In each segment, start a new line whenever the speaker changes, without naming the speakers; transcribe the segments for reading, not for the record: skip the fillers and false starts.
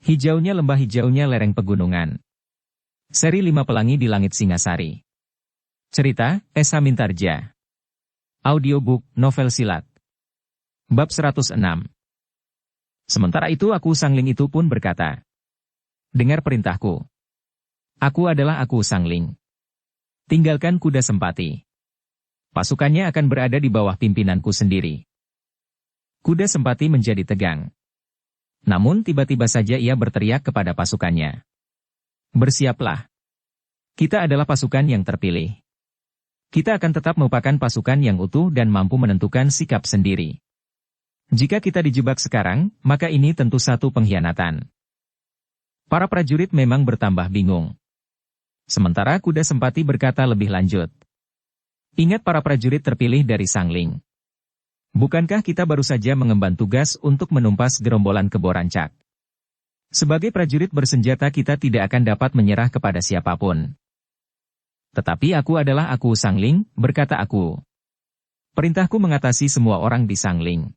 Hijaunya lembah, hijaunya lereng pegunungan. Seri 5 Pelangi di Langit Singasari. Cerita, Esa Mintarja. Audiobook, novel silat. Bab 106. Sementara itu Sangling itu pun berkata, "Dengar perintahku. Aku adalah Sangling. Tinggalkan kuda Sempati. Pasukannya akan berada di bawah pimpinanku sendiri." Kuda Sempati menjadi tegang. Namun tiba-tiba saja ia berteriak kepada pasukannya. "Bersiaplah. Kita adalah pasukan yang terpilih. Kita akan tetap merupakan pasukan yang utuh dan mampu menentukan sikap sendiri. Jika kita dijebak sekarang, maka ini tentu satu pengkhianatan." Para prajurit memang bertambah bingung. Sementara kuda Sempati berkata lebih lanjut. "Ingat para prajurit terpilih dari Sangling. Bukankah kita baru saja mengemban tugas untuk menumpas gerombolan Kebo Rancak? Sebagai prajurit bersenjata kita tidak akan dapat menyerah kepada siapapun. Tetapi aku adalah Sangling," berkata aku. "Perintahku mengatasi semua orang di Sangling.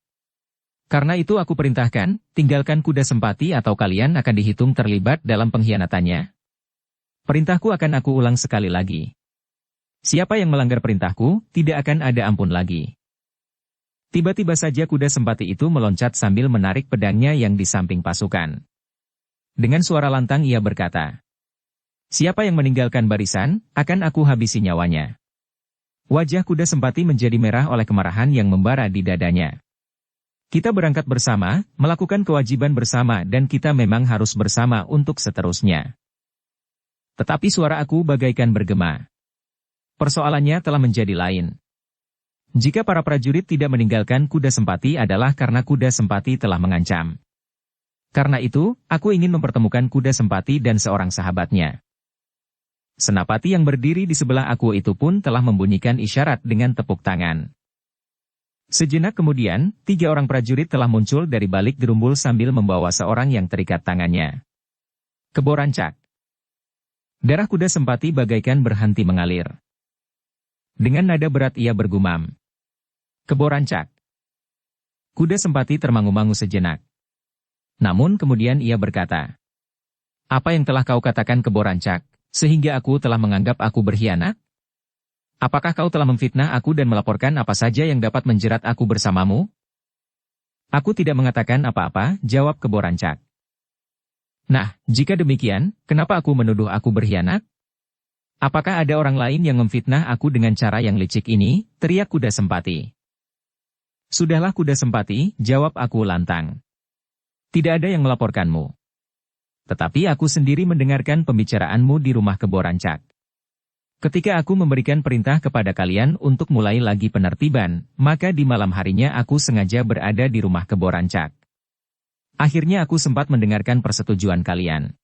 Karena itu aku perintahkan, tinggalkan kuda Sempati atau kalian akan dihitung terlibat dalam pengkhianatannya. Perintahku akan aku ulang sekali lagi. Siapa yang melanggar perintahku, tidak akan ada ampun lagi." Tiba-tiba saja kuda Sempati itu meloncat sambil menarik pedangnya yang di samping pasukan. Dengan suara lantang ia berkata, "Siapa yang meninggalkan barisan, akan aku habisi nyawanya." Wajah kuda Sempati menjadi merah oleh kemarahan yang membara di dadanya. "Kita berangkat bersama, melakukan kewajiban bersama dan kita memang harus bersama untuk seterusnya." Tetapi suara aku bagaikan bergema. Persoalannya telah menjadi lain. Jika para prajurit tidak meninggalkan kuda Sempati adalah karena kuda Sempati telah mengancam. Karena itu, aku ingin mempertemukan kuda Sempati dan seorang sahabatnya. Senapati yang berdiri di sebelah aku itu pun telah membunyikan isyarat dengan tepuk tangan. Sejenak kemudian, 3 orang prajurit telah muncul dari balik gerumbul sambil membawa seorang yang terikat tangannya. Kebo Rancak. Darah kuda Sempati bagaikan berhenti mengalir. Dengan nada berat ia bergumam, "Kebo Rancak." Kuda Sempati termangu-mangu sejenak. Namun kemudian ia berkata, "Apa yang telah kau katakan Kebo Rancak, sehingga aku telah menganggap aku berkhianat? Apakah kau telah memfitnah aku dan melaporkan apa saja yang dapat menjerat aku bersamamu?" "Aku tidak mengatakan apa-apa," jawab Kebo Rancak. "Nah, jika demikian, kenapa aku menuduh aku berkhianat? Apakah ada orang lain yang memfitnah aku dengan cara yang licik ini?" teriak kuda Sempati. "Sudahlah kuda Sempati," jawab aku lantang. "Tidak ada yang melaporkanmu. Tetapi aku sendiri mendengarkan pembicaraanmu di rumah Kebo Rancak. Ketika aku memberikan perintah kepada kalian untuk mulai lagi penertiban, maka di malam harinya aku sengaja berada di rumah Kebo Rancak. Akhirnya aku sempat mendengarkan persetujuan kalian.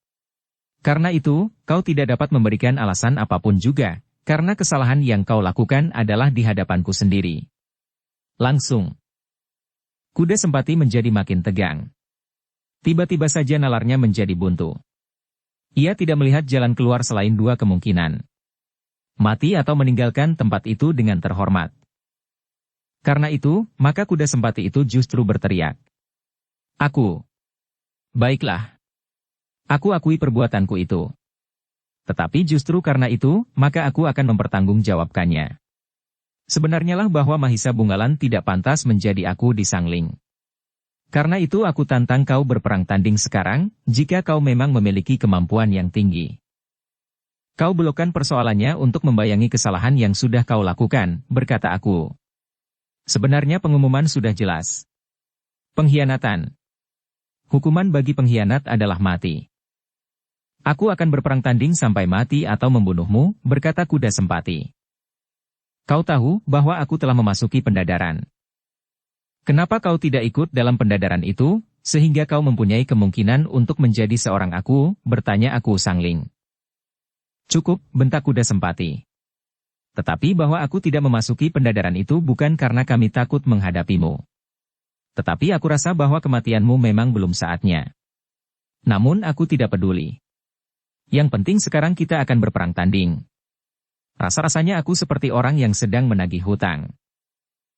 Karena itu, kau tidak dapat memberikan alasan apapun juga, karena kesalahan yang kau lakukan adalah di hadapanku sendiri." Langsung, kuda Sempati menjadi makin tegang. Tiba-tiba saja nalarnya menjadi buntu. Ia tidak melihat jalan keluar selain 2 kemungkinan. Mati atau meninggalkan tempat itu dengan terhormat. Karena itu, maka kuda Sempati itu justru berteriak, Baiklah. Aku akui perbuatanku itu. Tetapi justru karena itu, maka aku akan mempertanggungjawabkannya. Sebenarnya lah bahwa Mahisa Bungalan tidak pantas menjadi aku di Sangling. Karena itu aku tantang kau berperang tanding sekarang, jika kau memang memiliki kemampuan yang tinggi. Kau belokkan persoalannya untuk membayangi kesalahan yang sudah kau lakukan, berkata aku. Sebenarnya pengumuman sudah jelas. Pengkhianatan. Hukuman bagi pengkhianat adalah mati. Aku akan berperang tanding sampai mati atau membunuhmu, berkata kuda Sempati. Kau tahu bahwa aku telah memasuki pendadaran. Kenapa kau tidak ikut dalam pendadaran itu, sehingga kau mempunyai kemungkinan untuk menjadi seorang aku, bertanya aku Sangling. Cukup, bentak kuda Sempati. Tetapi bahwa aku tidak memasuki pendadaran itu bukan karena kami takut menghadapimu. Tetapi aku rasa bahwa kematianmu memang belum saatnya. Namun aku tidak peduli. Yang penting sekarang kita akan berperang tanding. Rasa-rasanya aku seperti orang yang sedang menagih hutang.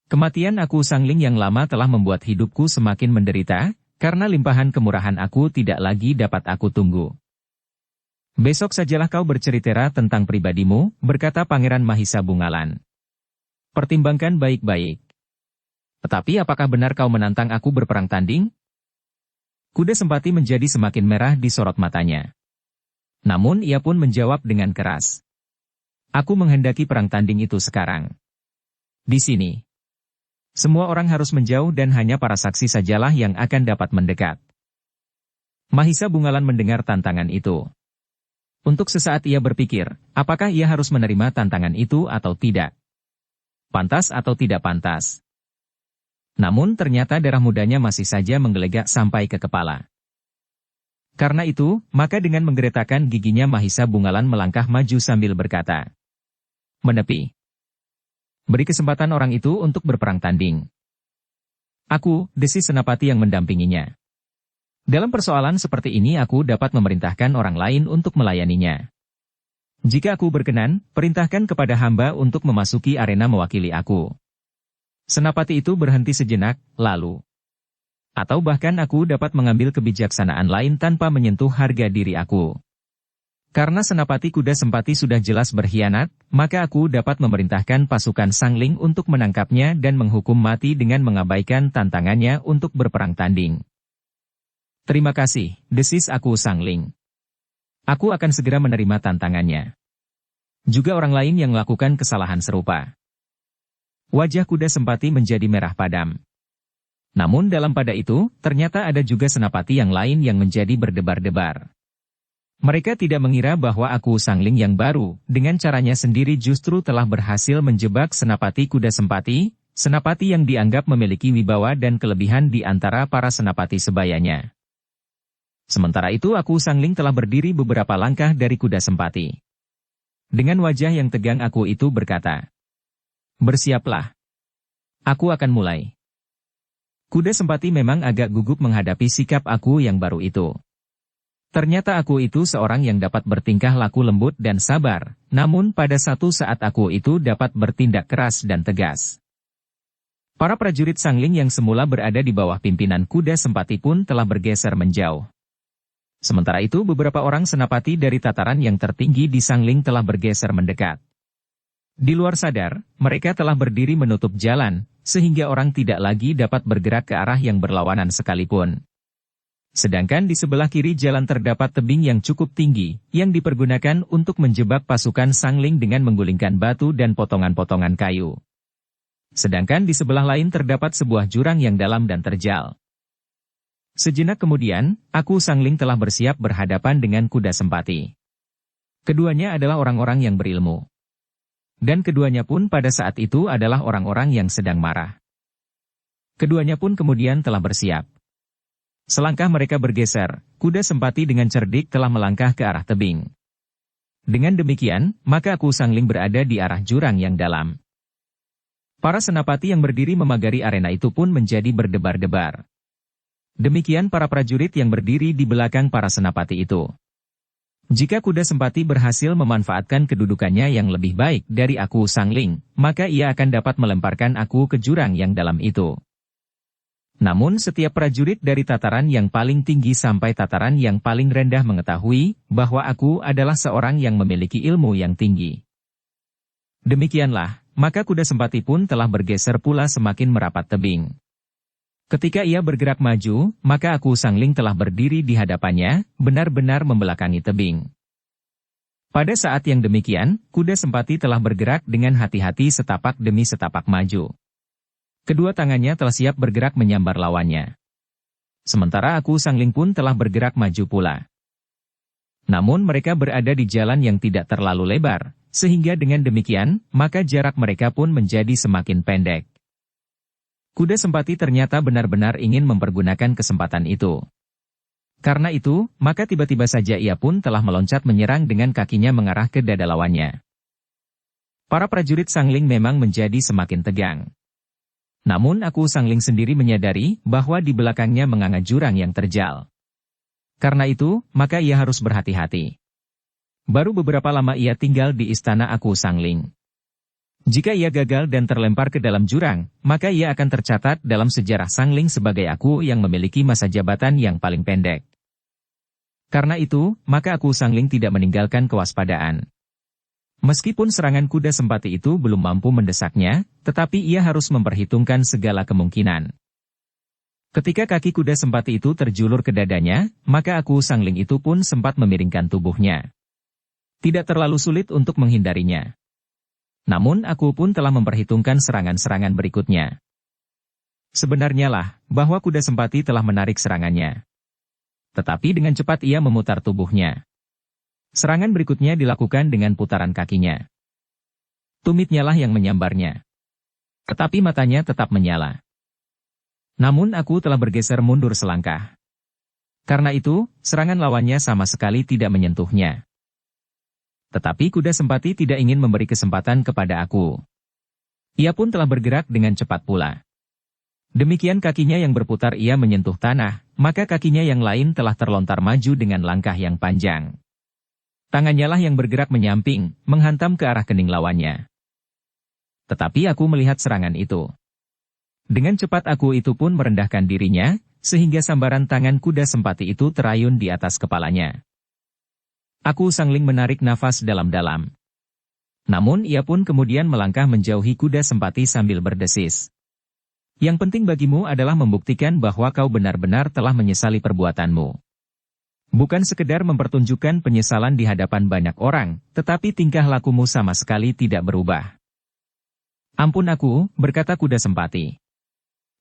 Kematian Sangling yang lama telah membuat hidupku semakin menderita, karena limpahan kemurahan aku tidak lagi dapat aku tunggu. Besok sajalah kau bercerita tentang pribadimu, berkata Pangeran Mahisa Bungalan. Pertimbangkan baik-baik. Tetapi apakah benar kau menantang aku berperang tanding? Kuda Sempati menjadi semakin merah di sorot matanya. Namun ia pun menjawab dengan keras. Aku menghendaki perang tanding itu sekarang. Di sini. Semua orang harus menjauh dan hanya para saksi sajalah yang akan dapat mendekat. Mahisa Bungalan mendengar tantangan itu. Untuk sesaat ia berpikir, apakah ia harus menerima tantangan itu atau tidak? Pantas atau tidak pantas? Namun ternyata darah mudanya masih saja menggelegak sampai ke kepala. Karena itu, maka dengan menggeretakkan giginya Mahisa Bungalan melangkah maju sambil berkata, menepi. Beri kesempatan orang itu untuk berperang tanding. Aku, desis Senapati yang mendampinginya. Dalam persoalan seperti ini aku dapat memerintahkan orang lain untuk melayaninya. Jika aku berkenan, perintahkan kepada hamba untuk memasuki arena mewakili aku. Senapati itu berhenti sejenak, lalu. Atau bahkan aku dapat mengambil kebijaksanaan lain tanpa menyentuh harga diri aku. Karena Senapati Kuda Sempati sudah jelas berkhianat, maka aku dapat memerintahkan pasukan Sangling untuk menangkapnya dan menghukum mati dengan mengabaikan tantangannya untuk berperang tanding. Terima kasih, desis aku Sangling. Aku akan segera menerima tantangannya. Juga orang lain yang melakukan kesalahan serupa. Wajah Kuda Sempati menjadi merah padam. Namun dalam pada itu, ternyata ada juga senapati yang lain yang menjadi berdebar-debar. Mereka tidak mengira bahwa aku Sangling yang baru, dengan caranya sendiri justru telah berhasil menjebak Senapati Kuda Sempati, senapati yang dianggap memiliki wibawa dan kelebihan di antara para senapati sebayanya. Sementara itu aku Sangling telah berdiri beberapa langkah dari Kuda Sempati. Dengan wajah yang tegang aku itu berkata, bersiaplah. Aku akan mulai. Kuda Sempati memang agak gugup menghadapi sikap aku yang baru itu. Ternyata aku itu seorang yang dapat bertingkah laku lembut dan sabar, namun pada satu saat aku itu dapat bertindak keras dan tegas. Para prajurit Sangling yang semula berada di bawah pimpinan Kuda Sempati pun telah bergeser menjauh. Sementara itu beberapa orang senapati dari tataran yang tertinggi di Sangling telah bergeser mendekat. Di luar sadar, mereka telah berdiri menutup jalan, sehingga orang tidak lagi dapat bergerak ke arah yang berlawanan sekalipun. Sedangkan di sebelah kiri jalan terdapat tebing yang cukup tinggi, yang dipergunakan untuk menjebak pasukan Sangling dengan menggulingkan batu dan potongan-potongan kayu. Sedangkan di sebelah lain terdapat sebuah jurang yang dalam dan terjal. Sejenak kemudian, aku Sangling telah bersiap berhadapan dengan Kuda Sempati. Keduanya adalah orang-orang yang berilmu. Dan keduanya pun pada saat itu adalah orang-orang yang sedang marah. Keduanya pun kemudian telah bersiap. Selangkah mereka bergeser, Kuda Sempati dengan cerdik telah melangkah ke arah tebing. Dengan demikian, maka aku Sangling berada di arah jurang yang dalam. Para senapati yang berdiri memagari arena itu pun menjadi berdebar-debar. Demikian para prajurit yang berdiri di belakang para senapati itu. Jika Kuda Sempati berhasil memanfaatkan kedudukannya yang lebih baik dari aku Sangling, maka ia akan dapat melemparkan aku ke jurang yang dalam itu. Namun setiap prajurit dari tataran yang paling tinggi sampai tataran yang paling rendah mengetahui bahwa aku adalah seorang yang memiliki ilmu yang tinggi. Demikianlah, maka Kuda Sempati pun telah bergeser pula semakin merapat tebing. Ketika ia bergerak maju, maka aku Sangling telah berdiri di hadapannya, benar-benar membelakangi tebing. Pada saat yang demikian, Kuda Sempati telah bergerak dengan hati-hati setapak demi setapak maju. Kedua tangannya telah siap bergerak menyambar lawannya. Sementara aku Sangling pun telah bergerak maju pula. Namun mereka berada di jalan yang tidak terlalu lebar, sehingga dengan demikian, maka jarak mereka pun menjadi semakin pendek. Kuda Sempati ternyata benar-benar ingin mempergunakan kesempatan itu. Karena itu, maka tiba-tiba saja ia pun telah meloncat menyerang dengan kakinya mengarah ke dada lawannya. Para prajurit Sangling memang menjadi semakin tegang. Namun aku Sangling sendiri menyadari bahwa di belakangnya menganga jurang yang terjal. Karena itu, maka ia harus berhati-hati. Baru beberapa lama ia tinggal di istana aku Sangling. Jika ia gagal dan terlempar ke dalam jurang, maka ia akan tercatat dalam sejarah Sangling sebagai aku yang memiliki masa jabatan yang paling pendek. Karena itu, maka aku Sangling tidak meninggalkan kewaspadaan. Meskipun serangan kuda Sempati itu belum mampu mendesaknya, tetapi ia harus memperhitungkan segala kemungkinan. Ketika kaki kuda Sempati itu terjulur ke dadanya, maka aku Sangling itu pun sempat memiringkan tubuhnya. Tidak terlalu sulit untuk menghindarinya. Namun aku pun telah memperhitungkan serangan-serangan berikutnya. Sebenarnya lah, bahwa kuda Sempati telah menarik serangannya. Tetapi dengan cepat ia memutar tubuhnya. Serangan berikutnya dilakukan dengan putaran kakinya. Tumitnya lah yang menyambarnya. Tetapi matanya tetap menyala. Namun aku telah bergeser mundur selangkah. Karena itu, serangan lawannya sama sekali tidak menyentuhnya. Tetapi kuda Sempati tidak ingin memberi kesempatan kepada aku. Ia pun telah bergerak dengan cepat pula. Demikian kakinya yang berputar ia menyentuh tanah, maka kakinya yang lain telah terlontar maju dengan langkah yang panjang. Tangannya lah yang bergerak menyamping, menghantam ke arah kening lawannya. Tetapi aku melihat serangan itu. Dengan cepat aku itu pun merendahkan dirinya, sehingga sambaran tangan kuda Sempati itu terayun di atas kepalanya. Aku Sangling menarik nafas dalam-dalam. Namun ia pun kemudian melangkah menjauhi kuda Sempati sambil berdesis. Yang penting bagimu adalah membuktikan bahwa kau benar-benar telah menyesali perbuatanmu. Bukan sekedar mempertunjukkan penyesalan di hadapan banyak orang, tetapi tingkah lakumu sama sekali tidak berubah. Ampun aku, berkata kuda Sempati.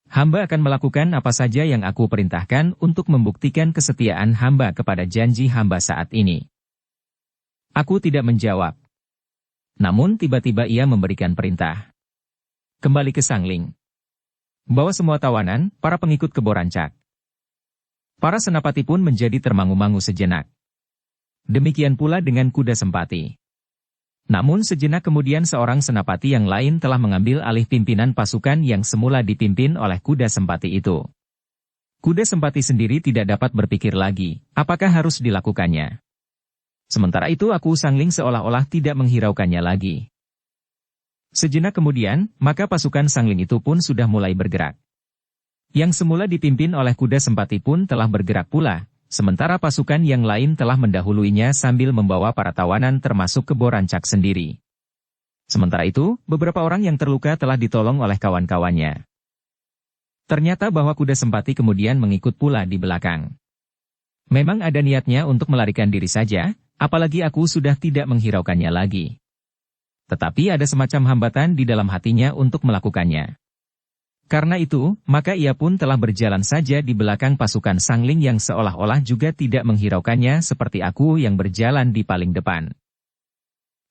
Hamba akan melakukan apa saja yang aku perintahkan untuk membuktikan kesetiaan hamba kepada janji hamba saat ini. Aku tidak menjawab. Namun tiba-tiba ia memberikan perintah. Kembali ke Sangling. Bawa semua tawanan, para pengikut Kebo Rancak. Para senapati pun menjadi termangu-mangu sejenak. Demikian pula dengan kuda Sempati. Namun sejenak kemudian seorang senapati yang lain telah mengambil alih pimpinan pasukan yang semula dipimpin oleh kuda Sempati itu. Kuda Sempati sendiri tidak dapat berpikir lagi, apakah harus dilakukannya. Sementara itu aku Sangling seolah-olah tidak menghiraukannya lagi. Sejenak kemudian, maka pasukan Sangling itu pun sudah mulai bergerak. Yang semula dipimpin oleh kuda Sempati pun telah bergerak pula, sementara pasukan yang lain telah mendahuluinya sambil membawa para tawanan termasuk Kebo Rancak sendiri. Sementara itu, beberapa orang yang terluka telah ditolong oleh kawan-kawannya. Ternyata bahwa kuda Sempati kemudian mengikut pula di belakang. Memang ada niatnya untuk melarikan diri saja, apalagi aku sudah tidak menghiraukannya lagi. Tetapi ada semacam hambatan di dalam hatinya untuk melakukannya. Karena itu, maka ia pun telah berjalan saja di belakang pasukan Sangling yang seolah-olah juga tidak menghiraukannya seperti aku yang berjalan di paling depan.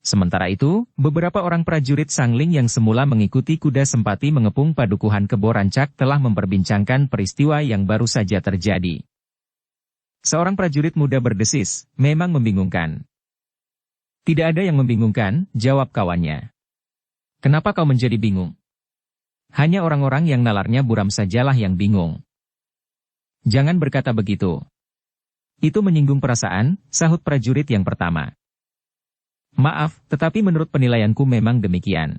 Sementara itu, beberapa orang prajurit Sangling yang semula mengikuti kuda Sempati mengepung padukuhan Kebo Rancak telah memperbincangkan peristiwa yang baru saja terjadi. Seorang prajurit muda berdesis, memang membingungkan. Tidak ada yang membingungkan, jawab kawannya. Kenapa kau menjadi bingung? Hanya orang-orang yang nalarnya buram sajalah yang bingung. Jangan berkata begitu. Itu menyinggung perasaan, sahut prajurit yang pertama. Maaf, tetapi menurut penilaianku memang demikian.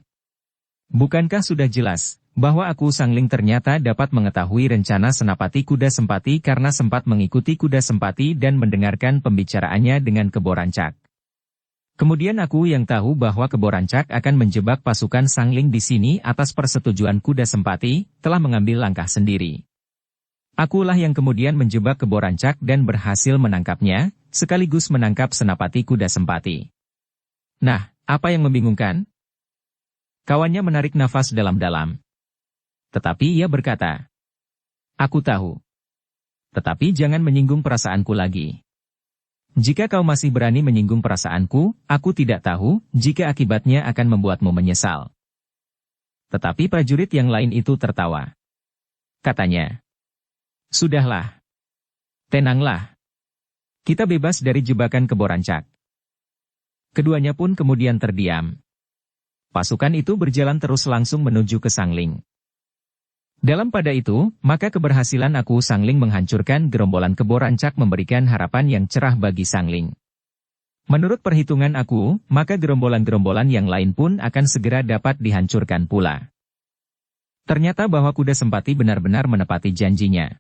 Bukankah sudah jelas bahwa aku Sangling ternyata dapat mengetahui rencana senapati kuda Sempati karena sempat mengikuti kuda Sempati dan mendengarkan pembicaraannya dengan Kebo Rancak. Kemudian aku yang tahu bahwa Kebo Rancak akan menjebak pasukan Sangling di sini atas persetujuan kuda Sempati, telah mengambil langkah sendiri. Akulah yang kemudian menjebak Kebo Rancak dan berhasil menangkapnya, sekaligus menangkap senapati kuda Sempati. Nah, apa yang membingungkan? Kawannya menarik nafas dalam-dalam. Tetapi ia berkata, aku tahu. Tetapi jangan menyinggung perasaanku lagi. Jika kau masih berani menyinggung perasaanku, aku tidak tahu jika akibatnya akan membuatmu menyesal. Tetapi prajurit yang lain itu tertawa. Katanya, sudahlah. Tenanglah. Kita bebas dari jebakan Kebo Rancak. Keduanya pun kemudian terdiam. Pasukan itu berjalan terus langsung menuju ke Sangling. Dalam pada itu, maka keberhasilan aku Sangling menghancurkan gerombolan Kebo Rancak memberikan harapan yang cerah bagi Sangling. Menurut perhitungan aku, maka gerombolan-gerombolan yang lain pun akan segera dapat dihancurkan pula. Ternyata bahwa kuda Sempati benar-benar menepati janjinya.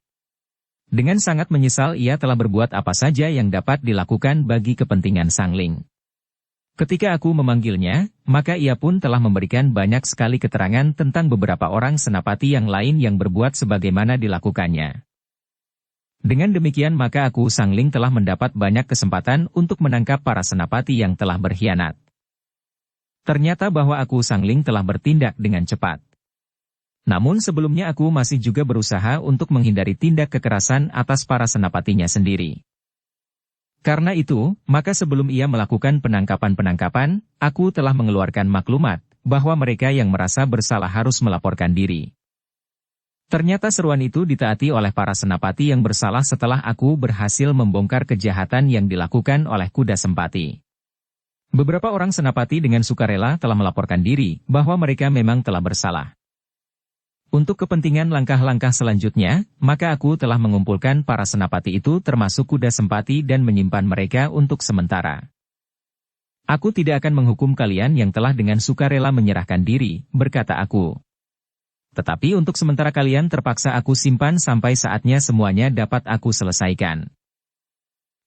Dengan sangat menyesal ia telah berbuat apa saja yang dapat dilakukan bagi kepentingan Sangling. Ketika aku memanggilnya, maka ia pun telah memberikan banyak sekali keterangan tentang beberapa orang senapati yang lain yang berbuat sebagaimana dilakukannya. Dengan demikian maka aku Sangling telah mendapat banyak kesempatan untuk menangkap para senapati yang telah berkhianat. Ternyata bahwa aku Sangling telah bertindak dengan cepat. Namun sebelumnya aku masih juga berusaha untuk menghindari tindak kekerasan atas para senapatinya sendiri. Karena itu, maka sebelum ia melakukan penangkapan-penangkapan, aku telah mengeluarkan maklumat bahwa mereka yang merasa bersalah harus melaporkan diri. Ternyata seruan itu ditaati oleh para senapati yang bersalah setelah aku berhasil membongkar kejahatan yang dilakukan oleh kuda Sempati. Beberapa orang senapati dengan sukarela telah melaporkan diri bahwa mereka memang telah bersalah. Untuk kepentingan langkah-langkah selanjutnya, maka aku telah mengumpulkan para senapati itu termasuk kuda Sempati dan menyimpan mereka untuk sementara. Aku tidak akan menghukum kalian yang telah dengan sukarela menyerahkan diri, berkata aku. Tetapi untuk sementara kalian terpaksa aku simpan sampai saatnya semuanya dapat aku selesaikan.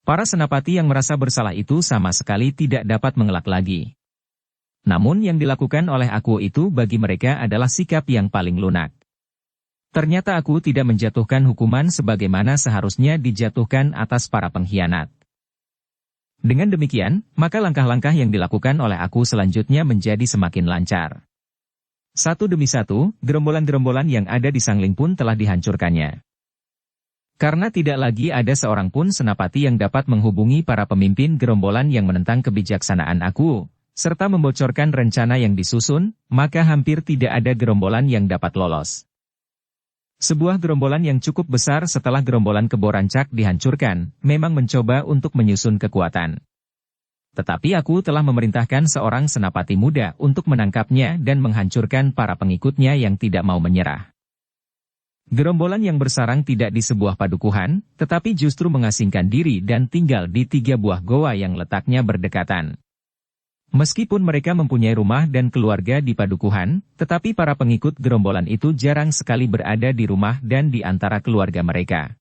Para senapati yang merasa bersalah itu sama sekali tidak dapat mengelak lagi. Namun yang dilakukan oleh aku itu bagi mereka adalah sikap yang paling lunak. Ternyata aku tidak menjatuhkan hukuman sebagaimana seharusnya dijatuhkan atas para pengkhianat. Dengan demikian, maka langkah-langkah yang dilakukan oleh aku selanjutnya menjadi semakin lancar. Satu demi satu, gerombolan-gerombolan yang ada di Sangling pun telah dihancurkannya. Karena tidak lagi ada seorang pun senapati yang dapat menghubungi para pemimpin gerombolan yang menentang kebijaksanaan aku, serta membocorkan rencana yang disusun, maka hampir tidak ada gerombolan yang dapat lolos. Sebuah gerombolan yang cukup besar setelah gerombolan Kebo Rancak dihancurkan, memang mencoba untuk menyusun kekuatan. Tetapi aku telah memerintahkan seorang senapati muda untuk menangkapnya dan menghancurkan para pengikutnya yang tidak mau menyerah. Gerombolan yang bersarang tidak di sebuah padukuhan, tetapi justru mengasingkan diri dan tinggal di 3 buah goa yang letaknya berdekatan. Meskipun mereka mempunyai rumah dan keluarga di padukuhan, tetapi para pengikut gerombolan itu jarang sekali berada di rumah dan di antara keluarga mereka.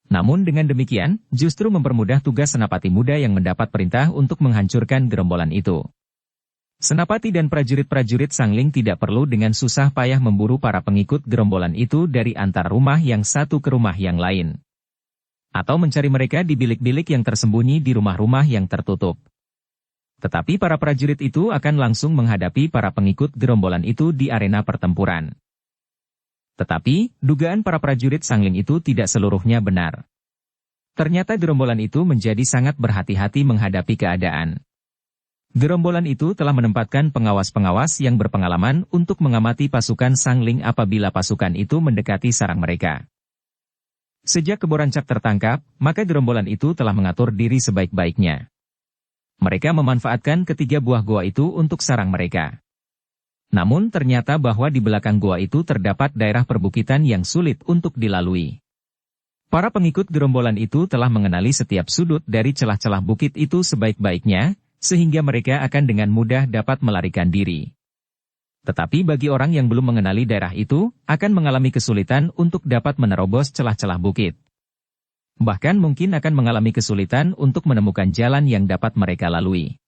Namun dengan demikian, justru mempermudah tugas senapati muda yang mendapat perintah untuk menghancurkan gerombolan itu. Senapati dan prajurit-prajurit Sangling tidak perlu dengan susah payah memburu para pengikut gerombolan itu dari antara rumah yang satu ke rumah yang lain. Atau mencari mereka di bilik-bilik yang tersembunyi di rumah-rumah yang tertutup. Tetapi para prajurit itu akan langsung menghadapi para pengikut gerombolan itu di arena pertempuran. Tetapi, dugaan para prajurit Sangling itu tidak seluruhnya benar. Ternyata gerombolan itu menjadi sangat berhati-hati menghadapi keadaan. Gerombolan itu telah menempatkan pengawas-pengawas yang berpengalaman untuk mengamati pasukan Sangling apabila pasukan itu mendekati sarang mereka. Sejak Kebo Rancak tertangkap, maka gerombolan itu telah mengatur diri sebaik-baiknya. Mereka memanfaatkan ketiga buah goa itu untuk sarang mereka. Namun ternyata bahwa di belakang goa itu terdapat daerah perbukitan yang sulit untuk dilalui. Para pengikut gerombolan itu telah mengenali setiap sudut dari celah-celah bukit itu sebaik-baiknya, sehingga mereka akan dengan mudah dapat melarikan diri. Tetapi bagi orang yang belum mengenali daerah itu, akan mengalami kesulitan untuk dapat menerobos celah-celah bukit. Bahkan mungkin akan mengalami kesulitan untuk menemukan jalan yang dapat mereka lalui.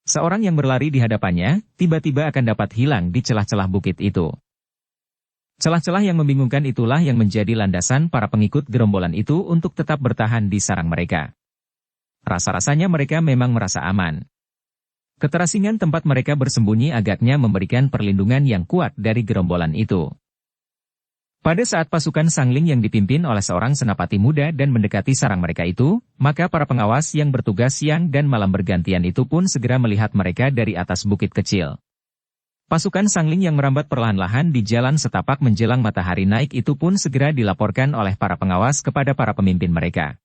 Seorang yang berlari di hadapannya, tiba-tiba akan dapat hilang di celah-celah bukit itu. Celah-celah yang membingungkan itulah yang menjadi landasan para pengikut gerombolan itu untuk tetap bertahan di sarang mereka. Rasa-rasanya mereka memang merasa aman. Keterasingan tempat mereka bersembunyi agaknya memberikan perlindungan yang kuat dari gerombolan itu. Pada saat pasukan Sangling yang dipimpin oleh seorang senapati muda dan mendekati sarang mereka itu, maka para pengawas yang bertugas siang dan malam bergantian itu pun segera melihat mereka dari atas bukit kecil. Pasukan Sangling yang merambat perlahan-lahan di jalan setapak menjelang matahari naik itu pun segera dilaporkan oleh para pengawas kepada para pemimpin mereka.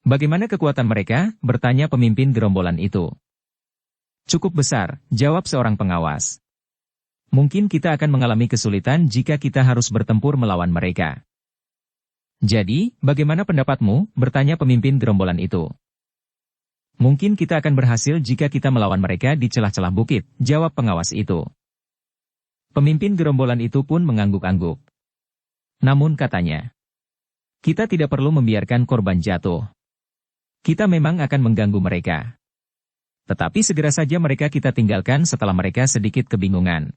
Bagaimana kekuatan mereka? Bertanya pemimpin gerombolan itu. Cukup besar, jawab seorang pengawas. Mungkin kita akan mengalami kesulitan jika kita harus bertempur melawan mereka. Jadi, bagaimana pendapatmu? Bertanya pemimpin gerombolan itu. Mungkin kita akan berhasil jika kita melawan mereka di celah-celah bukit, jawab pengawas itu. Pemimpin gerombolan itu pun mengangguk-angguk. Namun katanya, kita tidak perlu membiarkan korban jatuh. Kita memang akan mengganggu mereka. Tetapi segera saja mereka kita tinggalkan setelah mereka sedikit kebingungan.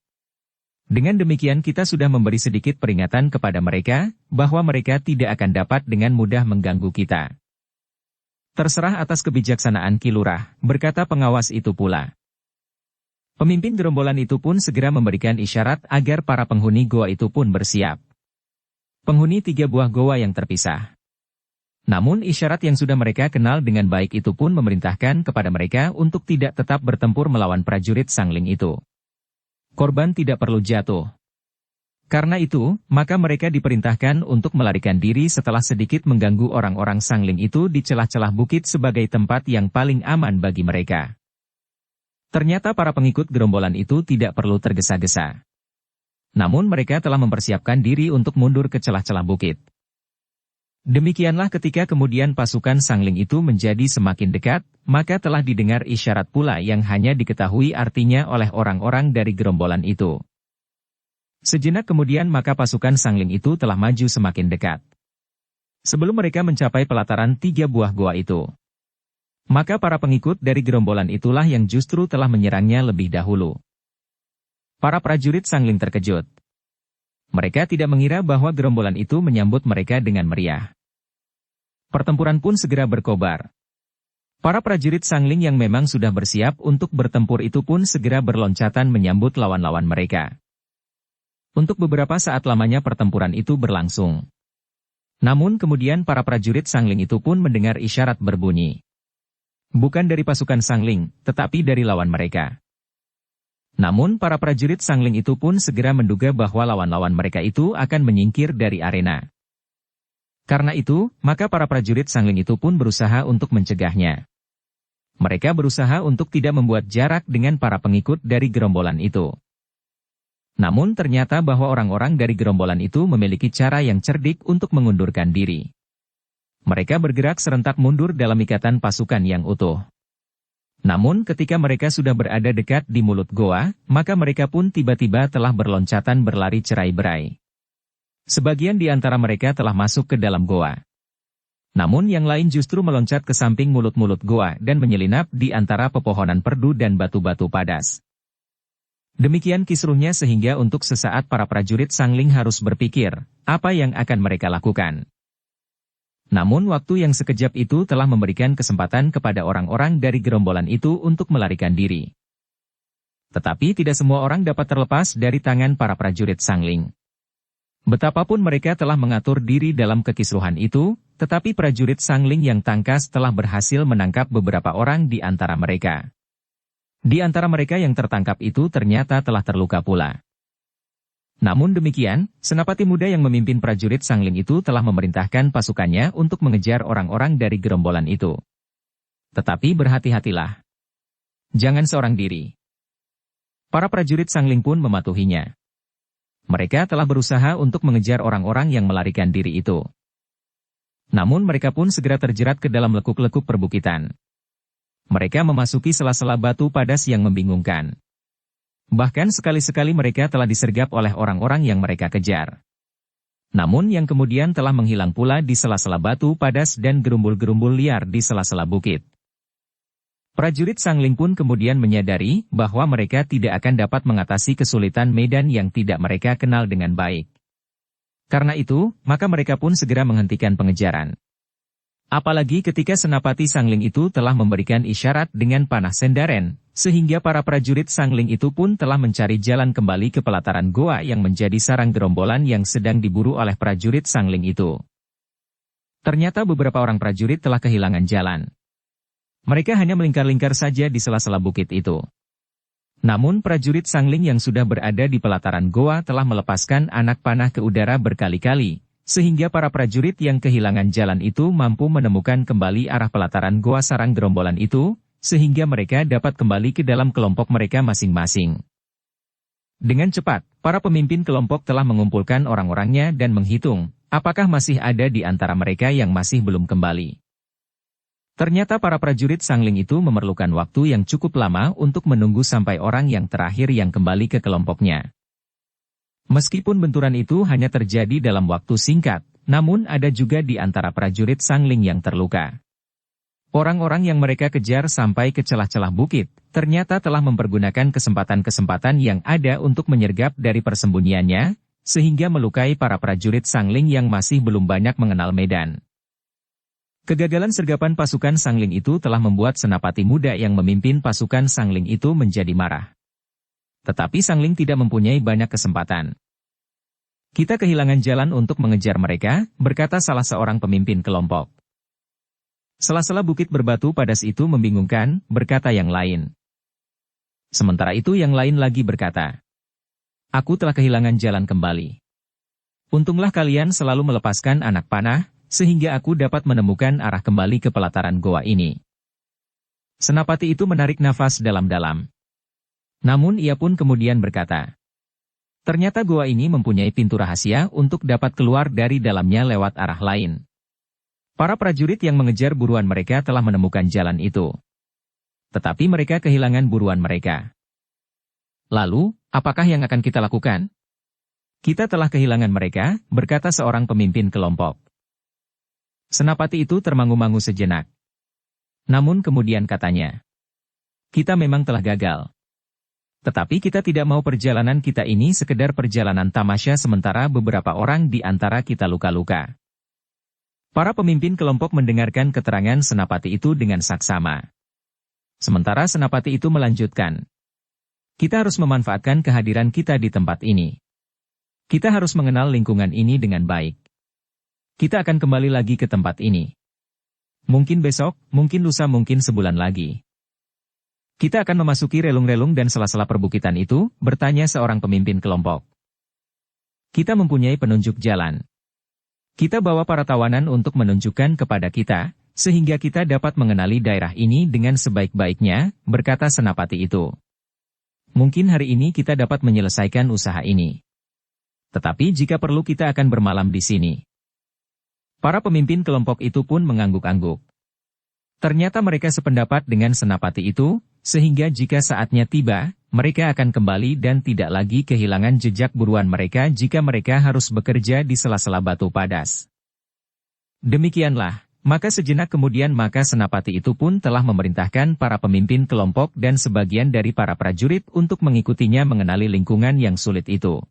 Dengan demikian kita sudah memberi sedikit peringatan kepada mereka, bahwa mereka tidak akan dapat dengan mudah mengganggu kita. Terserah atas kebijaksanaan Ki Lurah, berkata pengawas itu pula. Pemimpin gerombolan itu pun segera memberikan isyarat agar para penghuni goa itu pun bersiap. Penghuni 3 buah goa yang terpisah. Namun isyarat yang sudah mereka kenal dengan baik itu pun memerintahkan kepada mereka untuk tidak tetap bertempur melawan prajurit Sangling itu. Korban tidak perlu jatuh. Karena itu, maka mereka diperintahkan untuk melarikan diri setelah sedikit mengganggu orang-orang Sangling itu di celah-celah bukit sebagai tempat yang paling aman bagi mereka. Ternyata para pengikut gerombolan itu tidak perlu tergesa-gesa. Namun mereka telah mempersiapkan diri untuk mundur ke celah-celah bukit. Demikianlah ketika kemudian pasukan Sangling itu menjadi semakin dekat, maka telah didengar isyarat pula yang hanya diketahui artinya oleh orang-orang dari gerombolan itu. Sejenak kemudian maka pasukan Sangling itu telah maju semakin dekat. Sebelum mereka mencapai pelataran 3 buah goa itu, maka para pengikut dari gerombolan itulah yang justru telah menyerangnya lebih dahulu. Para prajurit Sangling terkejut. Mereka tidak mengira bahwa gerombolan itu menyambut mereka dengan meriah. Pertempuran pun segera berkobar. Para prajurit Sangling yang memang sudah bersiap untuk bertempur itu pun segera berloncatan menyambut lawan-lawan mereka. Untuk beberapa saat lamanya pertempuran itu berlangsung. Namun kemudian para prajurit Sangling itu pun mendengar isyarat berbunyi. Bukan dari pasukan Sangling, tetapi dari lawan mereka. Namun para prajurit Sangling itu pun segera menduga bahwa lawan-lawan mereka itu akan menyingkir dari arena. Karena itu, maka para prajurit Sangling itu pun berusaha untuk mencegahnya. Mereka berusaha untuk tidak membuat jarak dengan para pengikut dari gerombolan itu. Namun ternyata bahwa orang-orang dari gerombolan itu memiliki cara yang cerdik untuk mengundurkan diri. Mereka bergerak serentak mundur dalam ikatan pasukan yang utuh. Namun ketika mereka sudah berada dekat di mulut goa, maka mereka pun tiba-tiba telah berloncatan berlari cerai-berai. Sebagian di antara mereka telah masuk ke dalam goa. Namun yang lain justru meloncat ke samping mulut-mulut goa dan menyelinap di antara pepohonan perdu dan batu-batu padas. Demikian kisruhnya sehingga untuk sesaat para prajurit Sangling harus berpikir, apa yang akan mereka lakukan. Namun waktu yang sekejap itu telah memberikan kesempatan kepada orang-orang dari gerombolan itu untuk melarikan diri. Tetapi tidak semua orang dapat terlepas dari tangan para prajurit Sangling. Betapapun mereka telah mengatur diri dalam kekisruhan itu, tetapi prajurit Sangling yang tangkas telah berhasil menangkap beberapa orang di antara mereka. Di antara mereka yang tertangkap itu ternyata telah terluka pula. Namun demikian, senapati muda yang memimpin prajurit Sangling itu telah memerintahkan pasukannya untuk mengejar orang-orang dari gerombolan itu. Tetapi berhati-hatilah. Jangan seorang diri. Para prajurit Sangling pun mematuhinya. Mereka telah berusaha untuk mengejar orang-orang yang melarikan diri itu. Namun mereka pun segera terjerat ke dalam lekuk-lekuk perbukitan. Mereka memasuki sela-sela batu padas yang membingungkan. Bahkan sekali-sekali mereka telah disergap oleh orang-orang yang mereka kejar. Namun yang kemudian telah menghilang pula di sela-sela batu padas dan gerumbul-gerumbul liar di sela-sela bukit. Prajurit Sangling pun kemudian menyadari bahwa mereka tidak akan dapat mengatasi kesulitan medan yang tidak mereka kenal dengan baik. Karena itu, maka mereka pun segera menghentikan pengejaran. Apalagi ketika senapati Sangling itu telah memberikan isyarat dengan panah sendaren, sehingga para prajurit Sangling itu pun telah mencari jalan kembali ke pelataran goa yang menjadi sarang gerombolan yang sedang diburu oleh prajurit Sangling itu. Ternyata beberapa orang prajurit telah kehilangan jalan. Mereka hanya melingkar-lingkar saja di sela-sela bukit itu. Namun prajurit Sangling yang sudah berada di pelataran goa telah melepaskan anak panah ke udara berkali-kali, sehingga para prajurit yang kehilangan jalan itu mampu menemukan kembali arah pelataran goa sarang gerombolan itu, sehingga mereka dapat kembali ke dalam kelompok mereka masing-masing. Dengan cepat, para pemimpin kelompok telah mengumpulkan orang-orangnya dan menghitung, apakah masih ada di antara mereka yang masih belum kembali. Ternyata para prajurit Sangling itu memerlukan waktu yang cukup lama untuk menunggu sampai orang yang terakhir yang kembali ke kelompoknya. Meskipun benturan itu hanya terjadi dalam waktu singkat, namun ada juga di antara prajurit Sangling yang terluka. Orang-orang yang mereka kejar sampai ke celah-celah bukit, ternyata telah mempergunakan kesempatan-kesempatan yang ada untuk menyergap dari persembunyiannya, sehingga melukai para prajurit Sangling yang masih belum banyak mengenal medan. Kegagalan sergapan pasukan Sangling itu telah membuat senapati muda yang memimpin pasukan Sangling itu menjadi marah. Tetapi Sangling tidak mempunyai banyak kesempatan. "Kita kehilangan jalan untuk mengejar mereka," berkata salah seorang pemimpin kelompok. "Sela-sela bukit berbatu padas itu membingungkan," berkata yang lain. Sementara itu yang lain lagi berkata, "Aku telah kehilangan jalan kembali. Untunglah kalian selalu melepaskan anak panah, sehingga aku dapat menemukan arah kembali ke pelataran goa ini." Senapati itu menarik nafas dalam-dalam. Namun ia pun kemudian berkata, "Ternyata goa ini mempunyai pintu rahasia untuk dapat keluar dari dalamnya lewat arah lain." Para prajurit yang mengejar buruan mereka telah menemukan jalan itu. Tetapi mereka kehilangan buruan mereka. "Lalu, apakah yang akan kita lakukan?" "Kita telah kehilangan mereka," berkata seorang pemimpin kelompok. Senapati itu termangu-mangu sejenak. Namun kemudian katanya, "Kita memang telah gagal. Tetapi kita tidak mau perjalanan kita ini sekedar perjalanan tamasya sementara beberapa orang di antara kita luka-luka." Para pemimpin kelompok mendengarkan keterangan senapati itu dengan saksama. Sementara senapati itu melanjutkan, "Kita harus memanfaatkan kehadiran kita di tempat ini. Kita harus mengenal lingkungan ini dengan baik. Kita akan kembali lagi ke tempat ini. Mungkin besok, mungkin lusa, mungkin sebulan lagi. Kita akan memasuki relung-relung dan sela-sela perbukitan itu," bertanya seorang pemimpin kelompok. "Kita mempunyai penunjuk jalan. Kita bawa para tawanan untuk menunjukkan kepada kita, sehingga kita dapat mengenali daerah ini dengan sebaik-baiknya," berkata senapati itu. "Mungkin hari ini kita dapat menyelesaikan usaha ini. Tetapi jika perlu kita akan bermalam di sini." Para pemimpin kelompok itu pun mengangguk-angguk. Ternyata mereka sependapat dengan senapati itu, sehingga jika saatnya tiba, mereka akan kembali dan tidak lagi kehilangan jejak buruan mereka jika mereka harus bekerja di sela-sela batu padas. Demikianlah, maka sejenak kemudian maka senapati itu pun telah memerintahkan para pemimpin kelompok dan sebagian dari para prajurit untuk mengikutinya mengenali lingkungan yang sulit itu.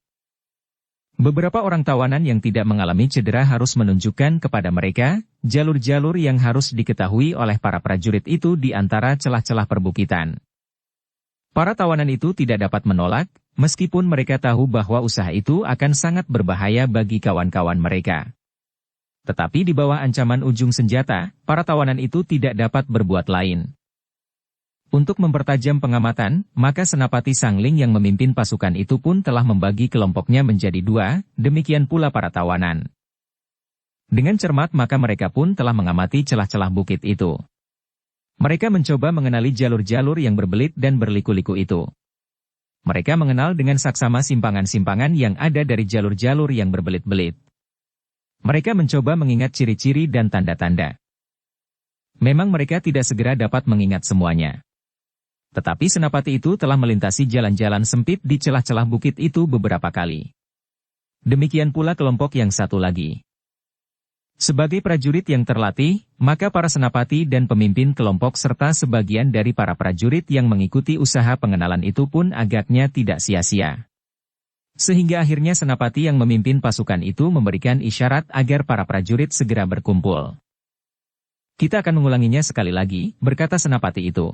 Beberapa orang tawanan yang tidak mengalami cedera harus menunjukkan kepada mereka jalur-jalur yang harus diketahui oleh para prajurit itu di antara celah-celah perbukitan. Para tawanan itu tidak dapat menolak, meskipun mereka tahu bahwa usaha itu akan sangat berbahaya bagi kawan-kawan mereka. Tetapi di bawah ancaman ujung senjata, para tawanan itu tidak dapat berbuat lain. Untuk mempertajam pengamatan, maka senapati Sangling yang memimpin pasukan itu pun telah membagi kelompoknya menjadi dua, demikian pula para tawanan. Dengan cermat maka mereka pun telah mengamati celah-celah bukit itu. Mereka mencoba mengenali jalur-jalur yang berbelit dan berliku-liku itu. Mereka mengenal dengan saksama simpangan-simpangan yang ada dari jalur-jalur yang berbelit-belit. Mereka mencoba mengingat ciri-ciri dan tanda-tanda. Memang mereka tidak segera dapat mengingat semuanya. Tetapi senapati itu telah melintasi jalan-jalan sempit di celah-celah bukit itu beberapa kali. Demikian pula kelompok yang satu lagi. Sebagai prajurit yang terlatih, maka para senapati dan pemimpin kelompok serta sebagian dari para prajurit yang mengikuti usaha pengenalan itu pun agaknya tidak sia-sia. Sehingga akhirnya senapati yang memimpin pasukan itu memberikan isyarat agar para prajurit segera berkumpul. "Kita akan mengulanginya sekali lagi," berkata senapati itu.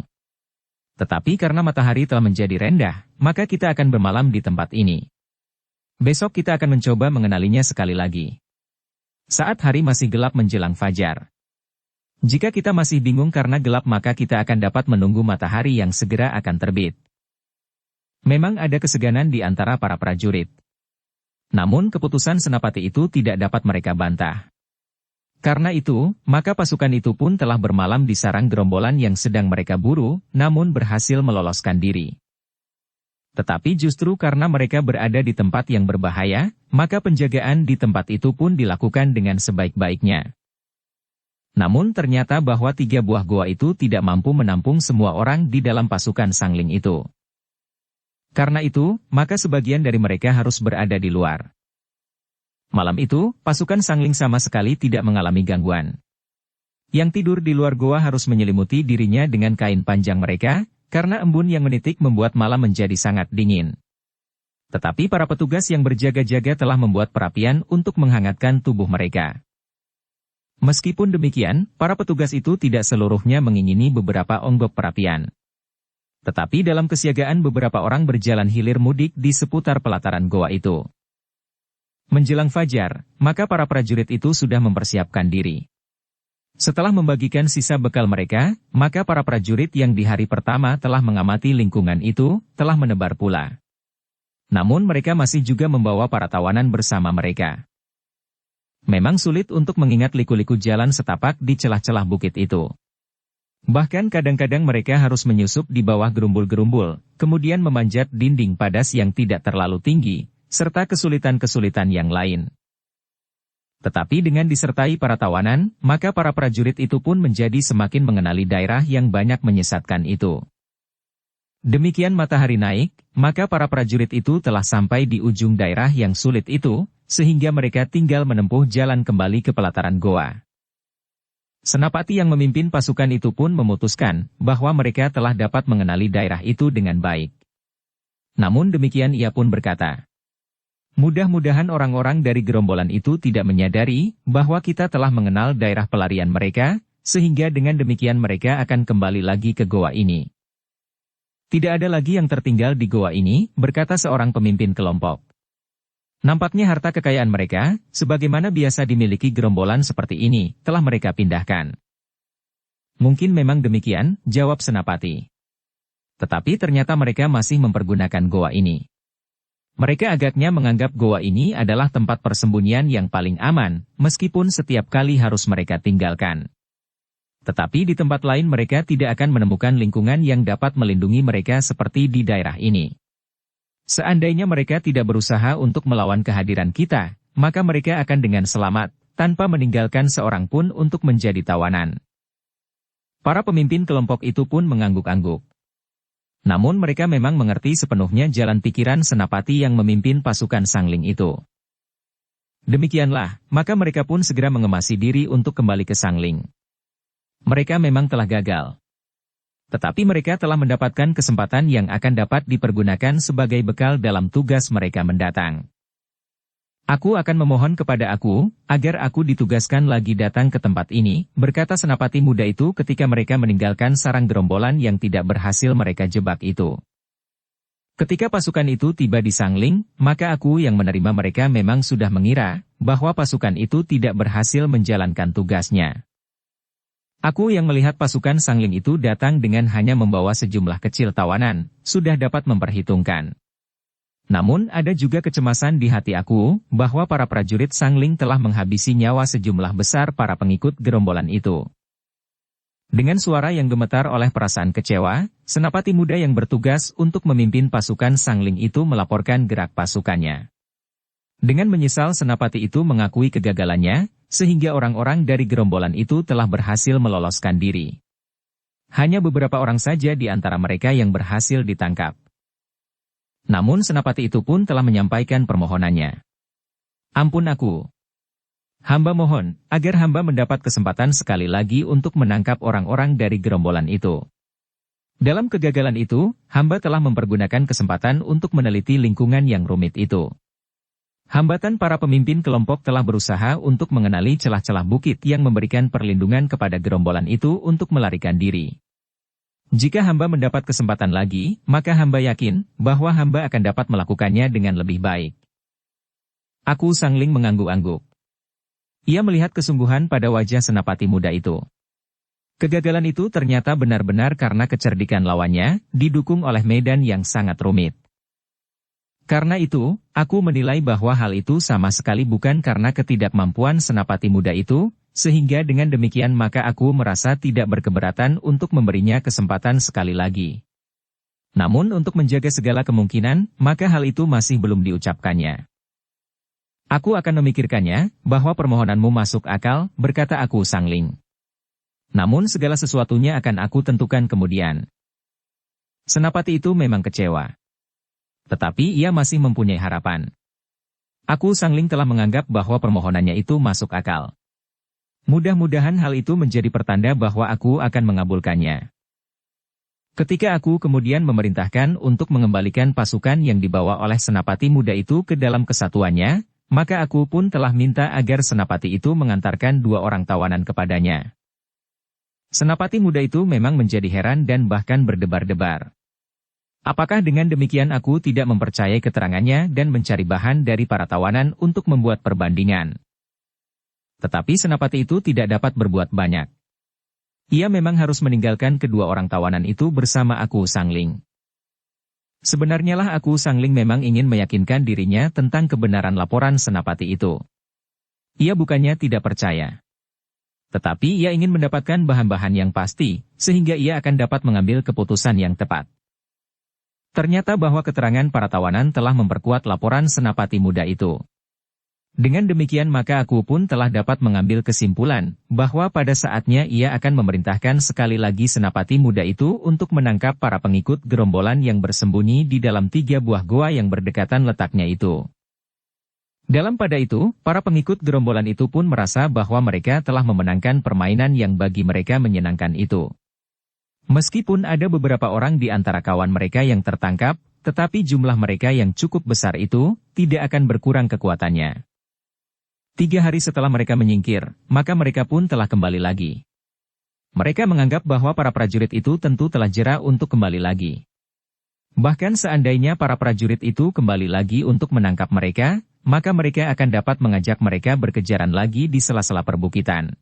"Tetapi karena matahari telah menjadi rendah, maka kita akan bermalam di tempat ini. Besok kita akan mencoba mengenalinya sekali lagi. Saat hari masih gelap menjelang fajar. Jika kita masih bingung karena gelap maka kita akan dapat menunggu matahari yang segera akan terbit." Memang ada keseganan di antara para prajurit. Namun keputusan senapati itu tidak dapat mereka bantah. Karena itu, maka pasukan itu pun telah bermalam di sarang gerombolan yang sedang mereka buru, namun berhasil meloloskan diri. Tetapi justru karena mereka berada di tempat yang berbahaya, maka penjagaan di tempat itu pun dilakukan dengan sebaik-baiknya. Namun ternyata bahwa 3 buah goa itu tidak mampu menampung semua orang di dalam pasukan Sangling itu. Karena itu, maka sebagian dari mereka harus berada di luar. Malam itu, pasukan Sangling sama sekali tidak mengalami gangguan. Yang tidur di luar goa harus menyelimuti dirinya dengan kain panjang mereka, karena embun yang menitik membuat malam menjadi sangat dingin. Tetapi para petugas yang berjaga-jaga telah membuat perapian untuk menghangatkan tubuh mereka. Meskipun demikian, para petugas itu tidak seluruhnya mengingini beberapa onggok perapian. Tetapi dalam kesiagaan beberapa orang berjalan hilir mudik di seputar pelataran goa itu. Menjelang fajar, maka para prajurit itu sudah mempersiapkan diri. Setelah membagikan sisa bekal mereka, maka para prajurit yang di hari pertama telah mengamati lingkungan itu, telah menebar pula. Namun mereka masih juga membawa para tawanan bersama mereka. Memang sulit untuk mengingat liku-liku jalan setapak di celah-celah bukit itu. Bahkan kadang-kadang mereka harus menyusup di bawah gerumbul-gerumbul, kemudian memanjat dinding padas yang tidak terlalu tinggi, serta kesulitan-kesulitan yang lain. Tetapi dengan disertai para tawanan, maka para prajurit itu pun menjadi semakin mengenali daerah yang banyak menyesatkan itu. Demikian matahari naik, maka para prajurit itu telah sampai di ujung daerah yang sulit itu, sehingga mereka tinggal menempuh jalan kembali ke pelataran goa. Senapati yang memimpin pasukan itu pun memutuskan bahwa mereka telah dapat mengenali daerah itu dengan baik. Namun demikian ia pun berkata, mudah-mudahan orang-orang dari gerombolan itu tidak menyadari bahwa kita telah mengenal daerah pelarian mereka, sehingga dengan demikian mereka akan kembali lagi ke goa ini. Tidak ada lagi yang tertinggal di goa ini, berkata seorang pemimpin kelompok. Nampaknya harta kekayaan mereka, sebagaimana biasa dimiliki gerombolan seperti ini, telah mereka pindahkan. Mungkin memang demikian, jawab Senapati. Tetapi ternyata mereka masih mempergunakan goa ini. Mereka agaknya menganggap goa ini adalah tempat persembunyian yang paling aman, meskipun setiap kali harus mereka tinggalkan. Tetapi di tempat lain mereka tidak akan menemukan lingkungan yang dapat melindungi mereka seperti di daerah ini. Seandainya mereka tidak berusaha untuk melawan kehadiran kita, maka mereka akan dengan selamat, tanpa meninggalkan seorang pun untuk menjadi tawanan. Para pemimpin kelompok itu pun mengangguk-angguk. Namun mereka memang mengerti sepenuhnya jalan pikiran Senapati yang memimpin pasukan Sangling itu. Demikianlah, maka mereka pun segera mengemasi diri untuk kembali ke Sangling. Mereka memang telah gagal. Tetapi mereka telah mendapatkan kesempatan yang akan dapat dipergunakan sebagai bekal dalam tugas mereka mendatang. Aku akan memohon kepada aku, agar aku ditugaskan lagi datang ke tempat ini, berkata Senapati muda itu ketika mereka meninggalkan sarang gerombolan yang tidak berhasil mereka jebak itu. Ketika pasukan itu tiba di Sangling, maka aku yang menerima mereka memang sudah mengira bahwa pasukan itu tidak berhasil menjalankan tugasnya. Aku yang melihat pasukan Sangling itu datang dengan hanya membawa sejumlah kecil tawanan, sudah dapat memperhitungkan. Namun ada juga kecemasan di hati aku, bahwa para prajurit Sangling telah menghabisi nyawa sejumlah besar para pengikut gerombolan itu. Dengan suara yang gemetar oleh perasaan kecewa, Senapati muda yang bertugas untuk memimpin pasukan Sangling itu melaporkan gerak pasukannya. Dengan menyesal Senapati itu mengakui kegagalannya, sehingga orang-orang dari gerombolan itu telah berhasil meloloskan diri. Hanya beberapa orang saja di antara mereka yang berhasil ditangkap. Namun Senapati itu pun telah menyampaikan permohonannya. Ampun aku. Hamba mohon, agar hamba mendapat kesempatan sekali lagi untuk menangkap orang-orang dari gerombolan itu. Dalam kegagalan itu, hamba telah mempergunakan kesempatan untuk meneliti lingkungan yang rumit itu. Hambatan para pemimpin kelompok telah berusaha untuk mengenali celah-celah bukit yang memberikan perlindungan kepada gerombolan itu untuk melarikan diri. Jika hamba mendapat kesempatan lagi, maka hamba yakin bahwa hamba akan dapat melakukannya dengan lebih baik. Aku Sangling mengangguk-angguk. Ia melihat kesungguhan pada wajah Senapati muda itu. Kegagalan itu ternyata benar-benar karena kecerdikan lawannya, didukung oleh medan yang sangat rumit. Karena itu, aku menilai bahwa hal itu sama sekali bukan karena ketidakmampuan Senapati muda itu, sehingga dengan demikian maka aku merasa tidak berkeberatan untuk memberinya kesempatan sekali lagi. Namun untuk menjaga segala kemungkinan, maka hal itu masih belum diucapkannya. Aku akan memikirkannya, bahwa permohonanmu masuk akal, berkata aku Sangling. Namun segala sesuatunya akan aku tentukan kemudian. Senapati itu memang kecewa. Tetapi ia masih mempunyai harapan. Aku Sangling telah menganggap bahwa permohonannya itu masuk akal. Mudah-mudahan hal itu menjadi pertanda bahwa aku akan mengabulkannya. Ketika aku kemudian memerintahkan untuk mengembalikan pasukan yang dibawa oleh senapati muda itu ke dalam kesatuannya, maka aku pun telah minta agar senapati itu mengantarkan 2 orang tawanan kepadanya. Senapati muda itu memang menjadi heran dan bahkan berdebar-debar. Apakah dengan demikian aku tidak mempercayai keterangannya dan mencari bahan dari para tawanan untuk membuat perbandingan? Tetapi senapati itu tidak dapat berbuat banyak. Ia memang harus meninggalkan kedua orang tawanan itu bersama aku Sangling. Sebenarnya lah aku Sangling memang ingin meyakinkan dirinya tentang kebenaran laporan senapati itu. Ia bukannya tidak percaya. Tetapi ia ingin mendapatkan bahan-bahan yang pasti, sehingga ia akan dapat mengambil keputusan yang tepat. Ternyata bahwa keterangan para tawanan telah memperkuat laporan senapati muda itu. Dengan demikian maka aku pun telah dapat mengambil kesimpulan, bahwa pada saatnya ia akan memerintahkan sekali lagi senapati muda itu untuk menangkap para pengikut gerombolan yang bersembunyi di dalam 3 buah goa yang berdekatan letaknya itu. Dalam pada itu, para pengikut gerombolan itu pun merasa bahwa mereka telah memenangkan permainan yang bagi mereka menyenangkan itu. Meskipun ada beberapa orang di antara kawan mereka yang tertangkap, tetapi jumlah mereka yang cukup besar itu tidak akan berkurang kekuatannya. 3 hari setelah mereka menyingkir, maka mereka pun telah kembali lagi. Mereka menganggap bahwa para prajurit itu tentu telah jera untuk kembali lagi. Bahkan seandainya para prajurit itu kembali lagi untuk menangkap mereka, maka mereka akan dapat mengajak mereka berkejaran lagi di sela-sela perbukitan.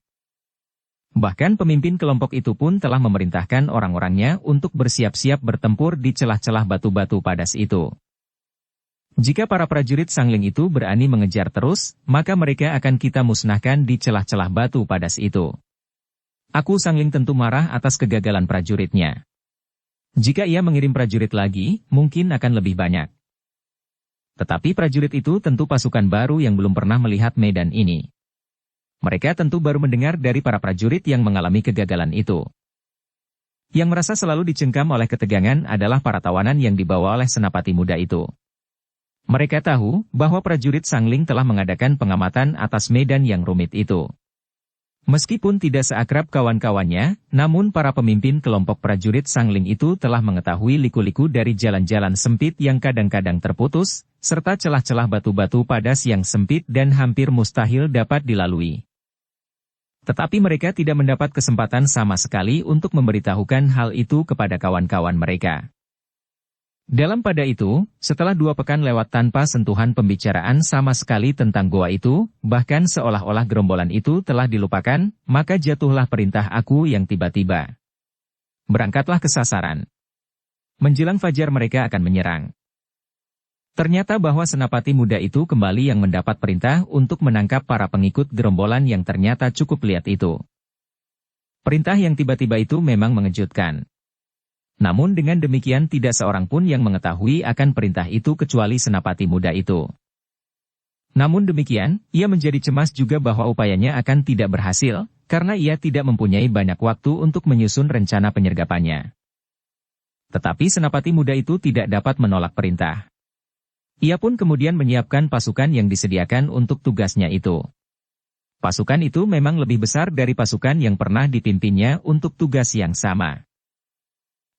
Bahkan pemimpin kelompok itu pun telah memerintahkan orang-orangnya untuk bersiap-siap bertempur di celah-celah batu-batu padas itu. Jika para prajurit Sangling itu berani mengejar terus, maka mereka akan kita musnahkan di celah-celah batu padas itu. Aku Sangling tentu marah atas kegagalan prajuritnya. Jika ia mengirim prajurit lagi, mungkin akan lebih banyak. Tetapi prajurit itu tentu pasukan baru yang belum pernah melihat medan ini. Mereka tentu baru mendengar dari para prajurit yang mengalami kegagalan itu. Yang merasa selalu dicengkam oleh ketegangan adalah para tawanan yang dibawa oleh senapati muda itu. Mereka tahu bahwa prajurit Sangling telah mengadakan pengamatan atas medan yang rumit itu. Meskipun tidak seakrab kawan-kawannya, namun para pemimpin kelompok prajurit Sangling itu telah mengetahui liku-liku dari jalan-jalan sempit yang kadang-kadang terputus, serta celah-celah batu-batu padas yang sempit dan hampir mustahil dapat dilalui. Tetapi mereka tidak mendapat kesempatan sama sekali untuk memberitahukan hal itu kepada kawan-kawan mereka. Dalam pada itu, setelah 2 pekan lewat tanpa sentuhan pembicaraan sama sekali tentang goa itu, bahkan seolah-olah gerombolan itu telah dilupakan, maka jatuhlah perintah aku yang tiba-tiba. Berangkatlah ke sasaran. Menjelang fajar mereka akan menyerang. Ternyata bahwa senapati muda itu kembali yang mendapat perintah untuk menangkap para pengikut gerombolan yang ternyata cukup lihat itu. Perintah yang tiba-tiba itu memang mengejutkan. Namun dengan demikian tidak seorang pun yang mengetahui akan perintah itu kecuali senapati muda itu. Namun demikian, ia menjadi cemas juga bahwa upayanya akan tidak berhasil, karena ia tidak mempunyai banyak waktu untuk menyusun rencana penyergapannya. Tetapi senapati muda itu tidak dapat menolak perintah. Ia pun kemudian menyiapkan pasukan yang disediakan untuk tugasnya itu. Pasukan itu memang lebih besar dari pasukan yang pernah dipimpinnya untuk tugas yang sama.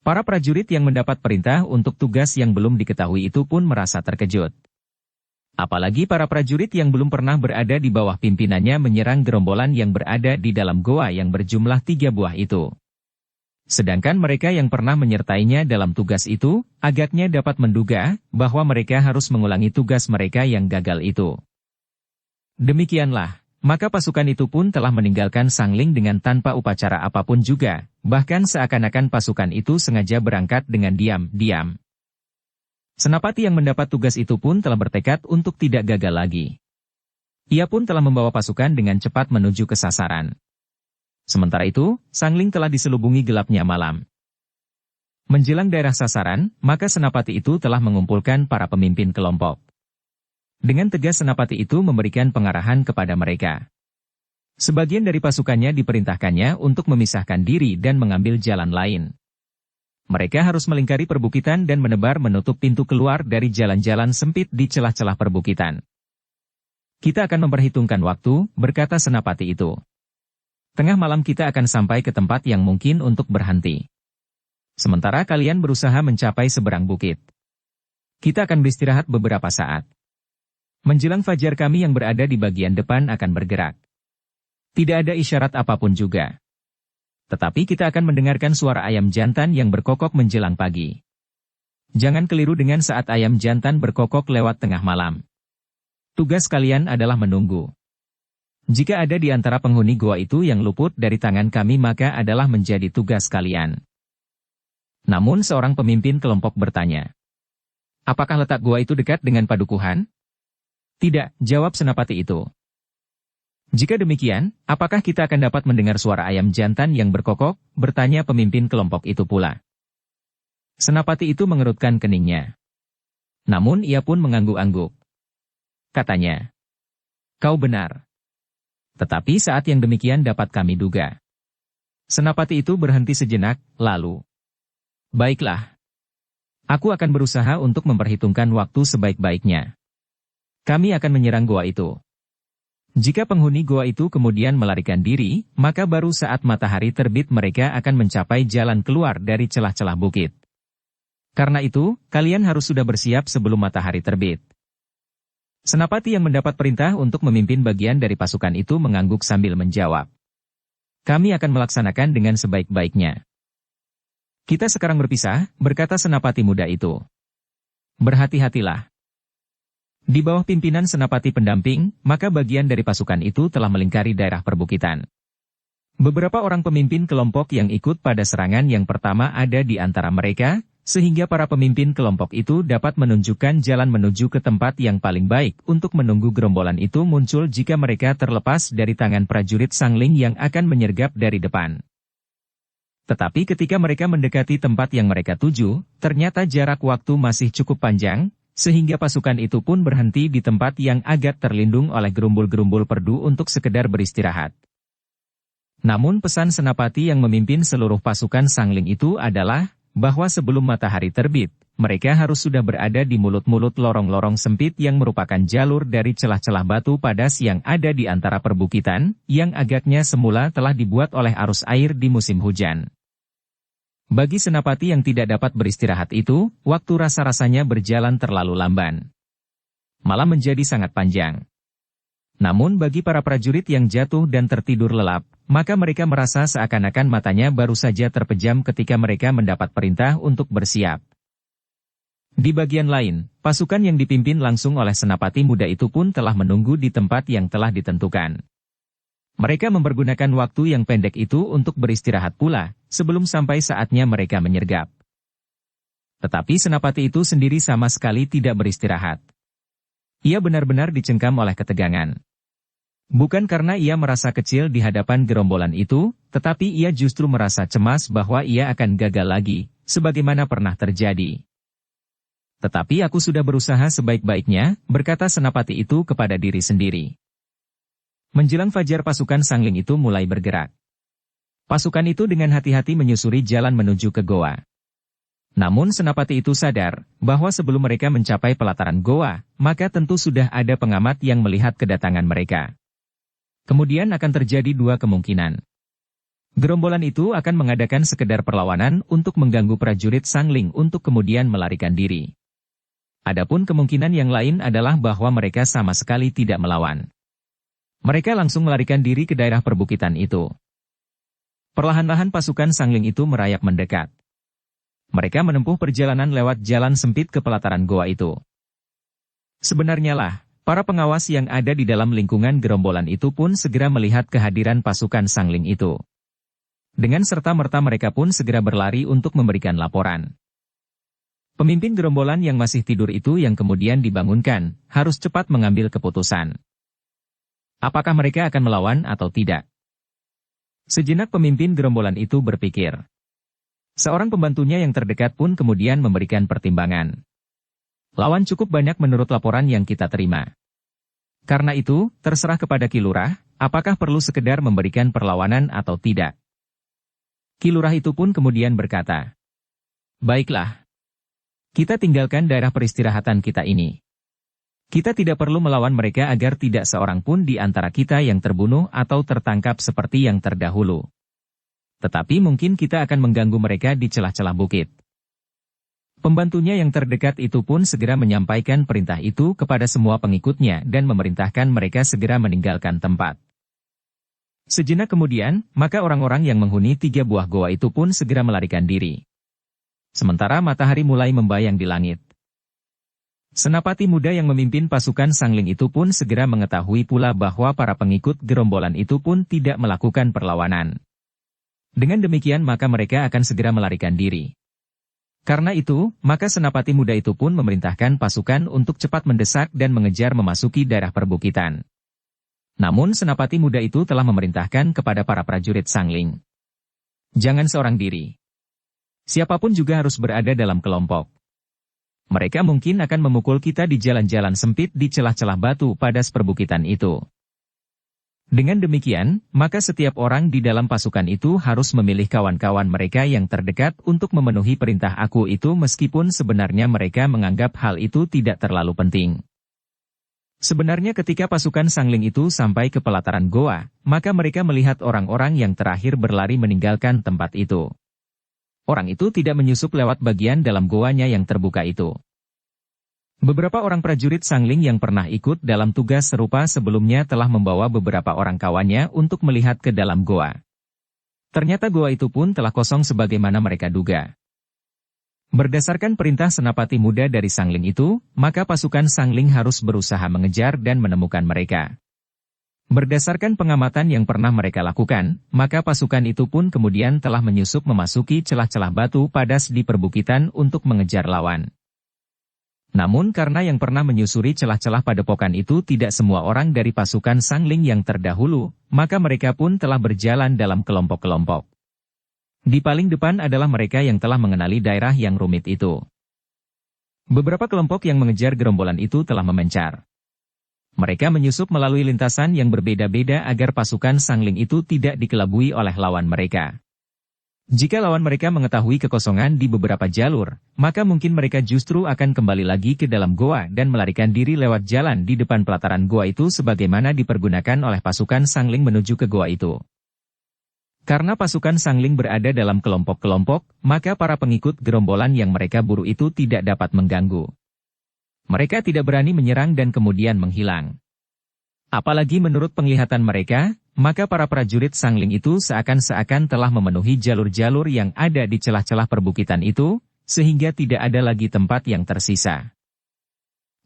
Para prajurit yang mendapat perintah untuk tugas yang belum diketahui itu pun merasa terkejut. Apalagi para prajurit yang belum pernah berada di bawah pimpinannya menyerang gerombolan yang berada di dalam goa yang berjumlah 3 buah itu. Sedangkan mereka yang pernah menyertainya dalam tugas itu, agaknya dapat menduga bahwa mereka harus mengulangi tugas mereka yang gagal itu. Demikianlah, maka pasukan itu pun telah meninggalkan Sangling dengan tanpa upacara apapun juga, bahkan seakan-akan pasukan itu sengaja berangkat dengan diam-diam. Senapati yang mendapat tugas itu pun telah bertekad untuk tidak gagal lagi. Ia pun telah membawa pasukan dengan cepat menuju ke sasaran. Sementara itu, Sangling telah diselubungi gelapnya malam. Menjelang daerah sasaran, maka senapati itu telah mengumpulkan para pemimpin kelompok. Dengan tegas senapati itu memberikan pengarahan kepada mereka. Sebagian dari pasukannya diperintahkannya untuk memisahkan diri dan mengambil jalan lain. Mereka harus melingkari perbukitan dan menebar menutup pintu keluar dari jalan-jalan sempit di celah-celah perbukitan. Kita akan memperhitungkan waktu, berkata senapati itu. Tengah malam kita akan sampai ke tempat yang mungkin untuk berhenti. Sementara kalian berusaha mencapai seberang bukit. Kita akan beristirahat beberapa saat. Menjelang fajar kami yang berada di bagian depan akan bergerak. Tidak ada isyarat apapun juga. Tetapi kita akan mendengarkan suara ayam jantan yang berkokok menjelang pagi. Jangan keliru dengan saat ayam jantan berkokok lewat tengah malam. Tugas kalian adalah menunggu. Jika ada di antara penghuni goa itu yang luput dari tangan kami maka adalah menjadi tugas kalian. Namun seorang pemimpin kelompok bertanya. Apakah letak goa itu dekat dengan padukuhan? Tidak, jawab senapati itu. Jika demikian, apakah kita akan dapat mendengar suara ayam jantan yang berkokok? Bertanya pemimpin kelompok itu pula. Senapati itu mengerutkan keningnya. Namun ia pun mengangguk-angguk. Katanya, kau benar. Tetapi saat yang demikian dapat kami duga. Senapati itu berhenti sejenak, lalu. Baiklah. Aku akan berusaha untuk memperhitungkan waktu sebaik-baiknya. Kami akan menyerang goa itu. Jika penghuni goa itu kemudian melarikan diri, maka baru saat matahari terbit mereka akan mencapai jalan keluar dari celah-celah bukit. Karena itu, kalian harus sudah bersiap sebelum matahari terbit. Senapati yang mendapat perintah untuk memimpin bagian dari pasukan itu mengangguk sambil menjawab. Kami akan melaksanakan dengan sebaik-baiknya. Kita sekarang berpisah, berkata senapati muda itu. Berhati-hatilah. Di bawah pimpinan senapati pendamping, maka bagian dari pasukan itu telah melingkari daerah perbukitan. Beberapa orang pemimpin kelompok yang ikut pada serangan yang pertama ada di antara mereka, sehingga para pemimpin kelompok itu dapat menunjukkan jalan menuju ke tempat yang paling baik untuk menunggu gerombolan itu muncul jika mereka terlepas dari tangan prajurit sangling yang akan menyergap dari depan. Tetapi ketika mereka mendekati tempat yang mereka tuju, ternyata jarak waktu masih cukup panjang, sehingga pasukan itu pun berhenti di tempat yang agak terlindung oleh gerumbul-gerumbul perdu untuk sekedar beristirahat. Namun pesan senapati yang memimpin seluruh pasukan sangling itu adalah, bahwa sebelum matahari terbit, mereka harus sudah berada di mulut-mulut lorong-lorong sempit yang merupakan jalur dari celah-celah batu padas yang ada di antara perbukitan, yang agaknya semula telah dibuat oleh arus air di musim hujan. Bagi senapati yang tidak dapat beristirahat itu, waktu rasa-rasanya berjalan terlalu lamban. Malah menjadi sangat panjang. Namun bagi para prajurit yang jatuh dan tertidur lelap, maka mereka merasa seakan-akan matanya baru saja terpejam ketika mereka mendapat perintah untuk bersiap. Di bagian lain, pasukan yang dipimpin langsung oleh senapati muda itu pun telah menunggu di tempat yang telah ditentukan. Mereka mempergunakan waktu yang pendek itu untuk beristirahat pula, sebelum sampai saatnya mereka menyergap. Tetapi senapati itu sendiri sama sekali tidak beristirahat. Ia benar-benar dicengkam oleh ketegangan. Bukan karena ia merasa kecil di hadapan gerombolan itu, tetapi ia justru merasa cemas bahwa ia akan gagal lagi, sebagaimana pernah terjadi. Tetapi aku sudah berusaha sebaik-baiknya, berkata senapati itu kepada diri sendiri. Menjelang fajar pasukan sangling itu mulai bergerak. Pasukan itu dengan hati-hati menyusuri jalan menuju ke goa. Namun senapati itu sadar, bahwa sebelum mereka mencapai pelataran goa, maka tentu sudah ada pengamat yang melihat kedatangan mereka. Kemudian akan terjadi dua kemungkinan. Gerombolan itu akan mengadakan sekedar perlawanan untuk mengganggu prajurit sangling untuk kemudian melarikan diri. Adapun kemungkinan yang lain adalah bahwa mereka sama sekali tidak melawan. Mereka langsung melarikan diri ke daerah perbukitan itu. Perlahan-lahan pasukan sangling itu merayap mendekat. Mereka menempuh perjalanan lewat jalan sempit ke pelataran goa itu. Sebenarnya lah, para pengawas yang ada di dalam lingkungan gerombolan itu pun segera melihat kehadiran pasukan sangling itu. Dengan serta-merta mereka pun segera berlari untuk memberikan laporan. Pemimpin gerombolan yang masih tidur itu yang kemudian dibangunkan, harus cepat mengambil keputusan. Apakah mereka akan melawan atau tidak? Sejenak pemimpin gerombolan itu berpikir. Seorang pembantunya yang terdekat pun kemudian memberikan pertimbangan. Lawan cukup banyak menurut laporan yang kita terima. Karena itu, terserah kepada Ki Lurah, apakah perlu sekedar memberikan perlawanan atau tidak. Ki Lurah itu pun kemudian berkata, "Baiklah. Kita tinggalkan daerah peristirahatan kita ini. Kita tidak perlu melawan mereka agar tidak seorang pun di antara kita yang terbunuh atau tertangkap seperti yang terdahulu. Tetapi mungkin kita akan mengganggu mereka di celah-celah bukit." Pembantunya yang terdekat itu pun segera menyampaikan perintah itu kepada semua pengikutnya dan memerintahkan mereka segera meninggalkan tempat. Sejenak kemudian, maka orang-orang yang menghuni 3 buah goa itu pun segera melarikan diri. Sementara matahari mulai membayang di langit. Senapati muda yang memimpin pasukan Sangling itu pun segera mengetahui pula bahwa para pengikut gerombolan itu pun tidak melakukan perlawanan. Dengan demikian maka mereka akan segera melarikan diri. Karena itu, maka senapati muda itu pun memerintahkan pasukan untuk cepat mendesak dan mengejar memasuki daerah perbukitan. Namun senapati muda itu telah memerintahkan kepada para prajurit Sangling. Jangan seorang diri. Siapapun juga harus berada dalam kelompok. Mereka mungkin akan memukul kita di jalan-jalan sempit di celah-celah batu padas perbukitan itu. Dengan demikian, maka setiap orang di dalam pasukan itu harus memilih kawan-kawan mereka yang terdekat untuk memenuhi perintah aku itu meskipun sebenarnya mereka menganggap hal itu tidak terlalu penting. Sebenarnya ketika pasukan Sangling itu sampai ke pelataran goa, maka mereka melihat orang-orang yang terakhir berlari meninggalkan tempat itu. Orang itu tidak menyusup lewat bagian dalam goanya yang terbuka itu. Beberapa orang prajurit Sangling yang pernah ikut dalam tugas serupa sebelumnya telah membawa beberapa orang kawannya untuk melihat ke dalam goa. Ternyata goa itu pun telah kosong sebagaimana mereka duga. Berdasarkan perintah senapati muda dari Sangling itu, maka pasukan Sangling harus berusaha mengejar dan menemukan mereka. Berdasarkan pengamatan yang pernah mereka lakukan, maka pasukan itu pun kemudian telah menyusup memasuki celah-celah batu padas di perbukitan untuk mengejar lawan. Namun karena yang pernah menyusuri celah-celah padepokan itu tidak semua orang dari pasukan Sangling yang terdahulu, maka mereka pun telah berjalan dalam kelompok-kelompok. Di paling depan adalah mereka yang telah mengenali daerah yang rumit itu. Beberapa kelompok yang mengejar gerombolan itu telah memencar. Mereka menyusup melalui lintasan yang berbeda-beda agar pasukan Sangling itu tidak dikelabui oleh lawan mereka. Jika lawan mereka mengetahui kekosongan di beberapa jalur, maka mungkin mereka justru akan kembali lagi ke dalam goa dan melarikan diri lewat jalan di depan pelataran goa itu sebagaimana dipergunakan oleh pasukan Sangling menuju ke goa itu. Karena pasukan Sangling berada dalam kelompok-kelompok, maka para pengikut gerombolan yang mereka buru itu tidak dapat mengganggu. Mereka tidak berani menyerang dan kemudian menghilang. Apalagi menurut penglihatan mereka, maka para prajurit Sangling itu seakan-akan telah memenuhi jalur-jalur yang ada di celah-celah perbukitan itu, sehingga tidak ada lagi tempat yang tersisa.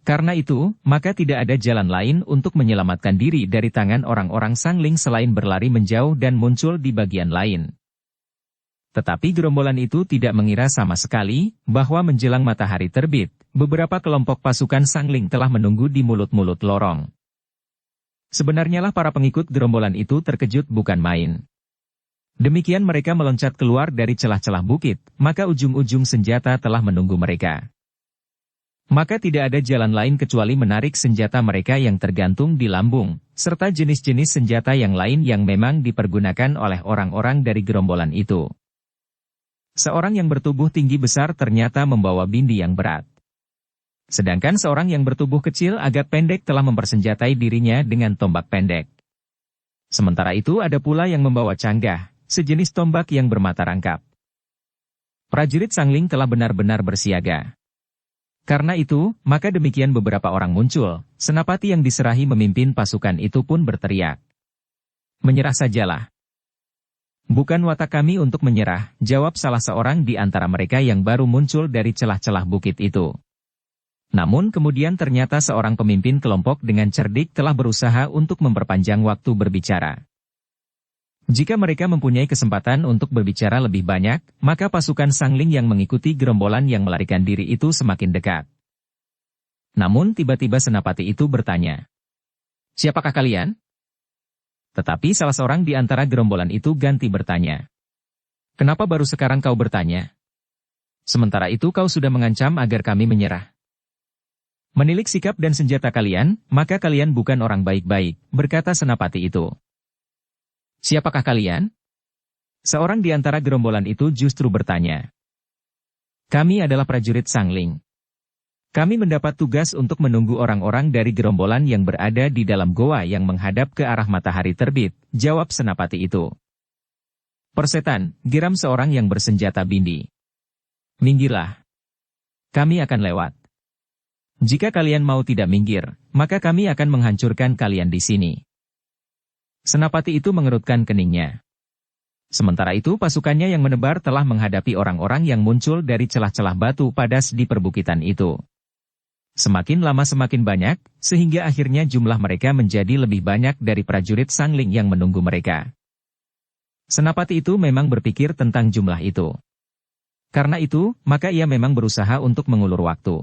Karena itu, maka tidak ada jalan lain untuk menyelamatkan diri dari tangan orang-orang Sangling selain berlari menjauh dan muncul di bagian lain. Tetapi gerombolan itu tidak mengira sama sekali, bahwa menjelang matahari terbit, beberapa kelompok pasukan Sangling telah menunggu di mulut-mulut lorong. Sebenarnya lah para pengikut gerombolan itu terkejut bukan main. Demikian mereka meloncat keluar dari celah-celah bukit, maka ujung-ujung senjata telah menunggu mereka. Maka tidak ada jalan lain kecuali menarik senjata mereka yang tergantung di lambung, serta jenis-jenis senjata yang lain yang memang dipergunakan oleh orang-orang dari gerombolan itu. Seorang yang bertubuh tinggi besar ternyata membawa bindi yang berat. Sedangkan seorang yang bertubuh kecil agak pendek telah mempersenjatai dirinya dengan tombak pendek. Sementara itu ada pula yang membawa canggah, sejenis tombak yang bermata rangkap. Prajurit Sangling telah benar-benar bersiaga. Karena itu, maka demikian beberapa orang muncul, senapati yang diserahi memimpin pasukan itu pun berteriak. "Menyerah sajalah." "Bukan watak kami untuk menyerah," jawab salah seorang di antara mereka yang baru muncul dari celah-celah bukit itu. Namun kemudian ternyata seorang pemimpin kelompok dengan cerdik telah berusaha untuk memperpanjang waktu berbicara. Jika mereka mempunyai kesempatan untuk berbicara lebih banyak, maka pasukan Sangling yang mengikuti gerombolan yang melarikan diri itu semakin dekat. Namun tiba-tiba senapati itu bertanya, "Siapakah kalian?" Tetapi salah seorang di antara gerombolan itu ganti bertanya, "Kenapa baru sekarang kau bertanya? Sementara itu kau sudah mengancam agar kami menyerah." Menilik sikap dan senjata kalian, maka kalian bukan orang baik-baik, berkata Senapati itu. Siapakah kalian? Seorang di antara gerombolan itu justru bertanya. Kami adalah prajurit Sangling. Kami mendapat tugas untuk menunggu orang-orang dari gerombolan yang berada di dalam goa yang menghadap ke arah matahari terbit, jawab Senapati itu. Persetan, geram seorang yang bersenjata bindi. Minggirlah. Kami akan lewat. Jika kalian mau tidak minggir, maka kami akan menghancurkan kalian di sini. Senapati itu mengerutkan keningnya. Sementara itu pasukannya yang menebar telah menghadapi orang-orang yang muncul dari celah-celah batu padas di perbukitan itu. Semakin lama semakin banyak, sehingga akhirnya jumlah mereka menjadi lebih banyak dari prajurit Sangling yang menunggu mereka. Senapati itu memang berpikir tentang jumlah itu. Karena itu, maka ia memang berusaha untuk mengulur waktu.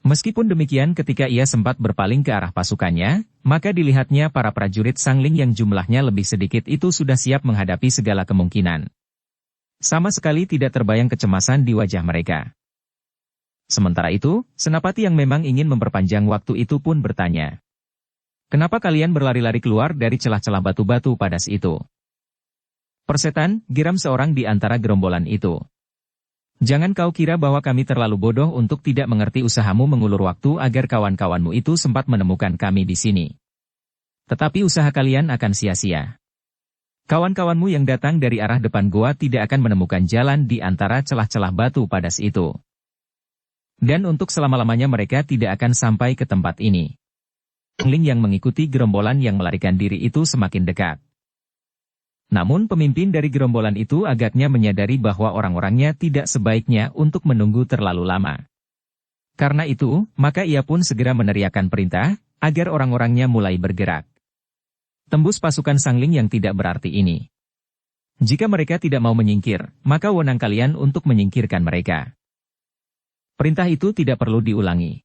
Meskipun demikian ketika ia sempat berpaling ke arah pasukannya, maka dilihatnya para prajurit Sangling yang jumlahnya lebih sedikit itu sudah siap menghadapi segala kemungkinan. Sama sekali tidak terbayang kecemasan di wajah mereka. Sementara itu, Senapati yang memang ingin memperpanjang waktu itu pun bertanya. Kenapa kalian berlari-lari keluar dari celah-celah batu-batu padas itu? Persetan, geram seorang di antara gerombolan itu. Jangan kau kira bahwa kami terlalu bodoh untuk tidak mengerti usahamu mengulur waktu agar kawan-kawanmu itu sempat menemukan kami di sini. Tetapi usaha kalian akan sia-sia. Kawan-kawanmu yang datang dari arah depan goa tidak akan menemukan jalan di antara celah-celah batu padas itu. Dan untuk selama-lamanya mereka tidak akan sampai ke tempat ini. Sangling yang mengikuti gerombolan yang melarikan diri itu semakin dekat. Namun pemimpin dari gerombolan itu agaknya menyadari bahwa orang-orangnya tidak sebaiknya untuk menunggu terlalu lama. Karena itu, maka ia pun segera meneriakkan perintah, agar orang-orangnya mulai bergerak. Tembus pasukan Sangling yang tidak berarti ini. Jika mereka tidak mau menyingkir, maka wewenang kalian untuk menyingkirkan mereka. Perintah itu tidak perlu diulangi.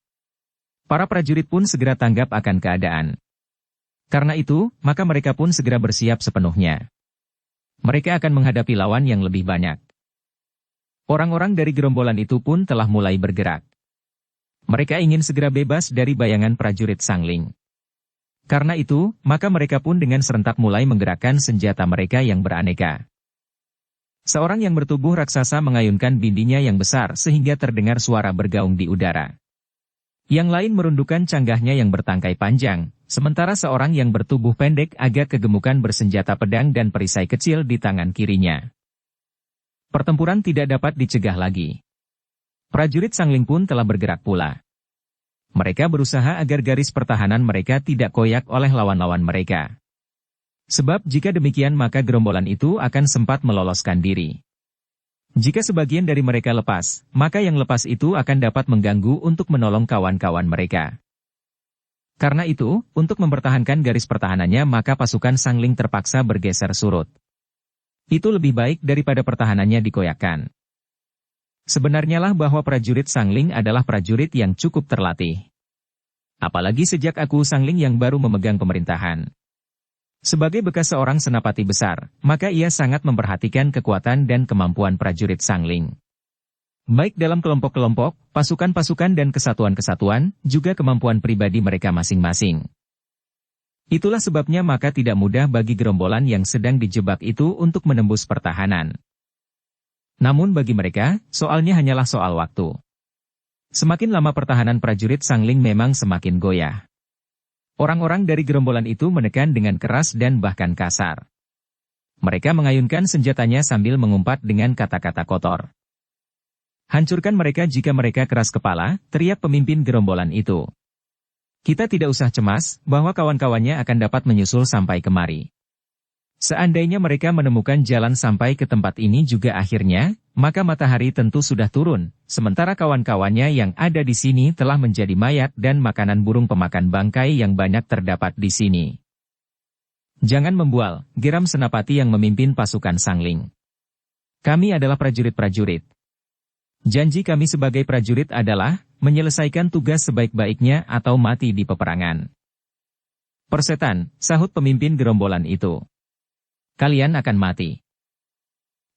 Para prajurit pun segera tanggap akan keadaan. Karena itu, maka mereka pun segera bersiap sepenuhnya. Mereka akan menghadapi lawan yang lebih banyak. Orang-orang dari gerombolan itu pun telah mulai bergerak. Mereka ingin segera bebas dari bayangan prajurit Sangling. Karena itu, maka mereka pun dengan serentak mulai menggerakkan senjata mereka yang beraneka. Seorang yang bertubuh raksasa mengayunkan bindinya yang besar sehingga terdengar suara bergaung di udara. Yang lain merundukkan canggahnya yang bertangkai panjang, sementara seorang yang bertubuh pendek agak kegemukan bersenjata pedang dan perisai kecil di tangan kirinya. Pertempuran tidak dapat dicegah lagi. Prajurit Sangling pun telah bergerak pula. Mereka berusaha agar garis pertahanan mereka tidak koyak oleh lawan-lawan mereka. Sebab jika demikian maka gerombolan itu akan sempat meloloskan diri. Jika sebagian dari mereka lepas, maka yang lepas itu akan dapat mengganggu untuk menolong kawan-kawan mereka. Karena itu, untuk mempertahankan garis pertahanannya maka pasukan Sangling terpaksa bergeser surut. Itu lebih baik daripada pertahanannya dikoyakkan. Sebenarnya lah bahwa prajurit Sangling adalah prajurit yang cukup terlatih. Apalagi sejak aku Sangling yang baru memegang pemerintahan. Sebagai bekas seorang senapati besar, maka ia sangat memperhatikan kekuatan dan kemampuan prajurit Sangling. Baik dalam kelompok-kelompok, pasukan-pasukan dan kesatuan-kesatuan, juga kemampuan pribadi mereka masing-masing. Itulah sebabnya maka tidak mudah bagi gerombolan yang sedang dijebak itu untuk menembus pertahanan. Namun bagi mereka, soalnya hanyalah soal waktu. Semakin lama pertahanan prajurit Sangling memang semakin goyah. Orang-orang dari gerombolan itu menekan dengan keras dan bahkan kasar. Mereka mengayunkan senjatanya sambil mengumpat dengan kata-kata kotor. Hancurkan mereka jika mereka keras kepala, teriak pemimpin gerombolan itu. Kita tidak usah cemas, bahwa kawan-kawannya akan dapat menyusul sampai kemari. Seandainya mereka menemukan jalan sampai ke tempat ini juga akhirnya, maka matahari tentu sudah turun, sementara kawan-kawannya yang ada di sini telah menjadi mayat dan makanan burung pemakan bangkai yang banyak terdapat di sini. Jangan membual, geram senapati yang memimpin pasukan Sangling. Kami adalah prajurit-prajurit. Janji kami sebagai prajurit adalah menyelesaikan tugas sebaik-baiknya atau mati di peperangan. Persetan, sahut pemimpin gerombolan itu. Kalian akan mati.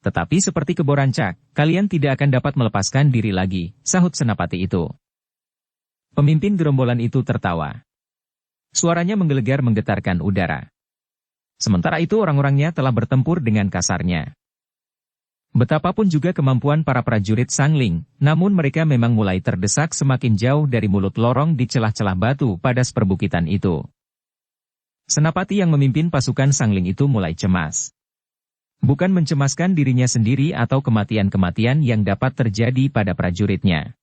Tetapi seperti kebo rancak, kalian tidak akan dapat melepaskan diri lagi, sahut senapati itu. Pemimpin gerombolan itu tertawa. Suaranya menggelegar menggetarkan udara. Sementara itu orang-orangnya telah bertempur dengan kasarnya. Betapapun juga kemampuan para prajurit Sangling, namun mereka memang mulai terdesak semakin jauh dari mulut lorong di celah-celah batu padas perbukitan itu. Senapati yang memimpin pasukan Sangling itu mulai cemas. Bukan mencemaskan dirinya sendiri atau kematian-kematian yang dapat terjadi pada prajuritnya.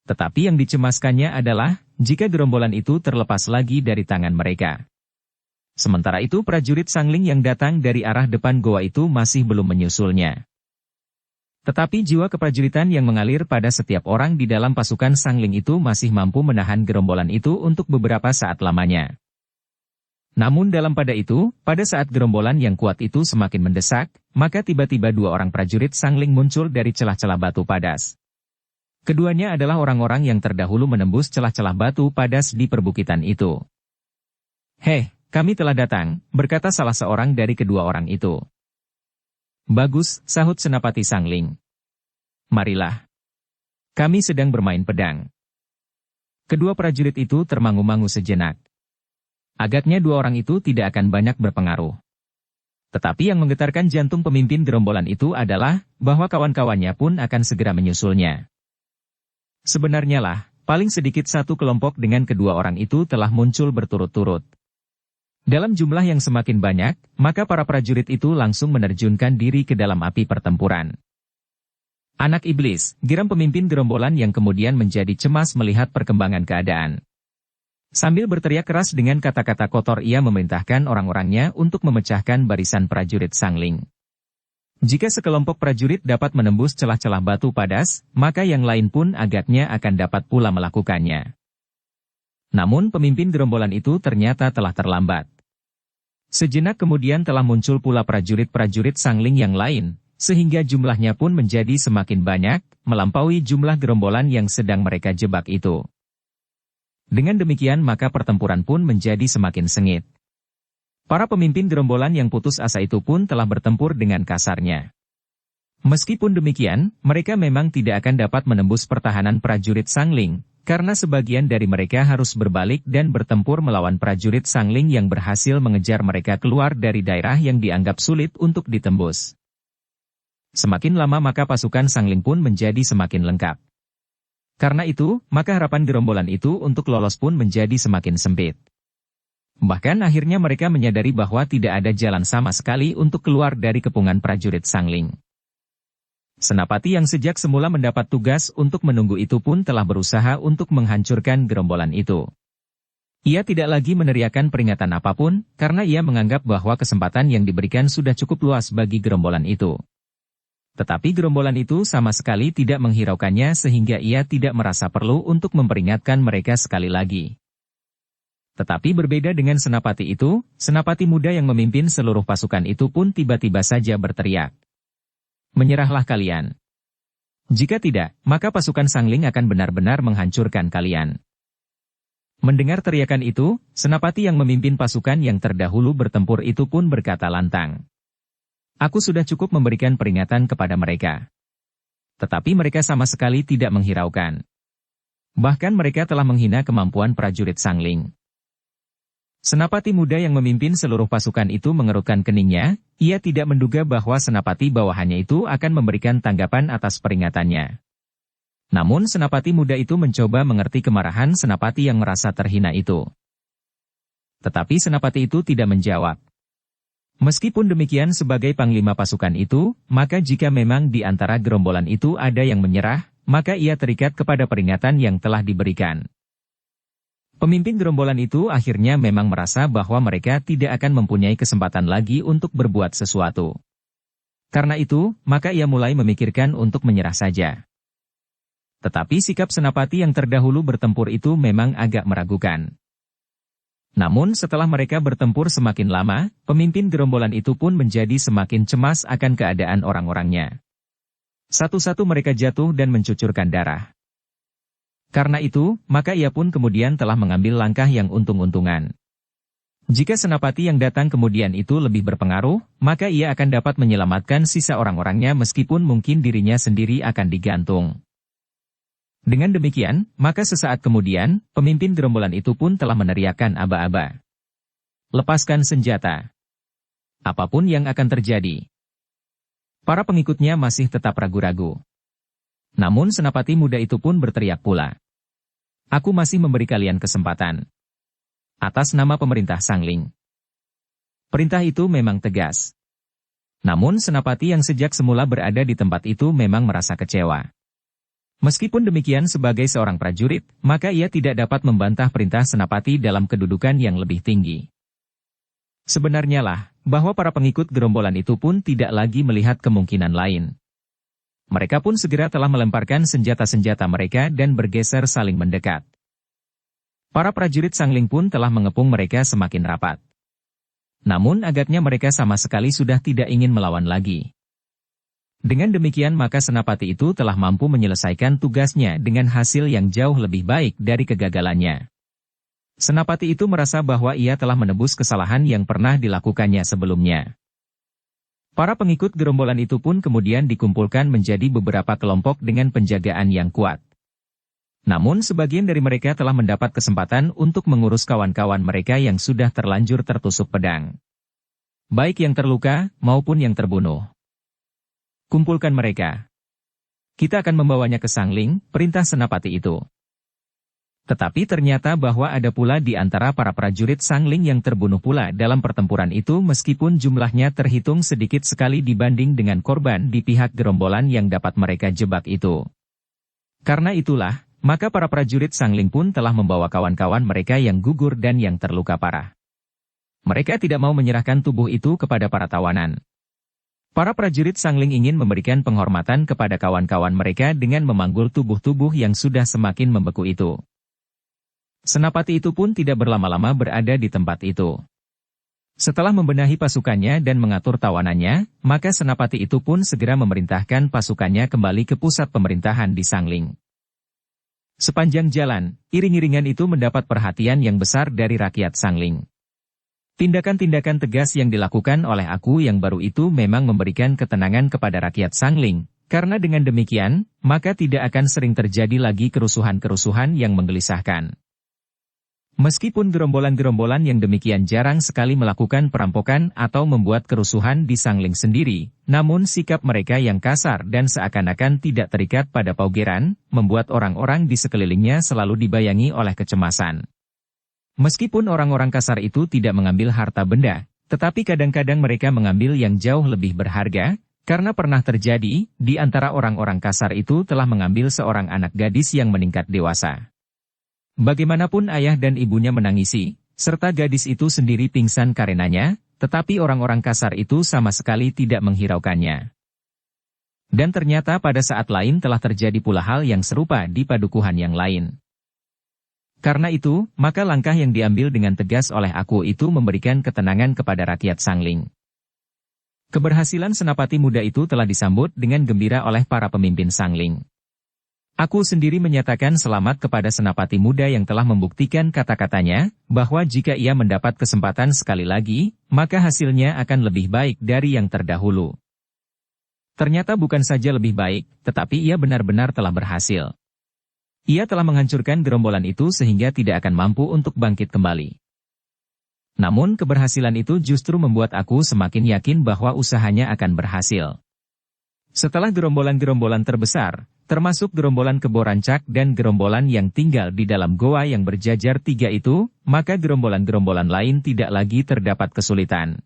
Tetapi yang dicemaskannya adalah, jika gerombolan itu terlepas lagi dari tangan mereka. Sementara itu prajurit Sangling yang datang dari arah depan goa itu masih belum menyusulnya. Tetapi jiwa keprajuritan yang mengalir pada setiap orang di dalam pasukan Sangling itu masih mampu menahan gerombolan itu untuk beberapa saat lamanya. Namun pada saat gerombolan yang kuat itu semakin mendesak, maka tiba-tiba dua orang prajurit Sangling muncul dari celah-celah batu padas. Keduanya adalah orang-orang yang terdahulu menembus celah-celah batu padas di perbukitan itu. "Hei, kami telah datang," berkata salah seorang dari kedua orang itu. "Bagus," sahut Senapati Sangling. "Marilah. Kami sedang bermain pedang." Kedua prajurit itu termangu-mangu sejenak. Agaknya dua orang itu tidak akan banyak berpengaruh. Tetapi yang menggetarkan jantung pemimpin gerombolan itu adalah, bahwa kawan-kawannya pun akan segera menyusulnya. Sebenarnya lah, paling sedikit satu kelompok dengan kedua orang itu telah muncul berturut-turut. Dalam jumlah yang semakin banyak, maka para prajurit itu langsung menerjunkan diri ke dalam api pertempuran. "Anak iblis," geram pemimpin gerombolan yang kemudian menjadi cemas melihat perkembangan keadaan. Sambil berteriak keras dengan kata-kata kotor ia memerintahkan orang-orangnya untuk memecahkan barisan prajurit Sangling. Jika sekelompok prajurit dapat menembus celah-celah batu padas, maka yang lain pun agaknya akan dapat pula melakukannya. Namun pemimpin gerombolan itu ternyata telah terlambat. Sejenak kemudian telah muncul pula prajurit-prajurit Sangling yang lain, sehingga jumlahnya pun menjadi semakin banyak, melampaui jumlah gerombolan yang sedang mereka jebak itu. Dengan demikian maka pertempuran pun menjadi semakin sengit. Para pemimpin gerombolan yang putus asa itu pun telah bertempur dengan kasarnya. Meskipun demikian, mereka memang tidak akan dapat menembus pertahanan prajurit Sangling, karena sebagian dari mereka harus berbalik dan bertempur melawan prajurit Sangling yang berhasil mengejar mereka keluar dari daerah yang dianggap sulit untuk ditembus. Semakin lama maka pasukan Sangling pun menjadi semakin lengkap. Karena itu, maka harapan gerombolan itu untuk lolos pun menjadi semakin sempit. Bahkan akhirnya mereka menyadari bahwa tidak ada jalan sama sekali untuk keluar dari kepungan prajurit Sangling. Senapati yang sejak semula mendapat tugas untuk menunggu itu pun telah berusaha untuk menghancurkan gerombolan itu. Ia tidak lagi meneriakkan peringatan apapun, karena ia menganggap bahwa kesempatan yang diberikan sudah cukup luas bagi gerombolan itu. Tetapi gerombolan itu sama sekali tidak menghiraukannya sehingga ia tidak merasa perlu untuk memperingatkan mereka sekali lagi. Tetapi berbeda dengan senapati itu, senapati muda yang memimpin seluruh pasukan itu pun tiba-tiba saja berteriak. "Menyerahlah kalian. Jika tidak, maka pasukan Sangling akan benar-benar menghancurkan kalian." Mendengar teriakan itu, senapati yang memimpin pasukan yang terdahulu bertempur itu pun berkata lantang. "Aku sudah cukup memberikan peringatan kepada mereka." Tetapi mereka sama sekali tidak menghiraukan. Bahkan mereka telah menghina kemampuan prajurit Sangling. Senapati muda yang memimpin seluruh pasukan itu mengerutkan keningnya, ia tidak menduga bahwa senapati bawahannya itu akan memberikan tanggapan atas peringatannya. Namun senapati muda itu mencoba mengerti kemarahan senapati yang merasa terhina itu. Tetapi senapati itu tidak menjawab. Meskipun demikian sebagai panglima pasukan itu, maka jika memang di antara gerombolan itu ada yang menyerah, maka ia terikat kepada peringatan yang telah diberikan. Pemimpin gerombolan itu akhirnya memang merasa bahwa mereka tidak akan mempunyai kesempatan lagi untuk berbuat sesuatu. Karena itu, maka ia mulai memikirkan untuk menyerah saja. Tetapi sikap senapati yang terdahulu bertempur itu memang agak meragukan. Namun setelah mereka bertempur semakin lama, pemimpin gerombolan itu pun menjadi semakin cemas akan keadaan orang-orangnya. Satu-satu mereka jatuh dan mencucurkan darah. Karena itu, maka ia pun kemudian telah mengambil langkah yang untung-untungan. Jika senapati yang datang kemudian itu lebih berpengaruh, maka ia akan dapat menyelamatkan sisa orang-orangnya meskipun mungkin dirinya sendiri akan digantung. Dengan demikian, maka sesaat kemudian, pemimpin gerombolan itu pun telah meneriakkan aba-aba. Lepaskan senjata. Apapun yang akan terjadi. Para pengikutnya masih tetap ragu-ragu. Namun senapati muda itu pun berteriak pula. Aku masih memberi kalian kesempatan. Atas nama pemerintah Sangling. Perintah itu memang tegas. Namun senapati yang sejak semula berada di tempat itu memang merasa kecewa. Meskipun demikian sebagai seorang prajurit, maka ia tidak dapat membantah perintah senapati dalam kedudukan yang lebih tinggi. Sebenarnya lah, bahwa para pengikut gerombolan itu pun tidak lagi melihat kemungkinan lain. Mereka pun segera telah melemparkan senjata-senjata mereka dan bergeser saling mendekat. Para prajurit Sangling pun telah mengepung mereka semakin rapat. Namun agaknya mereka sama sekali sudah tidak ingin melawan lagi. Dengan demikian maka senapati itu telah mampu menyelesaikan tugasnya dengan hasil yang jauh lebih baik dari kegagalannya. Senapati itu merasa bahwa ia telah menebus kesalahan yang pernah dilakukannya sebelumnya. Para pengikut gerombolan itu pun kemudian dikumpulkan menjadi beberapa kelompok dengan penjagaan yang kuat. Namun sebagian dari mereka telah mendapat kesempatan untuk mengurus kawan-kawan mereka yang sudah terlanjur tertusuk pedang. Baik yang terluka maupun yang terbunuh. Kumpulkan mereka. Kita akan membawanya ke Sangling, perintah senapati itu. Tetapi ternyata bahwa ada pula di antara para prajurit Sangling yang terbunuh pula dalam pertempuran itu meskipun jumlahnya terhitung sedikit sekali dibanding dengan korban di pihak gerombolan yang dapat mereka jebak itu. Karena itulah, maka para prajurit Sangling pun telah membawa kawan-kawan mereka yang gugur dan yang terluka parah. Mereka tidak mau menyerahkan tubuh itu kepada para tawanan. Para prajurit Sangling ingin memberikan penghormatan kepada kawan-kawan mereka dengan memanggul tubuh-tubuh yang sudah semakin membeku itu. Senapati itu pun tidak berlama-lama berada di tempat itu. Setelah membenahi pasukannya dan mengatur tawanannya, maka senapati itu pun segera memerintahkan pasukannya kembali ke pusat pemerintahan di Sangling. Sepanjang jalan, iring-iringan itu mendapat perhatian yang besar dari rakyat Sangling. Tindakan-tindakan tegas yang dilakukan oleh aku yang baru itu memang memberikan ketenangan kepada rakyat Sangling, karena dengan demikian, maka tidak akan sering terjadi lagi kerusuhan-kerusuhan yang menggelisahkan. Meskipun gerombolan-gerombolan yang demikian jarang sekali melakukan perampokan atau membuat kerusuhan di Sangling sendiri, namun sikap mereka yang kasar dan seakan-akan tidak terikat pada paugeran, membuat orang-orang di sekelilingnya selalu dibayangi oleh kecemasan. Meskipun orang-orang kasar itu tidak mengambil harta benda, tetapi kadang-kadang mereka mengambil yang jauh lebih berharga, karena pernah terjadi, di antara orang-orang kasar itu telah mengambil seorang anak gadis yang meningkat dewasa. Bagaimanapun ayah dan ibunya menangisi, serta gadis itu sendiri pingsan karenanya, tetapi orang-orang kasar itu sama sekali tidak menghiraukannya. Dan ternyata pada saat lain telah terjadi pula hal yang serupa di padukuhan yang lain. Karena itu, maka langkah yang diambil dengan tegas oleh aku itu memberikan ketenangan kepada rakyat Sangling. Keberhasilan senapati muda itu telah disambut dengan gembira oleh para pemimpin Sangling. Aku sendiri menyatakan selamat kepada senapati muda yang telah membuktikan kata-katanya, bahwa jika ia mendapat kesempatan sekali lagi, maka hasilnya akan lebih baik dari yang terdahulu. Ternyata bukan saja lebih baik, tetapi ia benar-benar telah berhasil. Ia telah menghancurkan gerombolan itu sehingga tidak akan mampu untuk bangkit kembali. Namun keberhasilan itu justru membuat aku semakin yakin bahwa usahanya akan berhasil. Setelah gerombolan-gerombolan terbesar, termasuk gerombolan Kebo Rancak dan gerombolan yang tinggal di dalam goa yang berjajar 3 itu, maka gerombolan-gerombolan lain tidak lagi terdapat kesulitan.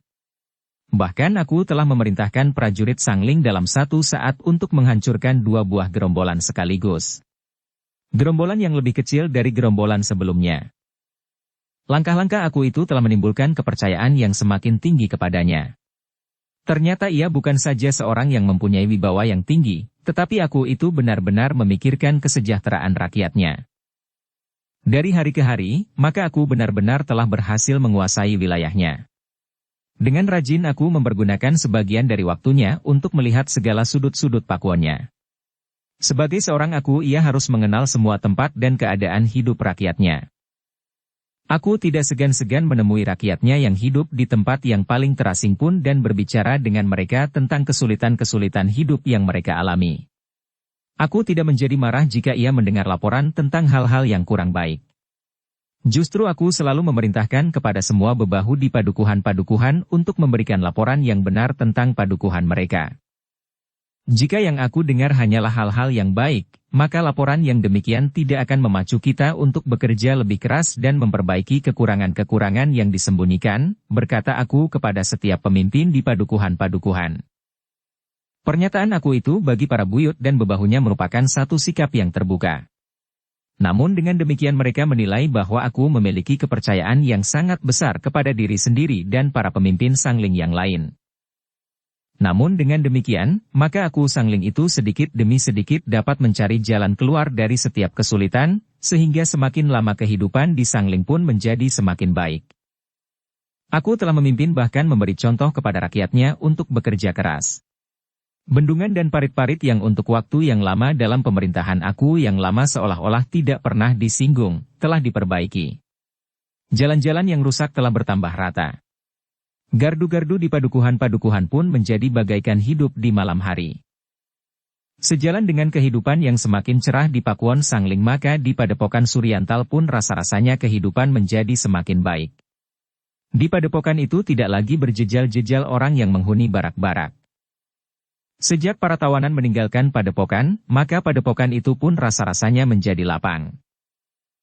Bahkan aku telah memerintahkan prajurit Sangling dalam satu saat untuk menghancurkan 2 buah gerombolan sekaligus. Gerombolan yang lebih kecil dari gerombolan sebelumnya. Langkah-langkah aku itu telah menimbulkan kepercayaan yang semakin tinggi kepadanya. Ternyata ia bukan saja seorang yang mempunyai wibawa yang tinggi, tetapi aku itu benar-benar memikirkan kesejahteraan rakyatnya. Dari hari ke hari, maka aku benar-benar telah berhasil menguasai wilayahnya. Dengan rajin aku mempergunakan sebagian dari waktunya untuk melihat segala sudut-sudut pakuannya. Sebagai seorang aku ia harus mengenal semua tempat dan keadaan hidup rakyatnya. Aku tidak segan-segan menemui rakyatnya yang hidup di tempat yang paling terasing pun dan berbicara dengan mereka tentang kesulitan-kesulitan hidup yang mereka alami. Aku tidak menjadi marah jika ia mendengar laporan tentang hal-hal yang kurang baik. Justru aku selalu memerintahkan kepada semua bebahu di padukuhan-padukuhan untuk memberikan laporan yang benar tentang padukuhan mereka. Jika yang aku dengar hanyalah hal-hal yang baik, maka laporan yang demikian tidak akan memacu kita untuk bekerja lebih keras dan memperbaiki kekurangan-kekurangan yang disembunyikan, berkata aku kepada setiap pemimpin di padukuhan-padukuhan. Pernyataan aku itu bagi para buyut dan bebahunya merupakan satu sikap yang terbuka. Namun dengan demikian mereka menilai bahwa aku memiliki kepercayaan yang sangat besar kepada diri sendiri dan para pemimpin sangling yang lain. Namun dengan demikian, maka aku sangling itu sedikit demi sedikit dapat mencari jalan keluar dari setiap kesulitan, sehingga semakin lama kehidupan di sangling pun menjadi semakin baik. Aku telah memimpin bahkan memberi contoh kepada rakyatnya untuk bekerja keras. Bendungan dan parit-parit yang untuk waktu yang lama dalam pemerintahan aku yang lama seolah-olah tidak pernah disinggung, telah diperbaiki. Jalan-jalan yang rusak telah bertambah rata. Gardu-gardu di padukuhan-padukuhan pun menjadi bagaikan hidup di malam hari. Sejalan dengan kehidupan yang semakin cerah di Pakuwon Sangling maka di Padepokan Suryantal pun rasa-rasanya kehidupan menjadi semakin baik. Di padepokan itu tidak lagi berjejal-jejal orang yang menghuni barak-barak. Sejak para tawanan meninggalkan padepokan, maka padepokan itu pun rasa-rasanya menjadi lapang.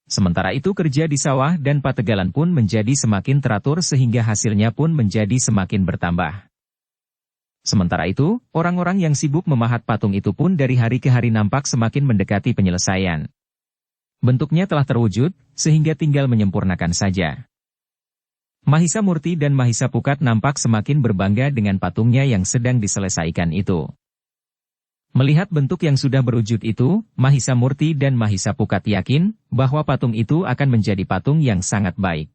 Sementara itu kerja di sawah dan pategalan pun menjadi semakin teratur sehingga hasilnya pun menjadi semakin bertambah. Sementara itu, orang-orang yang sibuk memahat patung itu pun dari hari ke hari nampak semakin mendekati penyelesaian. Bentuknya telah terwujud, sehingga tinggal menyempurnakan saja. Mahisa Murti dan Mahisa Pukat nampak semakin berbangga dengan patungnya yang sedang diselesaikan itu. Melihat bentuk yang sudah berwujud itu, Mahisa Murti dan Mahisa Pukat yakin bahwa patung itu akan menjadi patung yang sangat baik.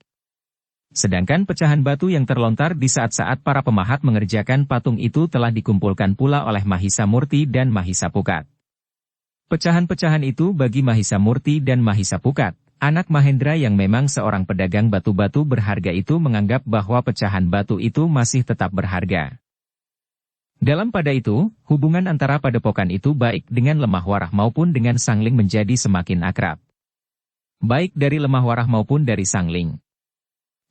Sedangkan pecahan batu yang terlontar di saat-saat para pemahat mengerjakan patung itu telah dikumpulkan pula oleh Mahisa Murti dan Mahisa Pukat. Pecahan-pecahan itu bagi Mahisa Murti dan Mahisa Pukat, anak Mahendra yang memang seorang pedagang batu-batu berharga itu menganggap bahwa pecahan batu itu masih tetap berharga. Dalam pada itu, hubungan antara padepokan itu baik dengan Lemah Warah maupun dengan Sangling menjadi semakin akrab. Baik dari Lemah Warah maupun dari Sangling.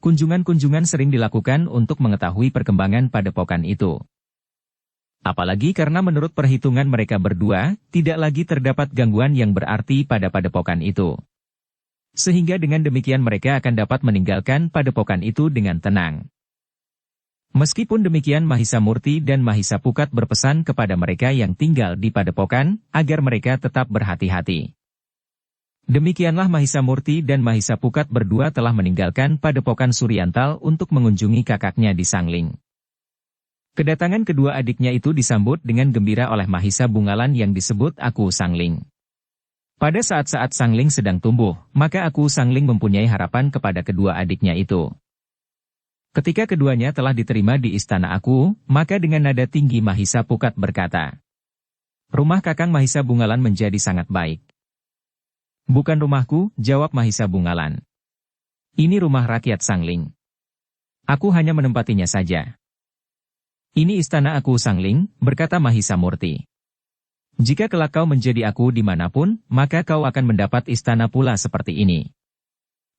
Kunjungan-kunjungan sering dilakukan untuk mengetahui perkembangan padepokan itu. Apalagi karena menurut perhitungan mereka berdua, tidak lagi terdapat gangguan yang berarti pada padepokan itu. Sehingga dengan demikian mereka akan dapat meninggalkan padepokan itu dengan tenang. Meskipun demikian Mahisa Murti dan Mahisa Pukat berpesan kepada mereka yang tinggal di padepokan, agar mereka tetap berhati-hati. Demikianlah Mahisa Murti dan Mahisa Pukat berdua telah meninggalkan padepokan Suryantal untuk mengunjungi kakaknya di Sangling. Kedatangan kedua adiknya itu disambut dengan gembira oleh Mahisa Bungalan yang disebut Aku Sangling. Pada saat-saat Sangling sedang tumbuh, maka Aku Sangling mempunyai harapan kepada kedua adiknya itu. Ketika keduanya telah diterima di istana aku, maka dengan nada tinggi Mahisa Pukat berkata, "Rumah Kakang Mahisa Bungalan menjadi sangat baik." "Bukan rumahku," jawab Mahisa Bungalan. "Ini rumah rakyat Sangling. Aku hanya menempatinya saja." "Ini istana aku Sangling," berkata Mahisa Murti. "Jika kelak kau menjadi aku dimanapun, maka kau akan mendapat istana pula seperti ini.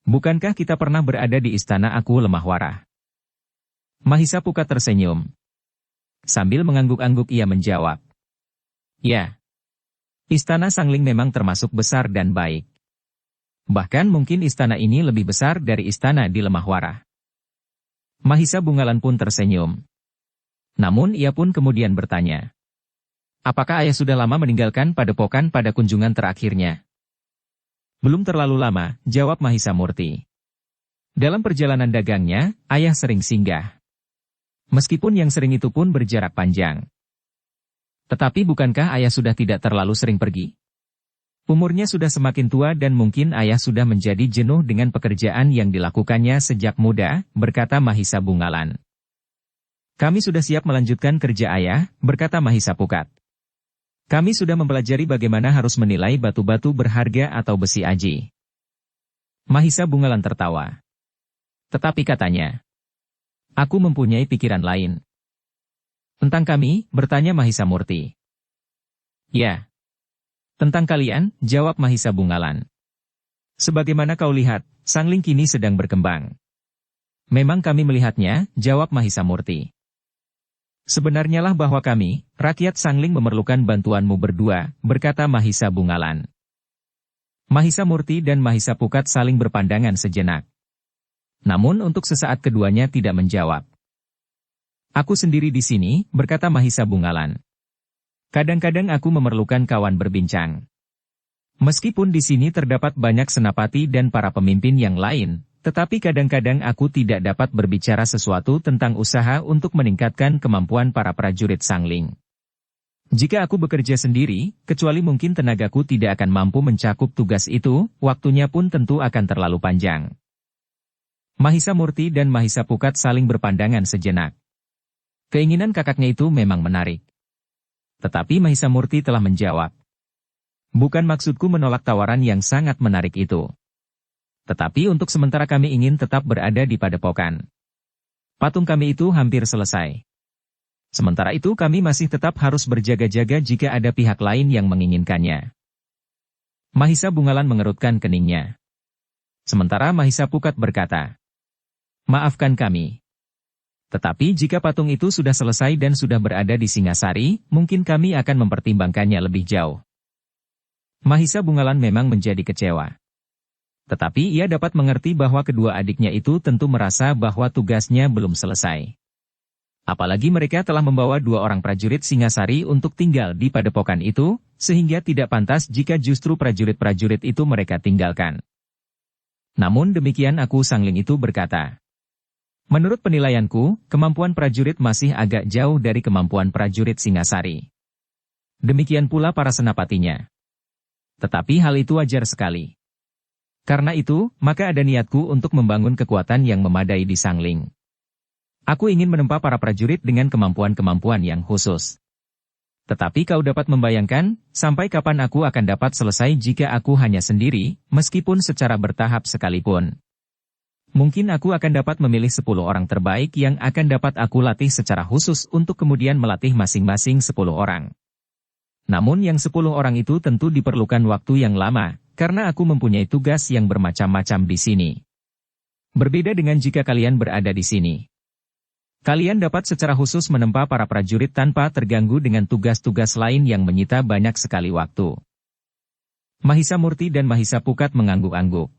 Bukankah kita pernah berada di istana aku Lemah Warah?" Mahisa Pukat tersenyum. Sambil mengangguk-angguk ia menjawab, "Ya, istana Sangling memang termasuk besar dan baik. Bahkan mungkin istana ini lebih besar dari istana di Lemah Warah." Mahisa Bungalan pun tersenyum. Namun ia pun kemudian bertanya, "Apakah ayah sudah lama meninggalkan padepokan pada kunjungan terakhirnya?" "Belum terlalu lama," jawab Mahisa Murti. "Dalam perjalanan dagangnya, ayah sering singgah. Meskipun yang sering itu pun berjarak panjang. Tetapi bukankah ayah sudah tidak terlalu sering pergi? Umurnya sudah semakin tua dan mungkin ayah sudah menjadi jenuh dengan pekerjaan yang dilakukannya sejak muda," berkata Mahisa Bungalan. "Kami sudah siap melanjutkan kerja ayah," berkata Mahisa Pukat. "Kami sudah mempelajari bagaimana harus menilai batu-batu berharga atau besi aji." Mahisa Bungalan tertawa. "Tetapi," katanya, "aku mempunyai pikiran lain." "Tentang kami?" bertanya Mahisa Murti. "Ya. Tentang kalian, jawab Mahisa Bungalan. Sebagaimana kau lihat, Sangling kini sedang berkembang. Memang kami melihatnya, jawab Mahisa Murti. Sebenarnya lah bahwa kami, rakyat Sangling memerlukan bantuanmu berdua, berkata Mahisa Bungalan. Mahisa Murti dan Mahisa Pukat saling berpandangan sejenak. Namun untuk sesaat keduanya tidak menjawab. Aku sendiri di sini, berkata Mahisa Bungalan. Kadang-kadang aku memerlukan kawan berbincang. Meskipun di sini terdapat banyak senapati dan para pemimpin yang lain, tetapi kadang-kadang aku tidak dapat berbicara sesuatu tentang usaha untuk meningkatkan kemampuan para prajurit Sangling. Jika aku bekerja sendiri, kecuali mungkin tenagaku tidak akan mampu mencakup tugas itu, waktunya pun tentu akan terlalu panjang. Mahisa Murti dan Mahisa Pukat saling berpandangan sejenak. Keinginan kakaknya itu memang menarik. Tetapi Mahisa Murti telah menjawab. Bukan maksudku menolak tawaran yang sangat menarik itu. Tetapi untuk sementara kami ingin tetap berada di padepokan. Patung kami itu hampir selesai. Sementara itu kami masih tetap harus berjaga-jaga jika ada pihak lain yang menginginkannya. Mahisa Bungalan mengerutkan keningnya. Sementara Mahisa Pukat berkata, maafkan kami. Tetapi jika patung itu sudah selesai dan sudah berada di Singasari, mungkin kami akan mempertimbangkannya lebih jauh. Mahisa Bungalan memang menjadi kecewa. Tetapi ia dapat mengerti bahwa kedua adiknya itu tentu merasa bahwa tugasnya belum selesai. Apalagi mereka telah membawa 2 orang prajurit Singasari untuk tinggal di padepokan itu, sehingga tidak pantas jika justru prajurit-prajurit itu mereka tinggalkan. Namun demikian aku Sangling itu berkata. Menurut penilaianku, kemampuan prajurit masih agak jauh dari kemampuan prajurit Singasari. Demikian pula para senapatinya. Tetapi hal itu wajar sekali. Karena itu, maka ada niatku untuk membangun kekuatan yang memadai di Sangling. Aku ingin menempa para prajurit dengan kemampuan-kemampuan yang khusus. Tetapi kau dapat membayangkan, sampai kapan aku akan dapat selesai jika aku hanya sendiri, meskipun secara bertahap sekalipun. Mungkin aku akan dapat memilih 10 orang terbaik yang akan dapat aku latih secara khusus untuk kemudian melatih masing-masing 10 orang. Namun yang 10 orang itu tentu diperlukan waktu yang lama, karena aku mempunyai tugas yang bermacam-macam di sini. Berbeda dengan jika kalian berada di sini. Kalian dapat secara khusus menempa para prajurit tanpa terganggu dengan tugas-tugas lain yang menyita banyak sekali waktu. Mahisa Murti dan Mahisa Pukat mengangguk-angguk.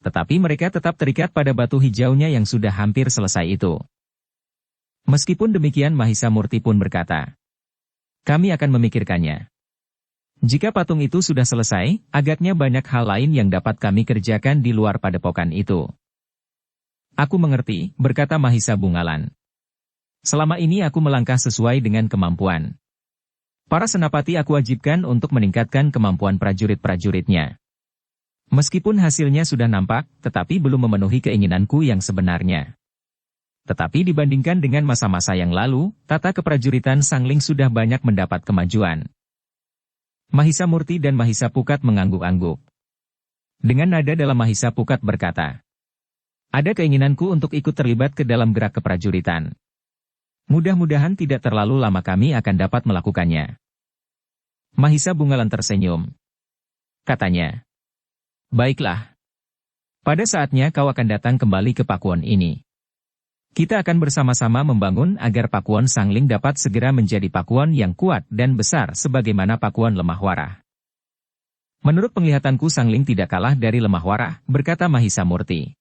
Tetapi mereka tetap terikat pada batu hijaunya yang sudah hampir selesai itu. Meskipun demikian Mahisa Murti pun berkata, kami akan memikirkannya. Jika patung itu sudah selesai, agaknya banyak hal lain yang dapat kami kerjakan di luar padepokan itu. Aku mengerti, berkata Mahisa Bungalan. Selama ini aku melangkah sesuai dengan kemampuan. Para senapati aku wajibkan untuk meningkatkan kemampuan prajurit-prajuritnya. Meskipun hasilnya sudah nampak, tetapi belum memenuhi keinginanku yang sebenarnya. Tetapi dibandingkan dengan masa-masa yang lalu, tata keprajuritan Sangling sudah banyak mendapat kemajuan. Mahisa Murti dan Mahisa Pukat mengangguk-angguk. Dengan nada dalam Mahisa Pukat berkata, ada keinginanku untuk ikut terlibat ke dalam gerak keprajuritan. Mudah-mudahan tidak terlalu lama kami akan dapat melakukannya. Mahisa Bungalan tersenyum. Katanya, baiklah. Pada saatnya kau akan datang kembali ke Pakuan ini. Kita akan bersama-sama membangun agar Pakuan Sangling dapat segera menjadi Pakuan yang kuat dan besar sebagaimana Pakuan Lemahwarah. Menurut penglihatanku Sangling tidak kalah dari Lemahwarah, berkata Mahisa Murti.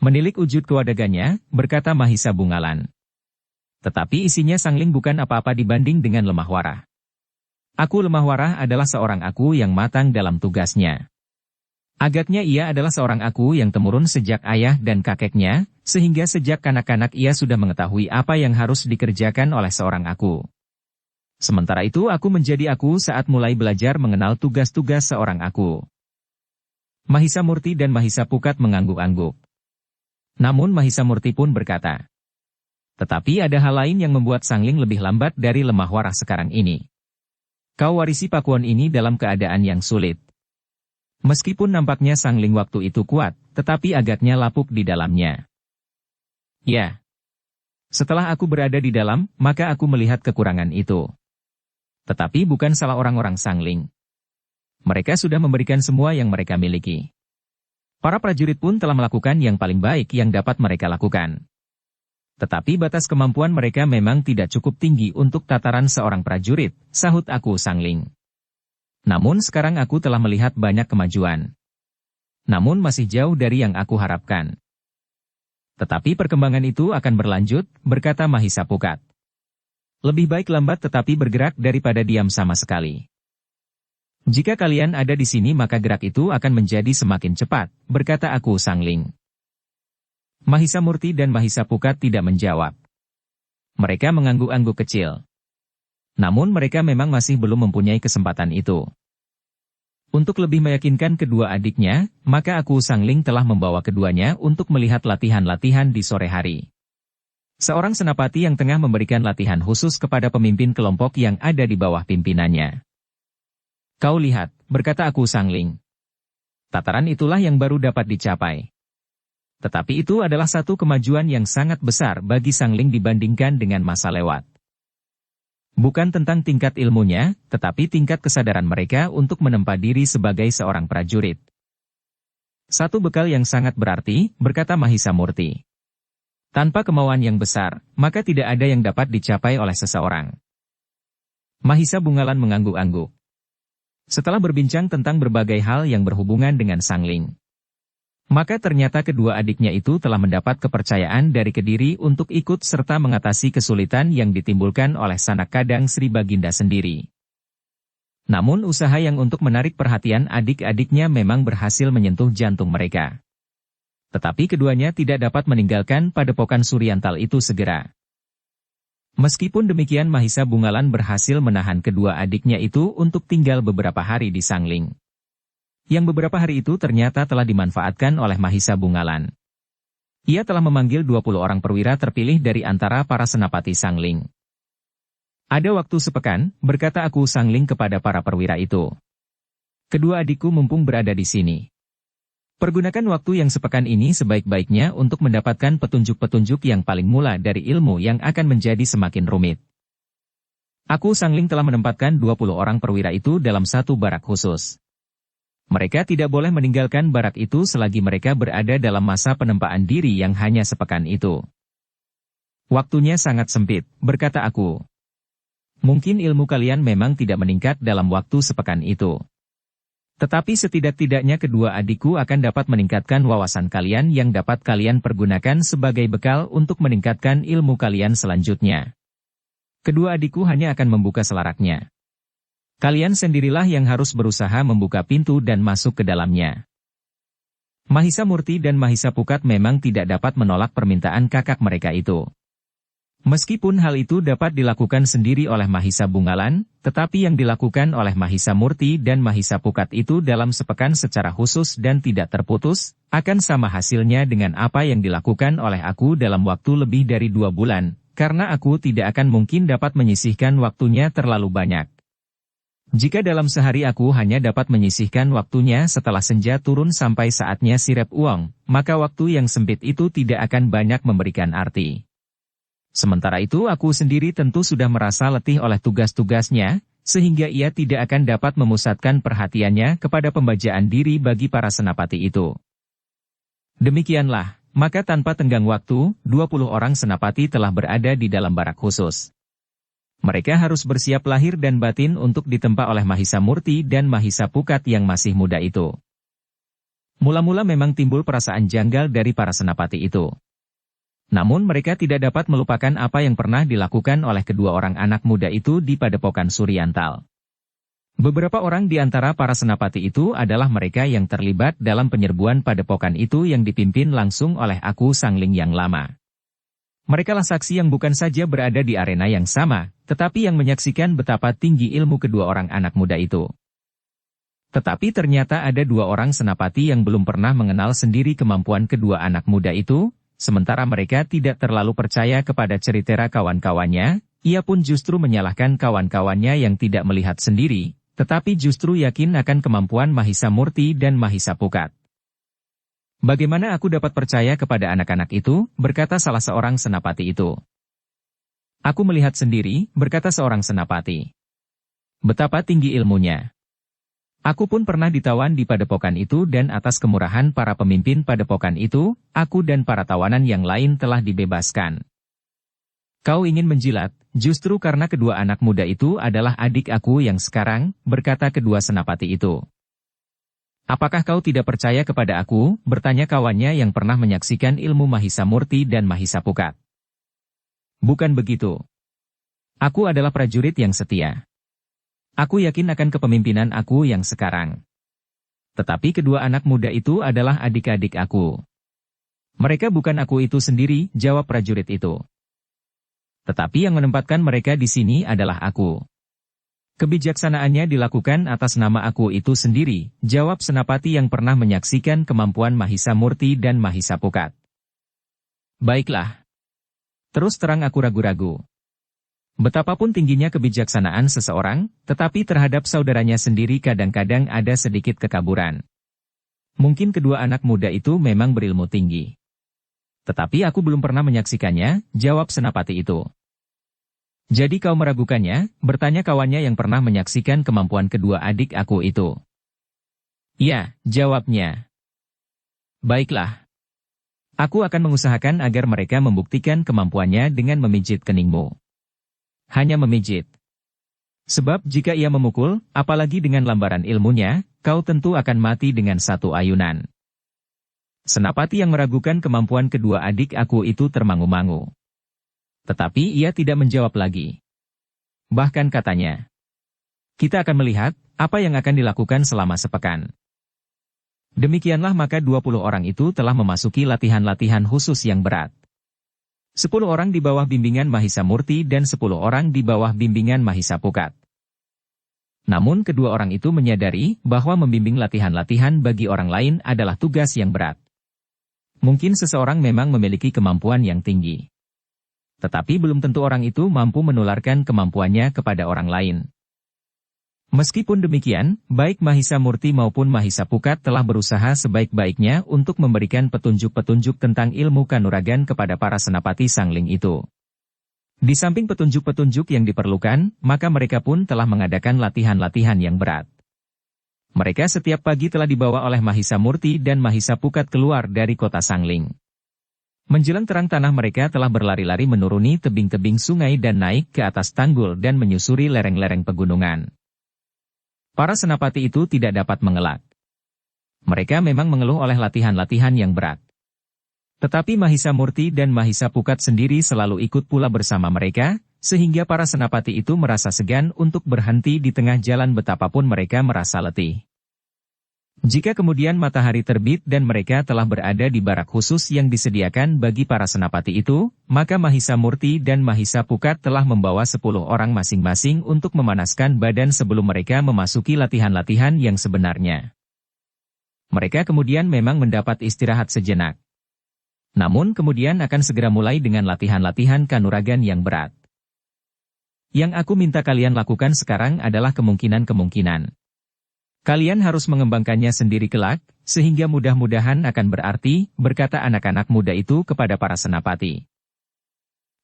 Menilik wujud kewadagannya, berkata Mahisa Bungalan. Tetapi isinya Sangling bukan apa-apa dibanding dengan Lemahwarah. Aku Lemahwarah adalah seorang aku yang matang dalam tugasnya. Agaknya ia adalah seorang aku yang temurun sejak ayah dan kakeknya, sehingga sejak kanak-kanak ia sudah mengetahui apa yang harus dikerjakan oleh seorang aku. Sementara itu aku menjadi aku saat mulai belajar mengenal tugas-tugas seorang aku. Mahisa Murti dan Mahisa Pukat mengangguk-angguk. Namun Mahisa Murti pun berkata, tetapi ada hal lain yang membuat Sangling lebih lambat dari Lemahwarah sekarang ini. Kau warisi Pakuan ini dalam keadaan yang sulit. Meskipun nampaknya Sangling waktu itu kuat, tetapi agaknya lapuk di dalamnya. Ya. Setelah aku berada di dalam, maka aku melihat kekurangan itu. Tetapi bukan salah orang-orang Sangling. Mereka sudah memberikan semua yang mereka miliki. Para prajurit pun telah melakukan yang paling baik yang dapat mereka lakukan. Tetapi batas kemampuan mereka memang tidak cukup tinggi untuk tataran seorang prajurit, sahut aku Sangling. Namun sekarang aku telah melihat banyak kemajuan. Namun masih jauh dari yang aku harapkan. Tetapi perkembangan itu akan berlanjut, berkata Mahisa Pukat. Lebih baik lambat tetapi bergerak daripada diam sama sekali. Jika kalian ada di sini maka gerak itu akan menjadi semakin cepat, berkata aku Sangling. Mahisa Murti dan Mahisa Pukat tidak menjawab. Mereka mengangguk-angguk kecil. Namun mereka memang masih belum mempunyai kesempatan itu. Untuk lebih meyakinkan kedua adiknya, maka aku Sangling telah membawa keduanya untuk melihat latihan-latihan di sore hari. Seorang senapati yang tengah memberikan latihan khusus kepada pemimpin kelompok yang ada di bawah pimpinannya. Kau lihat, berkata aku Sangling. Tataran itulah yang baru dapat dicapai. Tetapi itu adalah satu kemajuan yang sangat besar bagi Sangling dibandingkan dengan masa lewat. Bukan tentang tingkat ilmunya, tetapi tingkat kesadaran mereka untuk menempa diri sebagai seorang prajurit. Satu bekal yang sangat berarti, berkata Mahisa Murti. Tanpa kemauan yang besar, maka tidak ada yang dapat dicapai oleh seseorang. Mahisa Bungalan mengangguk-angguk. Setelah berbincang tentang berbagai hal yang berhubungan dengan Sangling, maka ternyata kedua adiknya itu telah mendapat kepercayaan dari Kediri untuk ikut serta mengatasi kesulitan yang ditimbulkan oleh sanak kadang Sri Baginda sendiri. Namun usaha yang untuk menarik perhatian adik-adiknya memang berhasil menyentuh jantung mereka. Tetapi keduanya tidak dapat meninggalkan padepokan Suryantal itu segera. Meskipun demikian Mahisa Bungalan berhasil menahan kedua adiknya itu untuk tinggal beberapa hari di Sangling. Yang beberapa hari itu ternyata telah dimanfaatkan oleh Mahisa Bungalan. Ia telah memanggil 20 orang perwira terpilih dari antara para senapati Sangling. Ada waktu sepekan, berkata aku Sangling kepada para perwira itu. Kedua adikku mumpung berada di sini. Pergunakan waktu yang sepekan ini sebaik-baiknya untuk mendapatkan petunjuk-petunjuk yang paling mula dari ilmu yang akan menjadi semakin rumit. Aku Sangling telah menempatkan 20 orang perwira itu dalam satu barak khusus. Mereka tidak boleh meninggalkan barak itu selagi mereka berada dalam masa penempaan diri yang hanya sepekan itu. Waktunya sangat sempit, berkata aku. Mungkin ilmu kalian memang tidak meningkat dalam waktu sepekan itu. Tetapi setidak-tidaknya kedua adikku akan dapat meningkatkan wawasan kalian yang dapat kalian pergunakan sebagai bekal untuk meningkatkan ilmu kalian selanjutnya. Kedua adikku hanya akan membuka selaraknya. Kalian sendirilah yang harus berusaha membuka pintu dan masuk ke dalamnya. Mahisa Murti dan Mahisa Pukat memang tidak dapat menolak permintaan kakak mereka itu. Meskipun hal itu dapat dilakukan sendiri oleh Mahisa Bungalan, tetapi yang dilakukan oleh Mahisa Murti dan Mahisa Pukat itu dalam sepekan secara khusus dan tidak terputus, akan sama hasilnya dengan apa yang dilakukan oleh aku dalam waktu lebih dari 2 bulan, karena aku tidak akan mungkin dapat menyisihkan waktunya terlalu banyak. Jika dalam sehari aku hanya dapat menyisihkan waktunya setelah senja turun sampai saatnya sirep uang, maka waktu yang sempit itu tidak akan banyak memberikan arti. Sementara itu aku sendiri tentu sudah merasa letih oleh tugas-tugasnya, sehingga ia tidak akan dapat memusatkan perhatiannya kepada pembajaan diri bagi para senapati itu. Demikianlah, maka tanpa tenggang waktu, 20 orang senapati telah berada di dalam barak khusus. Mereka harus bersiap lahir dan batin untuk ditempa oleh Mahisa Murti dan Mahisa Pukat yang masih muda itu. Mula-mula memang timbul perasaan janggal dari para senapati itu. Namun mereka tidak dapat melupakan apa yang pernah dilakukan oleh kedua orang anak muda itu di padepokan Suryantal. Beberapa orang di antara para senapati itu adalah mereka yang terlibat dalam penyerbuan padepokan itu yang dipimpin langsung oleh aku Sangling yang lama. Merekalah saksi yang bukan saja berada di arena yang sama, tetapi yang menyaksikan betapa tinggi ilmu kedua orang anak muda itu. Tetapi ternyata ada 2 orang senapati yang belum pernah mengenal sendiri kemampuan kedua anak muda itu, sementara mereka tidak terlalu percaya kepada cerita kawan-kawannya, ia pun justru menyalahkan kawan-kawannya yang tidak melihat sendiri, tetapi justru yakin akan kemampuan Mahisa Murti dan Mahisa Pukat. Bagaimana aku dapat percaya kepada anak-anak itu, berkata salah seorang senapati itu. Aku melihat sendiri, berkata seorang senapati. Betapa tinggi ilmunya. Aku pun pernah ditawan di padepokan itu dan atas kemurahan para pemimpin padepokan itu, aku dan para tawanan yang lain telah dibebaskan. Kau ingin menjilat, justru karena kedua anak muda itu adalah adik aku yang sekarang, berkata kedua senapati itu. Apakah kau tidak percaya kepada aku, bertanya kawannya yang pernah menyaksikan ilmu Mahisa Murti dan Mahisa Pukat. Bukan begitu. Aku adalah prajurit yang setia. Aku yakin akan kepemimpinan aku yang sekarang. Tetapi kedua anak muda itu adalah adik-adik aku. Mereka bukan aku itu sendiri, jawab prajurit itu. Tetapi yang menempatkan mereka di sini adalah aku. Kebijaksanaannya dilakukan atas nama aku itu sendiri, jawab senapati yang pernah menyaksikan kemampuan Mahisa Murti dan Mahisa Pukat. Baiklah. Terus terang aku ragu-ragu. Betapapun tingginya kebijaksanaan seseorang, tetapi terhadap saudaranya sendiri kadang-kadang ada sedikit kekaburan. Mungkin kedua anak muda itu memang berilmu tinggi. Tetapi aku belum pernah menyaksikannya, jawab senapati itu. Jadi kau meragukannya, bertanya kawannya yang pernah menyaksikan kemampuan kedua adik aku itu. Ya, jawabnya. Baiklah. Aku akan mengusahakan agar mereka membuktikan kemampuannya dengan memijit keningmu. Hanya memijit. Sebab jika ia memukul, apalagi dengan lambaran ilmunya, kau tentu akan mati dengan satu ayunan. Senapati yang meragukan kemampuan kedua adik aku itu termangu-mangu. Tetapi ia tidak menjawab lagi. Bahkan katanya, kita akan melihat apa yang akan dilakukan selama sepekan. Demikianlah maka 20 orang itu telah memasuki latihan-latihan khusus yang berat. 10 orang di bawah bimbingan Mahisa Murti dan 10 orang di bawah bimbingan Mahisa Pukat. Namun kedua orang itu menyadari bahwa membimbing latihan-latihan bagi orang lain adalah tugas yang berat. Mungkin seseorang memang memiliki kemampuan yang tinggi. Tetapi belum tentu orang itu mampu menularkan kemampuannya kepada orang lain. Meskipun demikian, baik Mahisa Murti maupun Mahisa Pukat telah berusaha sebaik-baiknya untuk memberikan petunjuk-petunjuk tentang ilmu kanuragan kepada para senapati sangling itu. Di samping petunjuk-petunjuk yang diperlukan, maka mereka pun telah mengadakan latihan-latihan yang berat. Mereka setiap pagi telah dibawa oleh Mahisa Murti dan Mahisa Pukat keluar dari kota Sangling. Menjelang terang tanah mereka telah berlari-lari menuruni tebing-tebing sungai dan naik ke atas tanggul dan menyusuri lereng-lereng pegunungan. Para senapati itu tidak dapat mengelak. Mereka memang mengeluh oleh latihan-latihan yang berat. Tetapi Mahisa Murti dan Mahisa Pukat sendiri selalu ikut pula bersama mereka, sehingga para senapati itu merasa segan untuk berhenti di tengah jalan betapapun mereka merasa letih. Jika kemudian matahari terbit dan mereka telah berada di barak khusus yang disediakan bagi para senapati itu, maka Mahisa Murti dan Mahisa Pukat telah membawa 10 orang masing-masing untuk memanaskan badan sebelum mereka memasuki latihan-latihan yang sebenarnya. Mereka kemudian memang mendapat istirahat sejenak. Namun kemudian akan segera mulai dengan latihan-latihan kanuragan yang berat. Yang aku minta kalian lakukan sekarang adalah kemungkinan-kemungkinan. Kalian harus mengembangkannya sendiri kelak, sehingga mudah-mudahan akan berarti, berkata anak-anak muda itu kepada para senapati.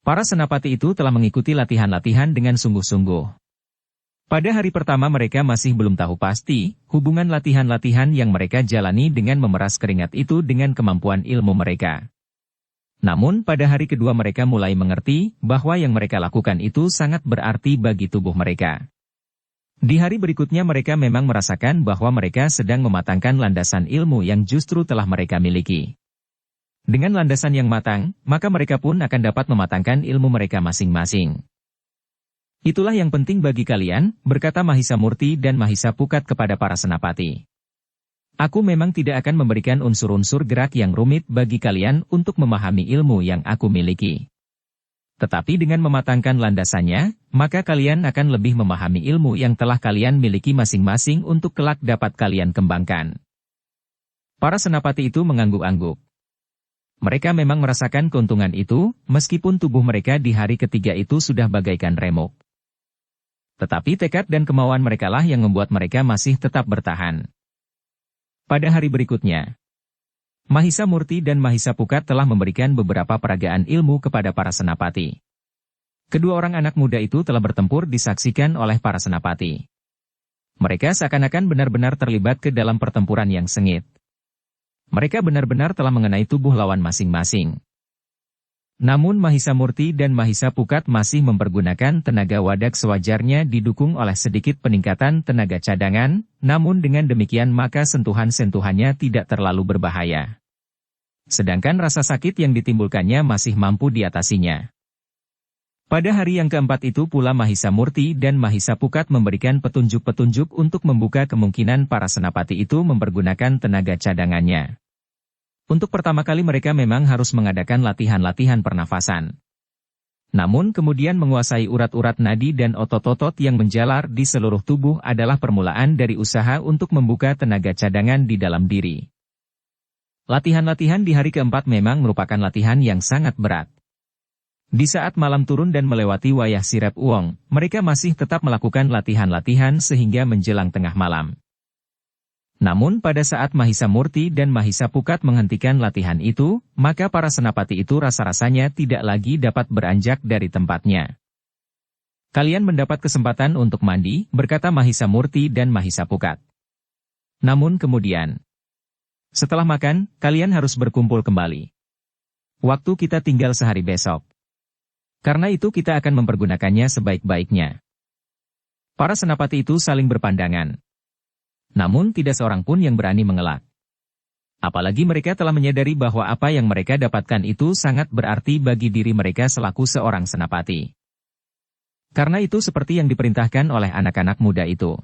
Para senapati itu telah mengikuti latihan-latihan dengan sungguh-sungguh. Pada hari pertama mereka masih belum tahu pasti, hubungan latihan-latihan yang mereka jalani dengan memeras keringat itu dengan kemampuan ilmu mereka. Namun pada hari kedua mereka mulai mengerti, bahwa yang mereka lakukan itu sangat berarti bagi tubuh mereka. Di hari berikutnya mereka memang merasakan bahwa mereka sedang mematangkan landasan ilmu yang justru telah mereka miliki. Dengan landasan yang matang, maka mereka pun akan dapat mematangkan ilmu mereka masing-masing. Itulah yang penting bagi kalian, berkata Mahisa Murti dan Mahisa Pukat kepada para senapati. Aku memang tidak akan memberikan unsur-unsur gerak yang rumit bagi kalian untuk memahami ilmu yang aku miliki. Tetapi dengan mematangkan landasannya, maka kalian akan lebih memahami ilmu yang telah kalian miliki masing-masing untuk kelak dapat kalian kembangkan. Para senapati itu mengangguk-angguk. Mereka memang merasakan keuntungan itu, meskipun tubuh mereka di hari ketiga itu sudah bagaikan remuk. Tetapi tekad dan kemauan merekalah yang membuat mereka masih tetap bertahan. Pada hari berikutnya, Mahisa Murti dan Mahisa Pukat telah memberikan beberapa peragaan ilmu kepada para senapati. Kedua orang anak muda itu telah bertempur disaksikan oleh para senapati. Mereka seakan-akan benar-benar terlibat ke dalam pertempuran yang sengit. Mereka benar-benar telah mengenai tubuh lawan masing-masing. Namun Mahisa Murti dan Mahisa Pukat masih mempergunakan tenaga wadak sewajarnya didukung oleh sedikit peningkatan tenaga cadangan, namun dengan demikian maka sentuhan-sentuhannya tidak terlalu berbahaya. Sedangkan rasa sakit yang ditimbulkannya masih mampu diatasinya. Pada hari yang keempat itu pula Mahisa Murti dan Mahisa Pukat memberikan petunjuk-petunjuk untuk membuka kemungkinan para senapati itu mempergunakan tenaga cadangannya. Untuk pertama kali mereka memang harus mengadakan latihan-latihan pernafasan. Namun kemudian menguasai urat-urat nadi dan otot-otot yang menjalar di seluruh tubuh adalah permulaan dari usaha untuk membuka tenaga cadangan di dalam diri. Latihan-latihan di hari keempat memang merupakan latihan yang sangat berat. Di saat malam turun dan melewati wayah Sirep Uwong, mereka masih tetap melakukan latihan-latihan sehingga menjelang tengah malam. Namun pada saat Mahisa Murti dan Mahisa Pukat menghentikan latihan itu, maka para senapati itu rasa-rasanya tidak lagi dapat beranjak dari tempatnya. Kalian mendapat kesempatan untuk mandi, berkata Mahisa Murti dan Mahisa Pukat. Namun kemudian, setelah makan, kalian harus berkumpul kembali. Waktu kita tinggal sehari besok. Karena itu kita akan mempergunakannya sebaik-baiknya. Para senapati itu saling berpandangan. Namun tidak seorang pun yang berani mengelak. Apalagi mereka telah menyadari bahwa apa yang mereka dapatkan itu sangat berarti bagi diri mereka selaku seorang senapati. Karena itu seperti yang diperintahkan oleh anak-anak muda itu.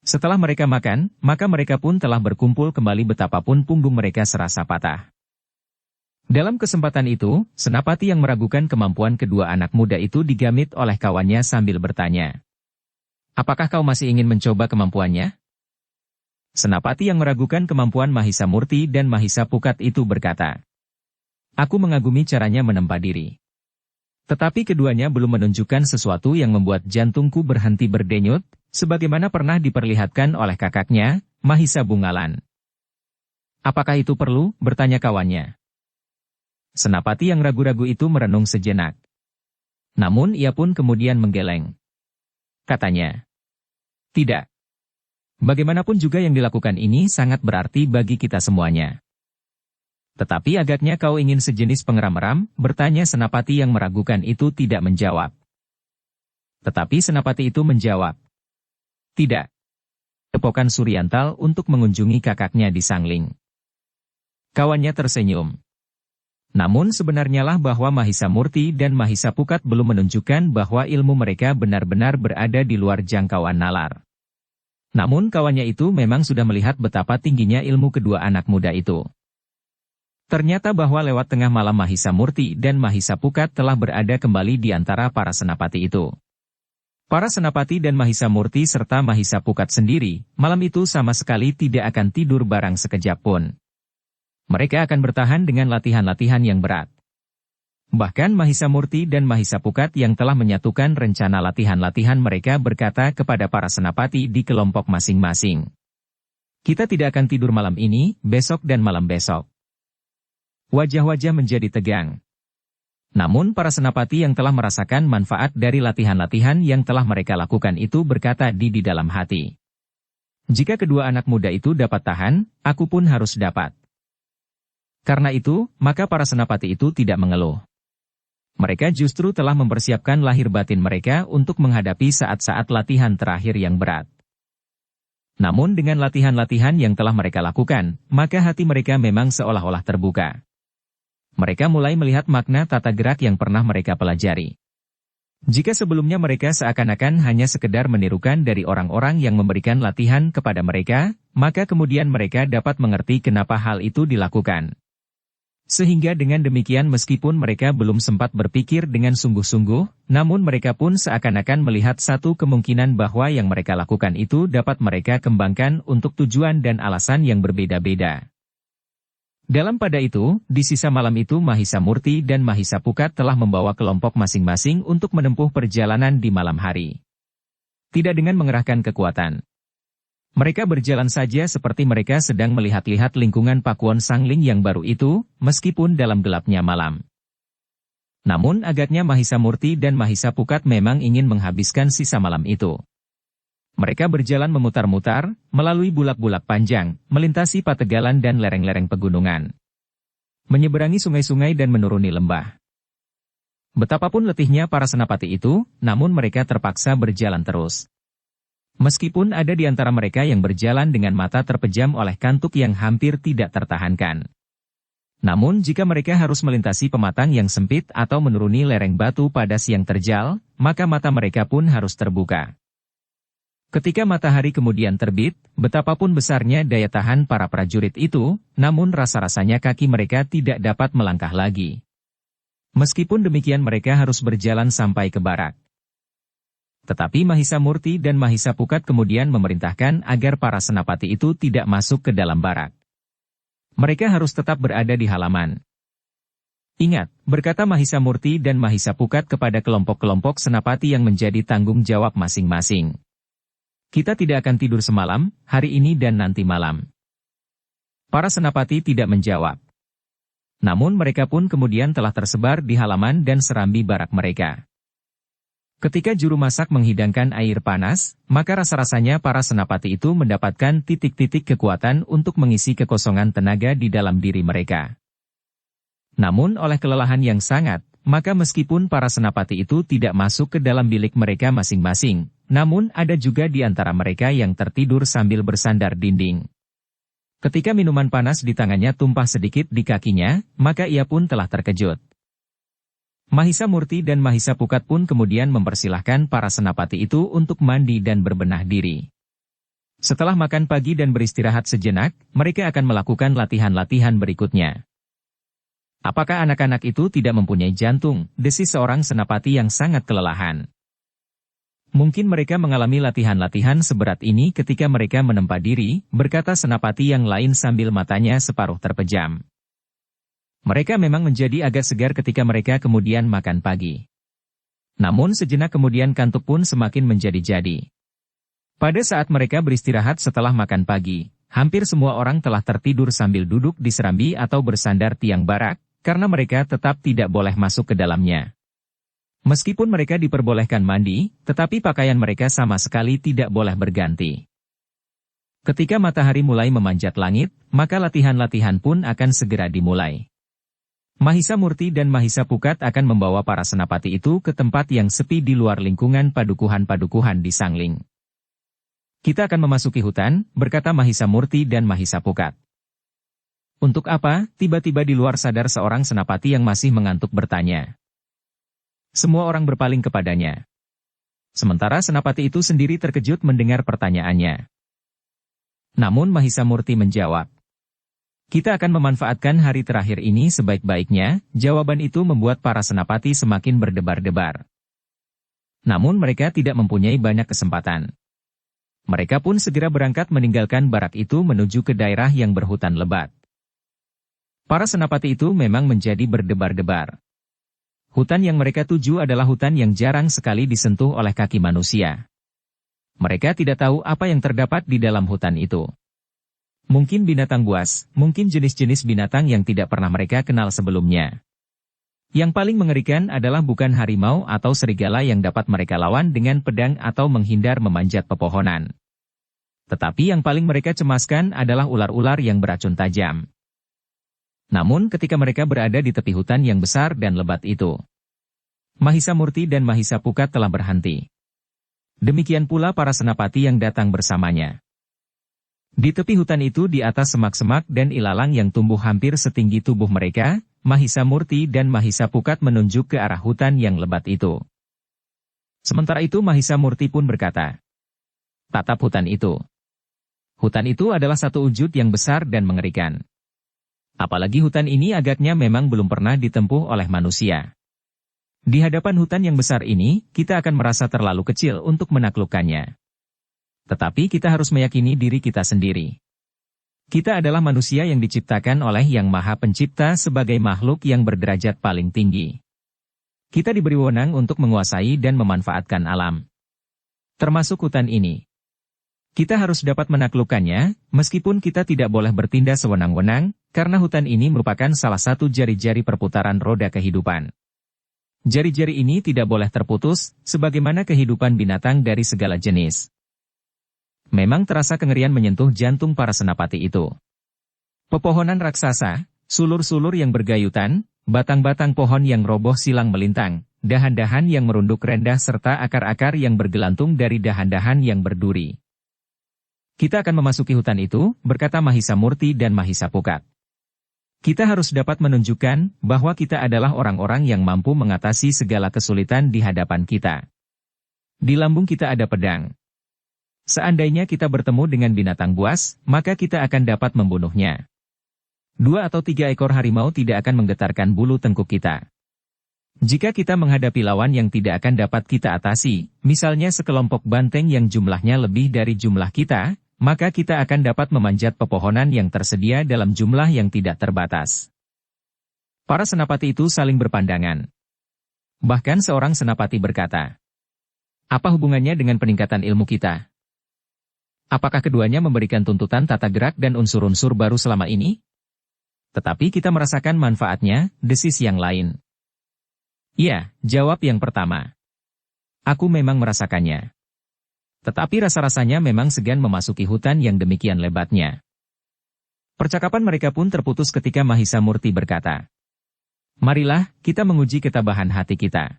Setelah mereka makan, maka mereka pun telah berkumpul kembali betapapun punggung mereka serasa patah. Dalam kesempatan itu, senapati yang meragukan kemampuan kedua anak muda itu digamit oleh kawannya sambil bertanya. Apakah kau masih ingin mencoba kemampuannya? Senapati yang meragukan kemampuan Mahisa Murti dan Mahisa Pukat itu berkata, aku mengagumi caranya menempa diri. Tetapi keduanya belum menunjukkan sesuatu yang membuat jantungku berhenti berdenyut, sebagaimana pernah diperlihatkan oleh kakaknya, Mahisa Bungalan. Apakah itu perlu? Bertanya kawannya. Senapati yang ragu-ragu itu merenung sejenak. Namun ia pun kemudian menggeleng. Katanya, tidak. Bagaimanapun juga yang dilakukan ini sangat berarti bagi kita semuanya. Tetapi agaknya kau ingin sejenis pengeram-eram, bertanya senapati yang meragukan itu tidak menjawab. Tetapi senapati itu menjawab. Tidak. Tepokan Suryantal untuk mengunjungi kakaknya di Sangling. Kawannya tersenyum. Namun sebenarnya lah bahwa Mahisa Murti dan Mahisa Pukat belum menunjukkan bahwa ilmu mereka benar-benar berada di luar jangkauan nalar. Namun kawannya itu memang sudah melihat betapa tingginya ilmu kedua anak muda itu. Ternyata bahwa lewat tengah malam Mahisa Murti dan Mahisa Pukat telah berada kembali di antara para senapati itu. Para senapati dan Mahisa Murti serta Mahisa Pukat sendiri, malam itu sama sekali tidak akan tidur barang sekejap pun. Mereka akan bertahan dengan latihan-latihan yang berat. Bahkan Mahisa Murti dan Mahisa Pukat yang telah menyatukan rencana latihan-latihan mereka berkata kepada para senapati di kelompok masing-masing. Kita tidak akan tidur malam ini, besok dan malam besok. Wajah-wajah menjadi tegang. Namun para senapati yang telah merasakan manfaat dari latihan-latihan yang telah mereka lakukan itu berkata di dalam hati. Jika kedua anak muda itu dapat tahan, aku pun harus dapat. Karena itu, maka para senapati itu tidak mengeluh. Mereka justru telah mempersiapkan lahir batin mereka untuk menghadapi saat-saat latihan terakhir yang berat. Namun dengan latihan-latihan yang telah mereka lakukan, maka hati mereka memang seolah-olah terbuka. Mereka mulai melihat makna tata gerak yang pernah mereka pelajari. Jika sebelumnya mereka seakan-akan hanya sekedar menirukan dari orang-orang yang memberikan latihan kepada mereka, maka kemudian mereka dapat mengerti kenapa hal itu dilakukan. Sehingga dengan demikian meskipun mereka belum sempat berpikir dengan sungguh-sungguh, namun mereka pun seakan-akan melihat satu kemungkinan bahwa yang mereka lakukan itu dapat mereka kembangkan untuk tujuan dan alasan yang berbeda-beda. Dalam pada itu, di sisa malam itu Mahisa Murti dan Mahisa Pukat telah membawa kelompok masing-masing untuk menempuh perjalanan di malam hari. Tidak dengan mengerahkan kekuatan. Mereka berjalan saja seperti mereka sedang melihat-lihat lingkungan Pakuwon Sangling yang baru itu, meskipun dalam gelapnya malam. Namun agaknya Mahisa Murti dan Mahisa Pukat memang ingin menghabiskan sisa malam itu. Mereka berjalan memutar-mutar, melalui bulak-bulak panjang, melintasi pategalan dan lereng-lereng pegunungan. Menyeberangi sungai-sungai dan menuruni lembah. Betapapun letihnya para senapati itu, namun mereka terpaksa berjalan terus. Meskipun ada di antara mereka yang berjalan dengan mata terpejam oleh kantuk yang hampir tidak tertahankan. Namun jika mereka harus melintasi pematang yang sempit atau menuruni lereng batu pada siang terjal, maka mata mereka pun harus terbuka. Ketika matahari kemudian terbit, betapapun besarnya daya tahan para prajurit itu, namun rasa-rasanya kaki mereka tidak dapat melangkah lagi. Meskipun demikian mereka harus berjalan sampai ke barak. Tetapi Mahisa Murti dan Mahisa Pukat kemudian memerintahkan agar para senapati itu tidak masuk ke dalam barak. Mereka harus tetap berada di halaman. Ingat, berkata Mahisa Murti dan Mahisa Pukat kepada kelompok-kelompok senapati yang menjadi tanggung jawab masing-masing. Kita tidak akan tidur semalam, hari ini dan nanti malam. Para senapati tidak menjawab. Namun mereka pun kemudian telah tersebar di halaman dan serambi barak mereka. Ketika juru masak menghidangkan air panas, maka rasa-rasanya para senapati itu mendapatkan titik-titik kekuatan untuk mengisi kekosongan tenaga di dalam diri mereka. Namun oleh kelelahan yang sangat, maka meskipun para senapati itu tidak masuk ke dalam bilik mereka masing-masing, namun ada juga di antara mereka yang tertidur sambil bersandar dinding. Ketika minuman panas di tangannya tumpah sedikit di kakinya, maka ia pun telah terkejut. Mahisa Murti dan Mahisa Pukat pun kemudian mempersilahkan para senapati itu untuk mandi dan berbenah diri. Setelah makan pagi dan beristirahat sejenak, mereka akan melakukan latihan-latihan berikutnya. Apakah anak-anak itu tidak mempunyai jantung? Desis seorang senapati yang sangat kelelahan. Mungkin mereka mengalami latihan-latihan seberat ini ketika mereka menempa diri, berkata senapati yang lain sambil matanya separuh terpejam. Mereka memang menjadi agak segar ketika mereka kemudian makan pagi. Namun sejenak kemudian kantuk pun semakin menjadi-jadi. Pada saat mereka beristirahat setelah makan pagi, hampir semua orang telah tertidur sambil duduk di serambi atau bersandar tiang barak, karena mereka tetap tidak boleh masuk ke dalamnya. Meskipun mereka diperbolehkan mandi, tetapi pakaian mereka sama sekali tidak boleh berganti. Ketika matahari mulai memanjat langit, maka latihan-latihan pun akan segera dimulai. Mahisa Murti dan Mahisa Pukat akan membawa para senapati itu ke tempat yang sepi di luar lingkungan padukuhan-padukuhan di Sangling. Kita akan memasuki hutan, berkata Mahisa Murti dan Mahisa Pukat. Untuk apa? Tiba-tiba di luar sadar seorang senapati yang masih mengantuk bertanya. Semua orang berpaling kepadanya. Sementara senapati itu sendiri terkejut mendengar pertanyaannya. Namun Mahisa Murti menjawab. Kita akan memanfaatkan hari terakhir ini sebaik-baiknya, jawaban itu membuat para senapati semakin berdebar-debar. Namun mereka tidak mempunyai banyak kesempatan. Mereka pun segera berangkat meninggalkan barak itu menuju ke daerah yang berhutan lebat. Para senapati itu memang menjadi berdebar-debar. Hutan yang mereka tuju adalah hutan yang jarang sekali disentuh oleh kaki manusia. Mereka tidak tahu apa yang terdapat di dalam hutan itu. Mungkin binatang buas, mungkin jenis-jenis binatang yang tidak pernah mereka kenal sebelumnya. Yang paling mengerikan adalah bukan harimau atau serigala yang dapat mereka lawan dengan pedang atau menghindar memanjat pepohonan. Tetapi yang paling mereka cemaskan adalah ular-ular yang beracun tajam. Namun ketika mereka berada di tepi hutan yang besar dan lebat itu, Mahisa Murti dan Mahisa Pukat telah berhenti. Demikian pula para senapati yang datang bersamanya. Di tepi hutan itu di atas semak-semak dan ilalang yang tumbuh hampir setinggi tubuh mereka, Mahisa Murti dan Mahisa Pukat menunjuk ke arah hutan yang lebat itu. Sementara itu Mahisa Murti pun berkata, tatap hutan itu. Hutan itu adalah satu wujud yang besar dan mengerikan. Apalagi hutan ini agaknya memang belum pernah ditempuh oleh manusia. Di hadapan hutan yang besar ini, kita akan merasa terlalu kecil untuk menaklukkannya. Tetapi kita harus meyakini diri kita sendiri. Kita adalah manusia yang diciptakan oleh Yang Maha Pencipta sebagai makhluk yang berderajat paling tinggi. Kita diberi wewenang untuk menguasai dan memanfaatkan alam. Termasuk hutan ini. Kita harus dapat menaklukkannya, meskipun kita tidak boleh bertindak sewenang-wenang, karena hutan ini merupakan salah satu jari-jari perputaran roda kehidupan. Jari-jari ini tidak boleh terputus, sebagaimana kehidupan binatang dari segala jenis. Memang terasa kengerian menyentuh jantung para senapati itu. Pepohonan raksasa, sulur-sulur yang bergayutan, batang-batang pohon yang roboh silang melintang, dahan-dahan yang merunduk rendah serta akar-akar yang bergelantung dari dahan-dahan yang berduri. Kita akan memasuki hutan itu, berkata Mahisa Murti dan Mahisa Pukat. Kita harus dapat menunjukkan bahwa kita adalah orang-orang yang mampu mengatasi segala kesulitan di hadapan kita. Di lambung kita ada pedang. Seandainya kita bertemu dengan binatang buas, maka kita akan dapat membunuhnya. 2 atau 3 ekor harimau tidak akan menggetarkan bulu tengkuk kita. Jika kita menghadapi lawan yang tidak akan dapat kita atasi, misalnya sekelompok banteng yang jumlahnya lebih dari jumlah kita, maka kita akan dapat memanjat pepohonan yang tersedia dalam jumlah yang tidak terbatas. Para senapati itu saling berpandangan. Bahkan seorang senapati berkata, "Apa hubungannya dengan peningkatan ilmu kita? Apakah keduanya memberikan tuntutan tata gerak dan unsur-unsur baru selama ini? Tetapi kita merasakan manfaatnya, desis yang lain." "Iya," jawab yang pertama. "Aku memang merasakannya. Tetapi rasa-rasanya memang segan memasuki hutan yang demikian lebatnya." Percakapan mereka pun terputus ketika Mahisa Murti berkata, "Marilah, kita menguji ketabahan hati kita.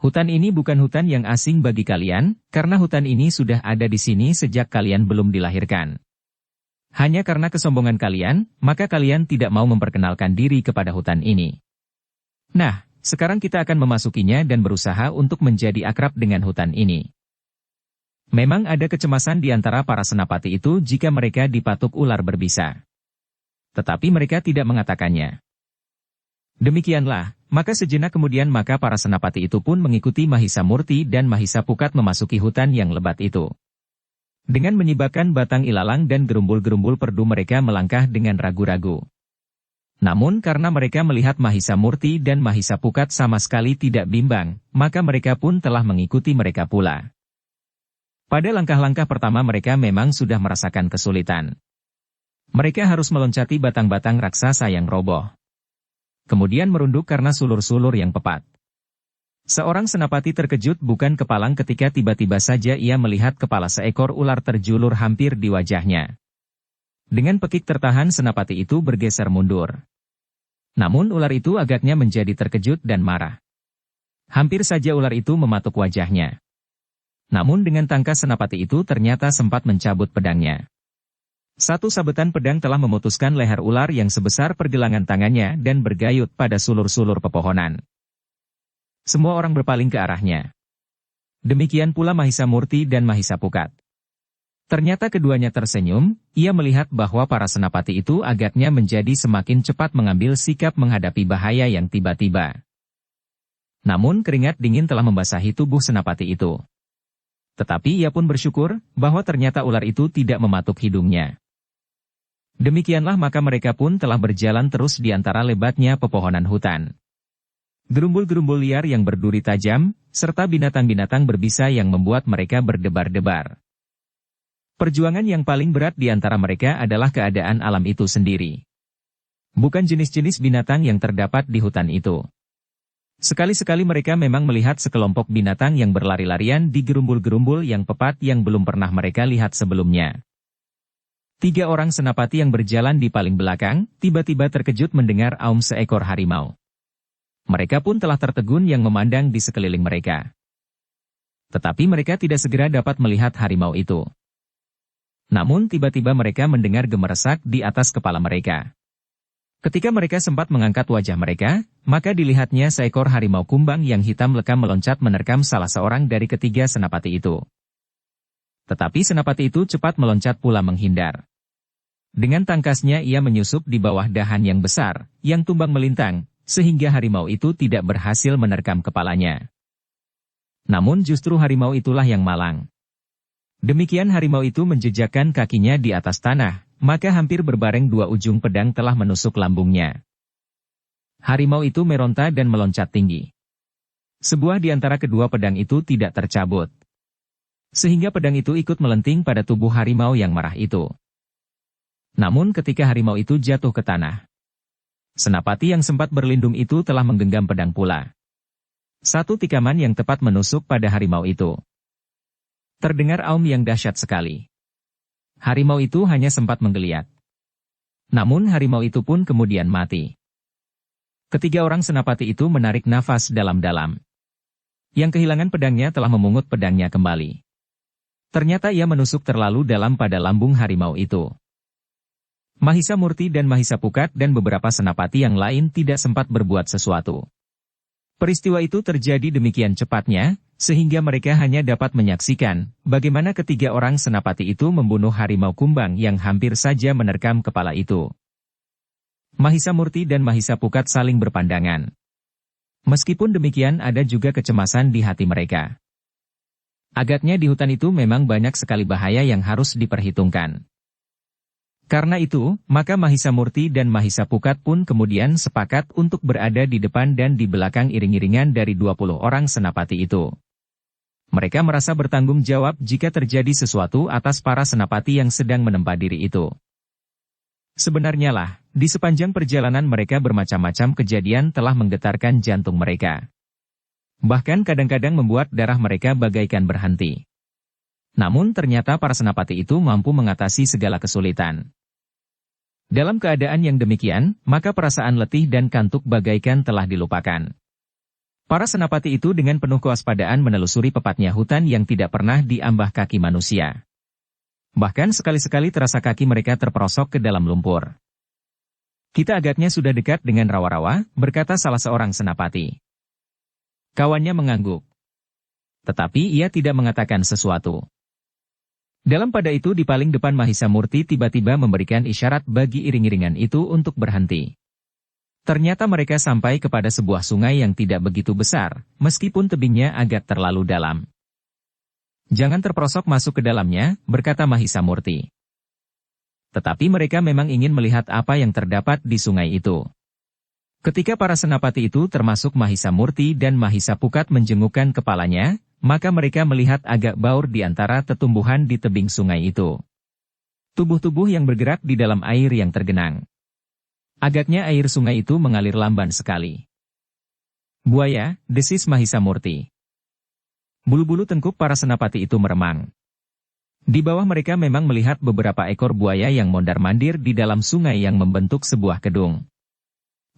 Hutan ini bukan hutan yang asing bagi kalian, karena hutan ini sudah ada di sini sejak kalian belum dilahirkan. Hanya karena kesombongan kalian, maka kalian tidak mau memperkenalkan diri kepada hutan ini. Nah, sekarang kita akan memasukinya dan berusaha untuk menjadi akrab dengan hutan ini." Memang ada kecemasan di antara para senapati itu jika mereka dipatuk ular berbisa. Tetapi mereka tidak mengatakannya. Demikianlah, maka sejenak kemudian maka para senapati itu pun mengikuti Mahisa Murti dan Mahisa Pukat memasuki hutan yang lebat itu. Dengan menyibakkan batang ilalang dan gerumbul-gerumbul perdu mereka melangkah dengan ragu-ragu. Namun karena mereka melihat Mahisa Murti dan Mahisa Pukat sama sekali tidak bimbang, maka mereka pun telah mengikuti mereka pula. Pada langkah-langkah pertama mereka memang sudah merasakan kesulitan. Mereka harus meloncati batang-batang raksasa yang roboh. Kemudian merunduk karena sulur-sulur yang pepat. Seorang senapati terkejut bukan kepalang ketika tiba-tiba saja ia melihat kepala seekor ular terjulur hampir di wajahnya. Dengan pekik tertahan senapati itu bergeser mundur. Namun ular itu agaknya menjadi terkejut dan marah. Hampir saja ular itu mematuk wajahnya. Namun dengan tangkas senapati itu ternyata sempat mencabut pedangnya. Satu sabetan pedang telah memutuskan leher ular yang sebesar pergelangan tangannya dan bergayut pada sulur-sulur pepohonan. Semua orang berpaling ke arahnya. Demikian pula Mahisa Murti dan Mahisa Pukat. Ternyata keduanya tersenyum, ia melihat bahwa para senapati itu agaknya menjadi semakin cepat mengambil sikap menghadapi bahaya yang tiba-tiba. Namun keringat dingin telah membasahi tubuh senapati itu. Tetapi ia pun bersyukur bahwa ternyata ular itu tidak mematuk hidungnya. Demikianlah maka mereka pun telah berjalan terus di antara lebatnya pepohonan hutan. Gerumbul-gerumbul liar yang berduri tajam, serta binatang-binatang berbisa yang membuat mereka berdebar-debar. Perjuangan yang paling berat di antara mereka adalah keadaan alam itu sendiri. Bukan jenis-jenis binatang yang terdapat di hutan itu. Sekali-sekali mereka memang melihat sekelompok binatang yang berlari-larian di gerumbul-gerumbul yang pepat yang belum pernah mereka lihat sebelumnya. 3 orang senapati yang berjalan di paling belakang, tiba-tiba terkejut mendengar aum seekor harimau. Mereka pun telah tertegun yang memandang di sekeliling mereka. Tetapi mereka tidak segera dapat melihat harimau itu. Namun tiba-tiba mereka mendengar gemeresak di atas kepala mereka. Ketika mereka sempat mengangkat wajah mereka, maka dilihatnya seekor harimau kumbang yang hitam lekam meloncat menerkam salah seorang dari ketiga senapati itu. Tetapi senapati itu cepat meloncat pula menghindar. Dengan tangkasnya ia menyusup di bawah dahan yang besar, yang tumbang melintang, sehingga harimau itu tidak berhasil menerkam kepalanya. Namun justru harimau itulah yang malang. Demikian harimau itu menjejakkan kakinya di atas tanah, maka hampir berbareng 2 ujung pedang telah menusuk lambungnya. Harimau itu meronta dan meloncat tinggi. Sebuah di antara kedua pedang itu tidak tercabut. Sehingga pedang itu ikut melenting pada tubuh harimau yang marah itu. Namun ketika harimau itu jatuh ke tanah, senapati yang sempat berlindung itu telah menggenggam pedang pula. Satu tikaman yang tepat menusuk pada harimau itu. Terdengar aum yang dahsyat sekali. Harimau itu hanya sempat menggeliat. Namun harimau itu pun kemudian mati. Ketiga orang senapati itu menarik nafas dalam-dalam. Yang kehilangan pedangnya telah memungut pedangnya kembali. Ternyata ia menusuk terlalu dalam pada lambung harimau itu. Mahisa Murti dan Mahisa Pukat dan beberapa senapati yang lain tidak sempat berbuat sesuatu. Peristiwa itu terjadi demikian cepatnya, sehingga mereka hanya dapat menyaksikan bagaimana ketiga orang senapati itu membunuh harimau kumbang yang hampir saja menerkam kepala itu. Mahisa Murti dan Mahisa Pukat saling berpandangan. Meskipun demikian ada juga kecemasan di hati mereka. Agaknya di hutan itu memang banyak sekali bahaya yang harus diperhitungkan. Karena itu, maka Mahisa Murti dan Mahisa Pukat pun kemudian sepakat untuk berada di depan dan di belakang iring-iringan dari 20 orang senapati itu. Mereka merasa bertanggung jawab jika terjadi sesuatu atas para senapati yang sedang menempa diri itu. Sebenarnya lah, di sepanjang perjalanan mereka bermacam-macam kejadian telah menggetarkan jantung mereka. Bahkan kadang-kadang membuat darah mereka bagaikan berhenti. Namun ternyata para senapati itu mampu mengatasi segala kesulitan. Dalam keadaan yang demikian, maka perasaan letih dan kantuk bagaikan telah dilupakan. Para senapati itu dengan penuh kewaspadaan menelusuri pepatnya hutan yang tidak pernah diambah kaki manusia. Bahkan sekali-sekali terasa kaki mereka terperosok ke dalam lumpur. Kita agaknya sudah dekat dengan rawa-rawa, berkata salah seorang senapati. Kawannya mengangguk. Tetapi ia tidak mengatakan sesuatu. Dalam pada itu di paling depan Mahisa Murti tiba-tiba memberikan isyarat bagi iring-iringan itu untuk berhenti. Ternyata mereka sampai kepada sebuah sungai yang tidak begitu besar, meskipun tebingnya agak terlalu dalam. Jangan terperosok masuk ke dalamnya, berkata Mahisa Murti. Tetapi mereka memang ingin melihat apa yang terdapat di sungai itu. Ketika para senapati itu termasuk Mahisa Murti dan Mahisa Pukat menjengukkan kepalanya, maka mereka melihat agak baur di antara tetumbuhan di tebing sungai itu. Tubuh-tubuh yang bergerak di dalam air yang tergenang. Agaknya air sungai itu mengalir lamban sekali. Buaya, desis Mahisa Murti. Bulu-bulu tengkuk para senapati itu meremang. Di bawah mereka memang melihat beberapa ekor buaya yang mondar-mandir di dalam sungai yang membentuk sebuah kedung.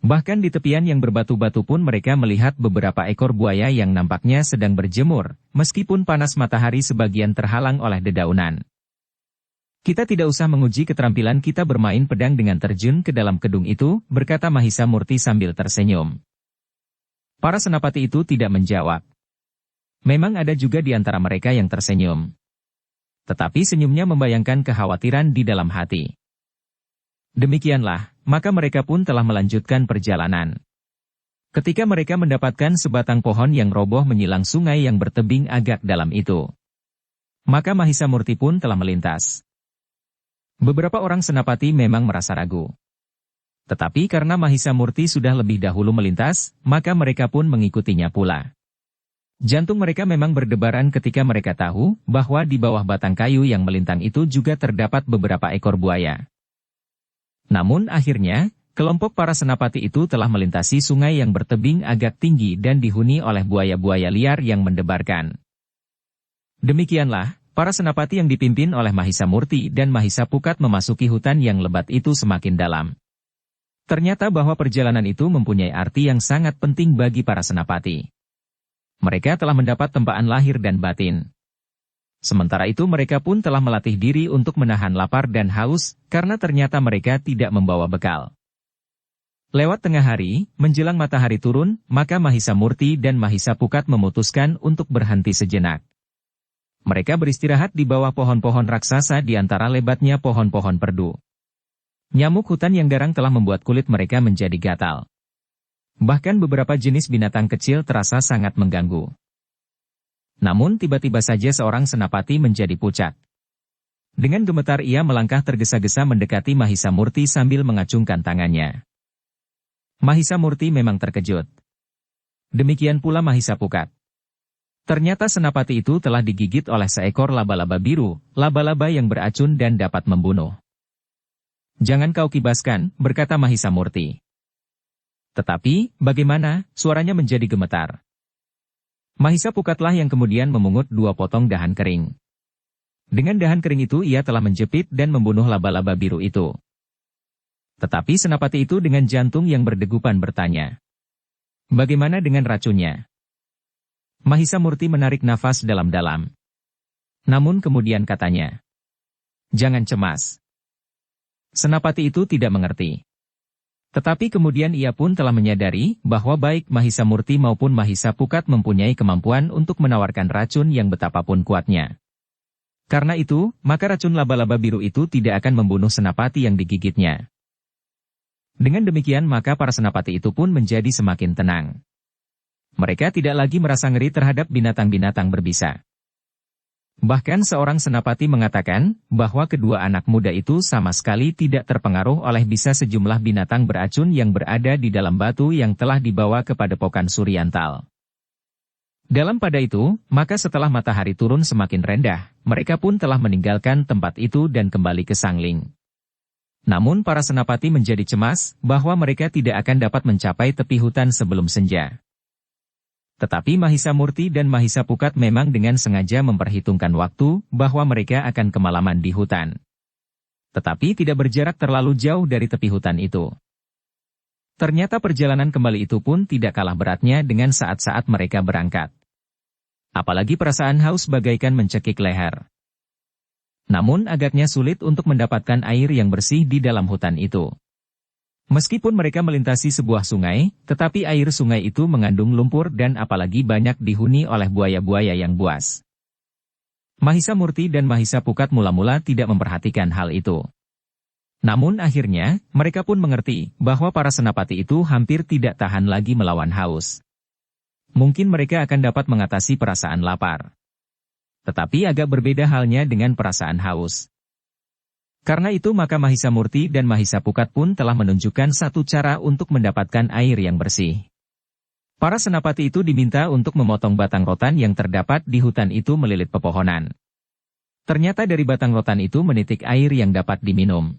Bahkan di tepian yang berbatu-batu pun mereka melihat beberapa ekor buaya yang nampaknya sedang berjemur, meskipun panas matahari sebagian terhalang oleh dedaunan. Kita tidak usah menguji keterampilan kita bermain pedang dengan terjun ke dalam kedung itu, berkata Mahisa Murti sambil tersenyum. Para senapati itu tidak menjawab. Memang ada juga di antara mereka yang tersenyum. Tetapi senyumnya membayangkan kekhawatiran di dalam hati. Demikianlah, maka mereka pun telah melanjutkan perjalanan. Ketika mereka mendapatkan sebatang pohon yang roboh menyilang sungai yang bertebing agak dalam itu, maka Mahisa Murti pun telah melintas. Beberapa orang senapati memang merasa ragu. Tetapi karena Mahisa Murti sudah lebih dahulu melintas, maka mereka pun mengikutinya pula. Jantung mereka memang berdebaran ketika mereka tahu bahwa di bawah batang kayu yang melintang itu juga terdapat beberapa ekor buaya. Namun akhirnya, kelompok para senapati itu telah melintasi sungai yang bertebing agak tinggi dan dihuni oleh buaya-buaya liar yang mendebarkan. Demikianlah, para senapati yang dipimpin oleh Mahisa Murti dan Mahisa Pukat memasuki hutan yang lebat itu semakin dalam. Ternyata bahwa perjalanan itu mempunyai arti yang sangat penting bagi para senapati. Mereka telah mendapat tempaan lahir dan batin. Sementara itu mereka pun telah melatih diri untuk menahan lapar dan haus, karena ternyata mereka tidak membawa bekal. Lewat tengah hari, menjelang matahari turun, maka Mahisa Murti dan Mahisa Pukat memutuskan untuk berhenti sejenak. Mereka beristirahat di bawah pohon-pohon raksasa di antara lebatnya pohon-pohon perdu. Nyamuk hutan yang garang telah membuat kulit mereka menjadi gatal. Bahkan beberapa jenis binatang kecil terasa sangat mengganggu. Namun tiba-tiba saja seorang senapati menjadi pucat. Dengan gemetar ia melangkah tergesa-gesa mendekati Mahisa Murti sambil mengacungkan tangannya. Mahisa Murti memang terkejut. Demikian pula Mahisa Pukat. Ternyata senapati itu telah digigit oleh seekor laba-laba biru, laba-laba yang beracun dan dapat membunuh. Jangan kau kibaskan, berkata Mahisa Murti. Tetapi, bagaimana, suaranya menjadi gemetar. Mahisa Pukatlah yang kemudian memungut 2 potong dahan kering. Dengan dahan kering itu ia telah menjepit dan membunuh laba-laba biru itu. Tetapi Senapati itu dengan jantung yang berdegupan bertanya, "Bagaimana dengan racunnya?" Mahisa Murti menarik nafas dalam-dalam. Namun kemudian katanya, "Jangan cemas." Senapati itu tidak mengerti. Tetapi kemudian ia pun telah menyadari bahwa baik Mahisa Murti maupun Mahisa Pukat mempunyai kemampuan untuk menawarkan racun yang betapapun kuatnya. Karena itu, maka racun laba-laba biru itu tidak akan membunuh senapati yang digigitnya. Dengan demikian maka para senapati itu pun menjadi semakin tenang. Mereka tidak lagi merasa ngeri terhadap binatang-binatang berbisa. Bahkan seorang senapati mengatakan bahwa kedua anak muda itu sama sekali tidak terpengaruh oleh bisa sejumlah binatang beracun yang berada di dalam batu yang telah dibawa ke padepokan Suryantal. Dalam pada itu, maka setelah matahari turun semakin rendah, mereka pun telah meninggalkan tempat itu dan kembali ke Sangling. Namun para senapati menjadi cemas bahwa mereka tidak akan dapat mencapai tepi hutan sebelum senja. Tetapi Mahisa Murti dan Mahisa Pukat memang dengan sengaja memperhitungkan waktu bahwa mereka akan kemalaman di hutan. Tetapi tidak berjarak terlalu jauh dari tepi hutan itu. Ternyata perjalanan kembali itu pun tidak kalah beratnya dengan saat-saat mereka berangkat. Apalagi perasaan haus bagaikan mencekik leher. Namun agaknya sulit untuk mendapatkan air yang bersih di dalam hutan itu. Meskipun mereka melintasi sebuah sungai, tetapi air sungai itu mengandung lumpur dan apalagi banyak dihuni oleh buaya-buaya yang buas. Mahisa Murti dan Mahisa Pukat mula-mula tidak memperhatikan hal itu. Namun akhirnya, mereka pun mengerti bahwa para senapati itu hampir tidak tahan lagi melawan haus. Mungkin mereka akan dapat mengatasi perasaan lapar. Tetapi agak berbeda halnya dengan perasaan haus. Karena itu maka Mahisa Murti dan Mahisa Pukat pun telah menunjukkan satu cara untuk mendapatkan air yang bersih. Para senapati itu diminta untuk memotong batang rotan yang terdapat di hutan itu melilit pepohonan. Ternyata dari batang rotan itu menitik air yang dapat diminum.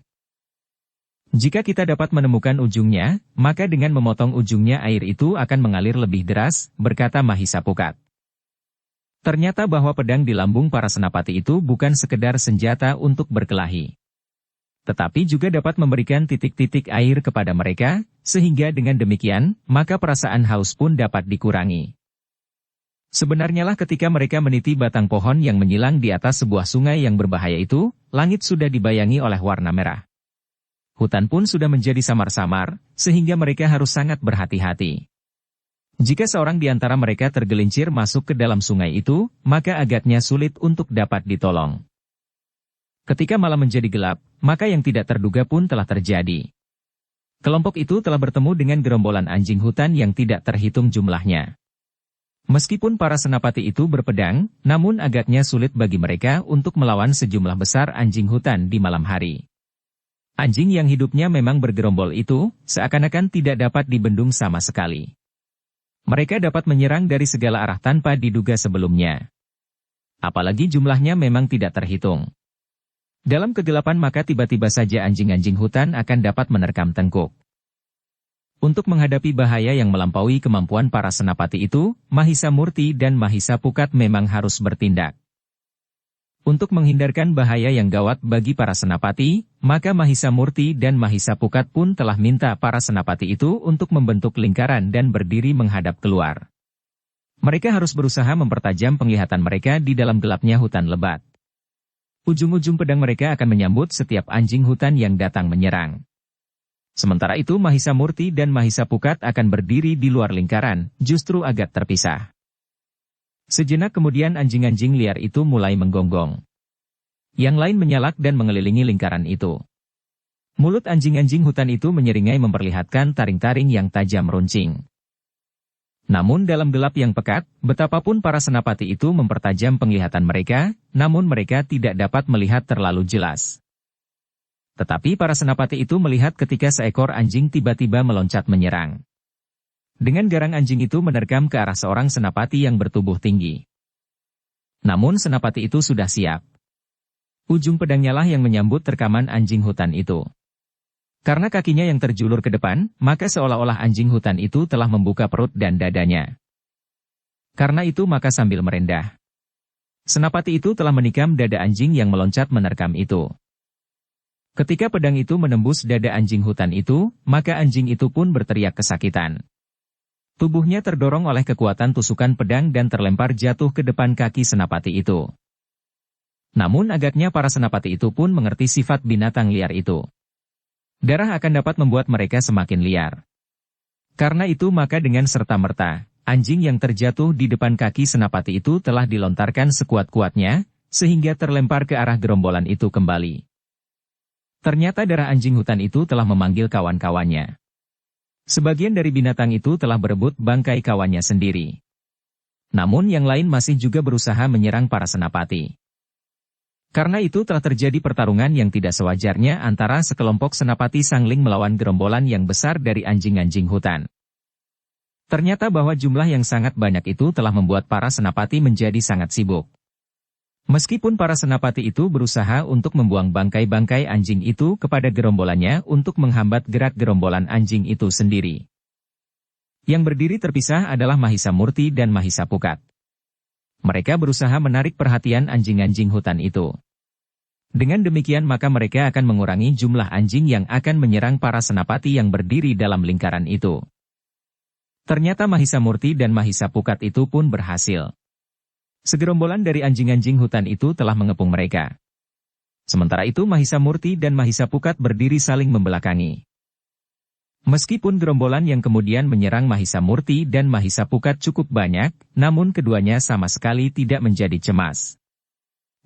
Jika kita dapat menemukan ujungnya, maka dengan memotong ujungnya air itu akan mengalir lebih deras, berkata Mahisa Pukat. Ternyata bahwa pedang di lambung para senapati itu bukan sekedar senjata untuk berkelahi. Tetapi juga dapat memberikan titik-titik air kepada mereka, sehingga dengan demikian, maka perasaan haus pun dapat dikurangi. Sebenarnya lah ketika mereka meniti batang pohon yang menyilang di atas sebuah sungai yang berbahaya itu, langit sudah dibayangi oleh warna merah. Hutan pun sudah menjadi samar-samar, sehingga mereka harus sangat berhati-hati. Jika seorang di antara mereka tergelincir masuk ke dalam sungai itu, maka agaknya sulit untuk dapat ditolong. Ketika malam menjadi gelap, maka yang tidak terduga pun telah terjadi. Kelompok itu telah bertemu dengan gerombolan anjing hutan yang tidak terhitung jumlahnya. Meskipun para senapati itu berpedang, namun agaknya sulit bagi mereka untuk melawan sejumlah besar anjing hutan di malam hari. Anjing yang hidupnya memang bergerombol itu, seakan-akan tidak dapat dibendung sama sekali. Mereka dapat menyerang dari segala arah tanpa diduga sebelumnya. Apalagi jumlahnya memang tidak terhitung. Dalam kegelapan maka tiba-tiba saja anjing-anjing hutan akan dapat menerkam tengkuk. Untuk menghadapi bahaya yang melampaui kemampuan para senapati itu, Mahisa Murti dan Mahisa Pukat memang harus bertindak. Untuk menghindarkan bahaya yang gawat bagi para senapati, maka Mahisa Murti dan Mahisa Pukat pun telah minta para senapati itu untuk membentuk lingkaran dan berdiri menghadap keluar. Mereka harus berusaha mempertajam penglihatan mereka di dalam gelapnya hutan lebat. Ujung-ujung pedang mereka akan menyambut setiap anjing hutan yang datang menyerang. Sementara itu Mahisa Murti dan Mahisa Pukat akan berdiri di luar lingkaran, justru agak terpisah. Sejenak kemudian anjing-anjing liar itu mulai menggonggong. Yang lain menyalak dan mengelilingi lingkaran itu. Mulut anjing-anjing hutan itu menyeringai memperlihatkan taring-taring yang tajam runcing. Namun dalam gelap yang pekat, betapapun para senapati itu mempertajam penglihatan mereka, namun mereka tidak dapat melihat terlalu jelas. Tetapi para senapati itu melihat ketika seekor anjing tiba-tiba meloncat menyerang. Dengan garang anjing itu menerkam ke arah seorang senapati yang bertubuh tinggi. Namun senapati itu sudah siap. Ujung pedangnya lah yang menyambut terkaman anjing hutan itu. Karena kakinya yang terjulur ke depan, maka seolah-olah anjing hutan itu telah membuka perut dan dadanya. Karena itu maka sambil merendah, senapati itu telah menikam dada anjing yang meloncat menerkam itu. Ketika pedang itu menembus dada anjing hutan itu, maka anjing itu pun berteriak kesakitan. Tubuhnya terdorong oleh kekuatan tusukan pedang dan terlempar jatuh ke depan kaki senapati itu. Namun agaknya para senapati itu pun mengerti sifat binatang liar itu. Darah akan dapat membuat mereka semakin liar. Karena itu maka dengan serta-merta, anjing yang terjatuh di depan kaki senapati itu telah dilontarkan sekuat-kuatnya, sehingga terlempar ke arah gerombolan itu kembali. Ternyata darah anjing hutan itu telah memanggil kawan-kawannya. Sebagian dari binatang itu telah berebut bangkai kawannya sendiri. Namun yang lain masih juga berusaha menyerang para senapati. Karena itu telah terjadi pertarungan yang tidak sewajarnya antara sekelompok senapati sangling melawan gerombolan yang besar dari anjing-anjing hutan. Ternyata bahwa jumlah yang sangat banyak itu telah membuat para senapati menjadi sangat sibuk. Meskipun para senapati itu berusaha untuk membuang bangkai-bangkai anjing itu kepada gerombolannya untuk menghambat gerak gerombolan anjing itu sendiri. Yang berdiri terpisah adalah Mahisa Murti dan Mahisa Pukat. Mereka berusaha menarik perhatian anjing-anjing hutan itu. Dengan demikian maka mereka akan mengurangi jumlah anjing yang akan menyerang para senapati yang berdiri dalam lingkaran itu. Ternyata Mahisa Murti dan Mahisa Pukat itu pun berhasil. Segerombolan dari anjing-anjing hutan itu telah mengepung mereka. Sementara itu Mahisa Murti dan Mahisa Pukat berdiri saling membelakangi. Meskipun gerombolan yang kemudian menyerang Mahisa Murti dan Mahisa Pukat cukup banyak, namun keduanya sama sekali tidak menjadi cemas.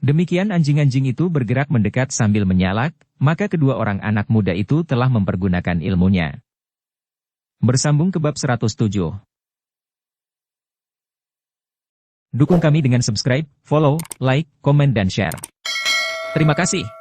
Demikian anjing-anjing itu bergerak mendekat sambil menyalak, maka kedua orang anak muda itu telah mempergunakan ilmunya. Bersambung ke bab 107. Dukung kami dengan subscribe, follow, like, komen dan share. Terima kasih.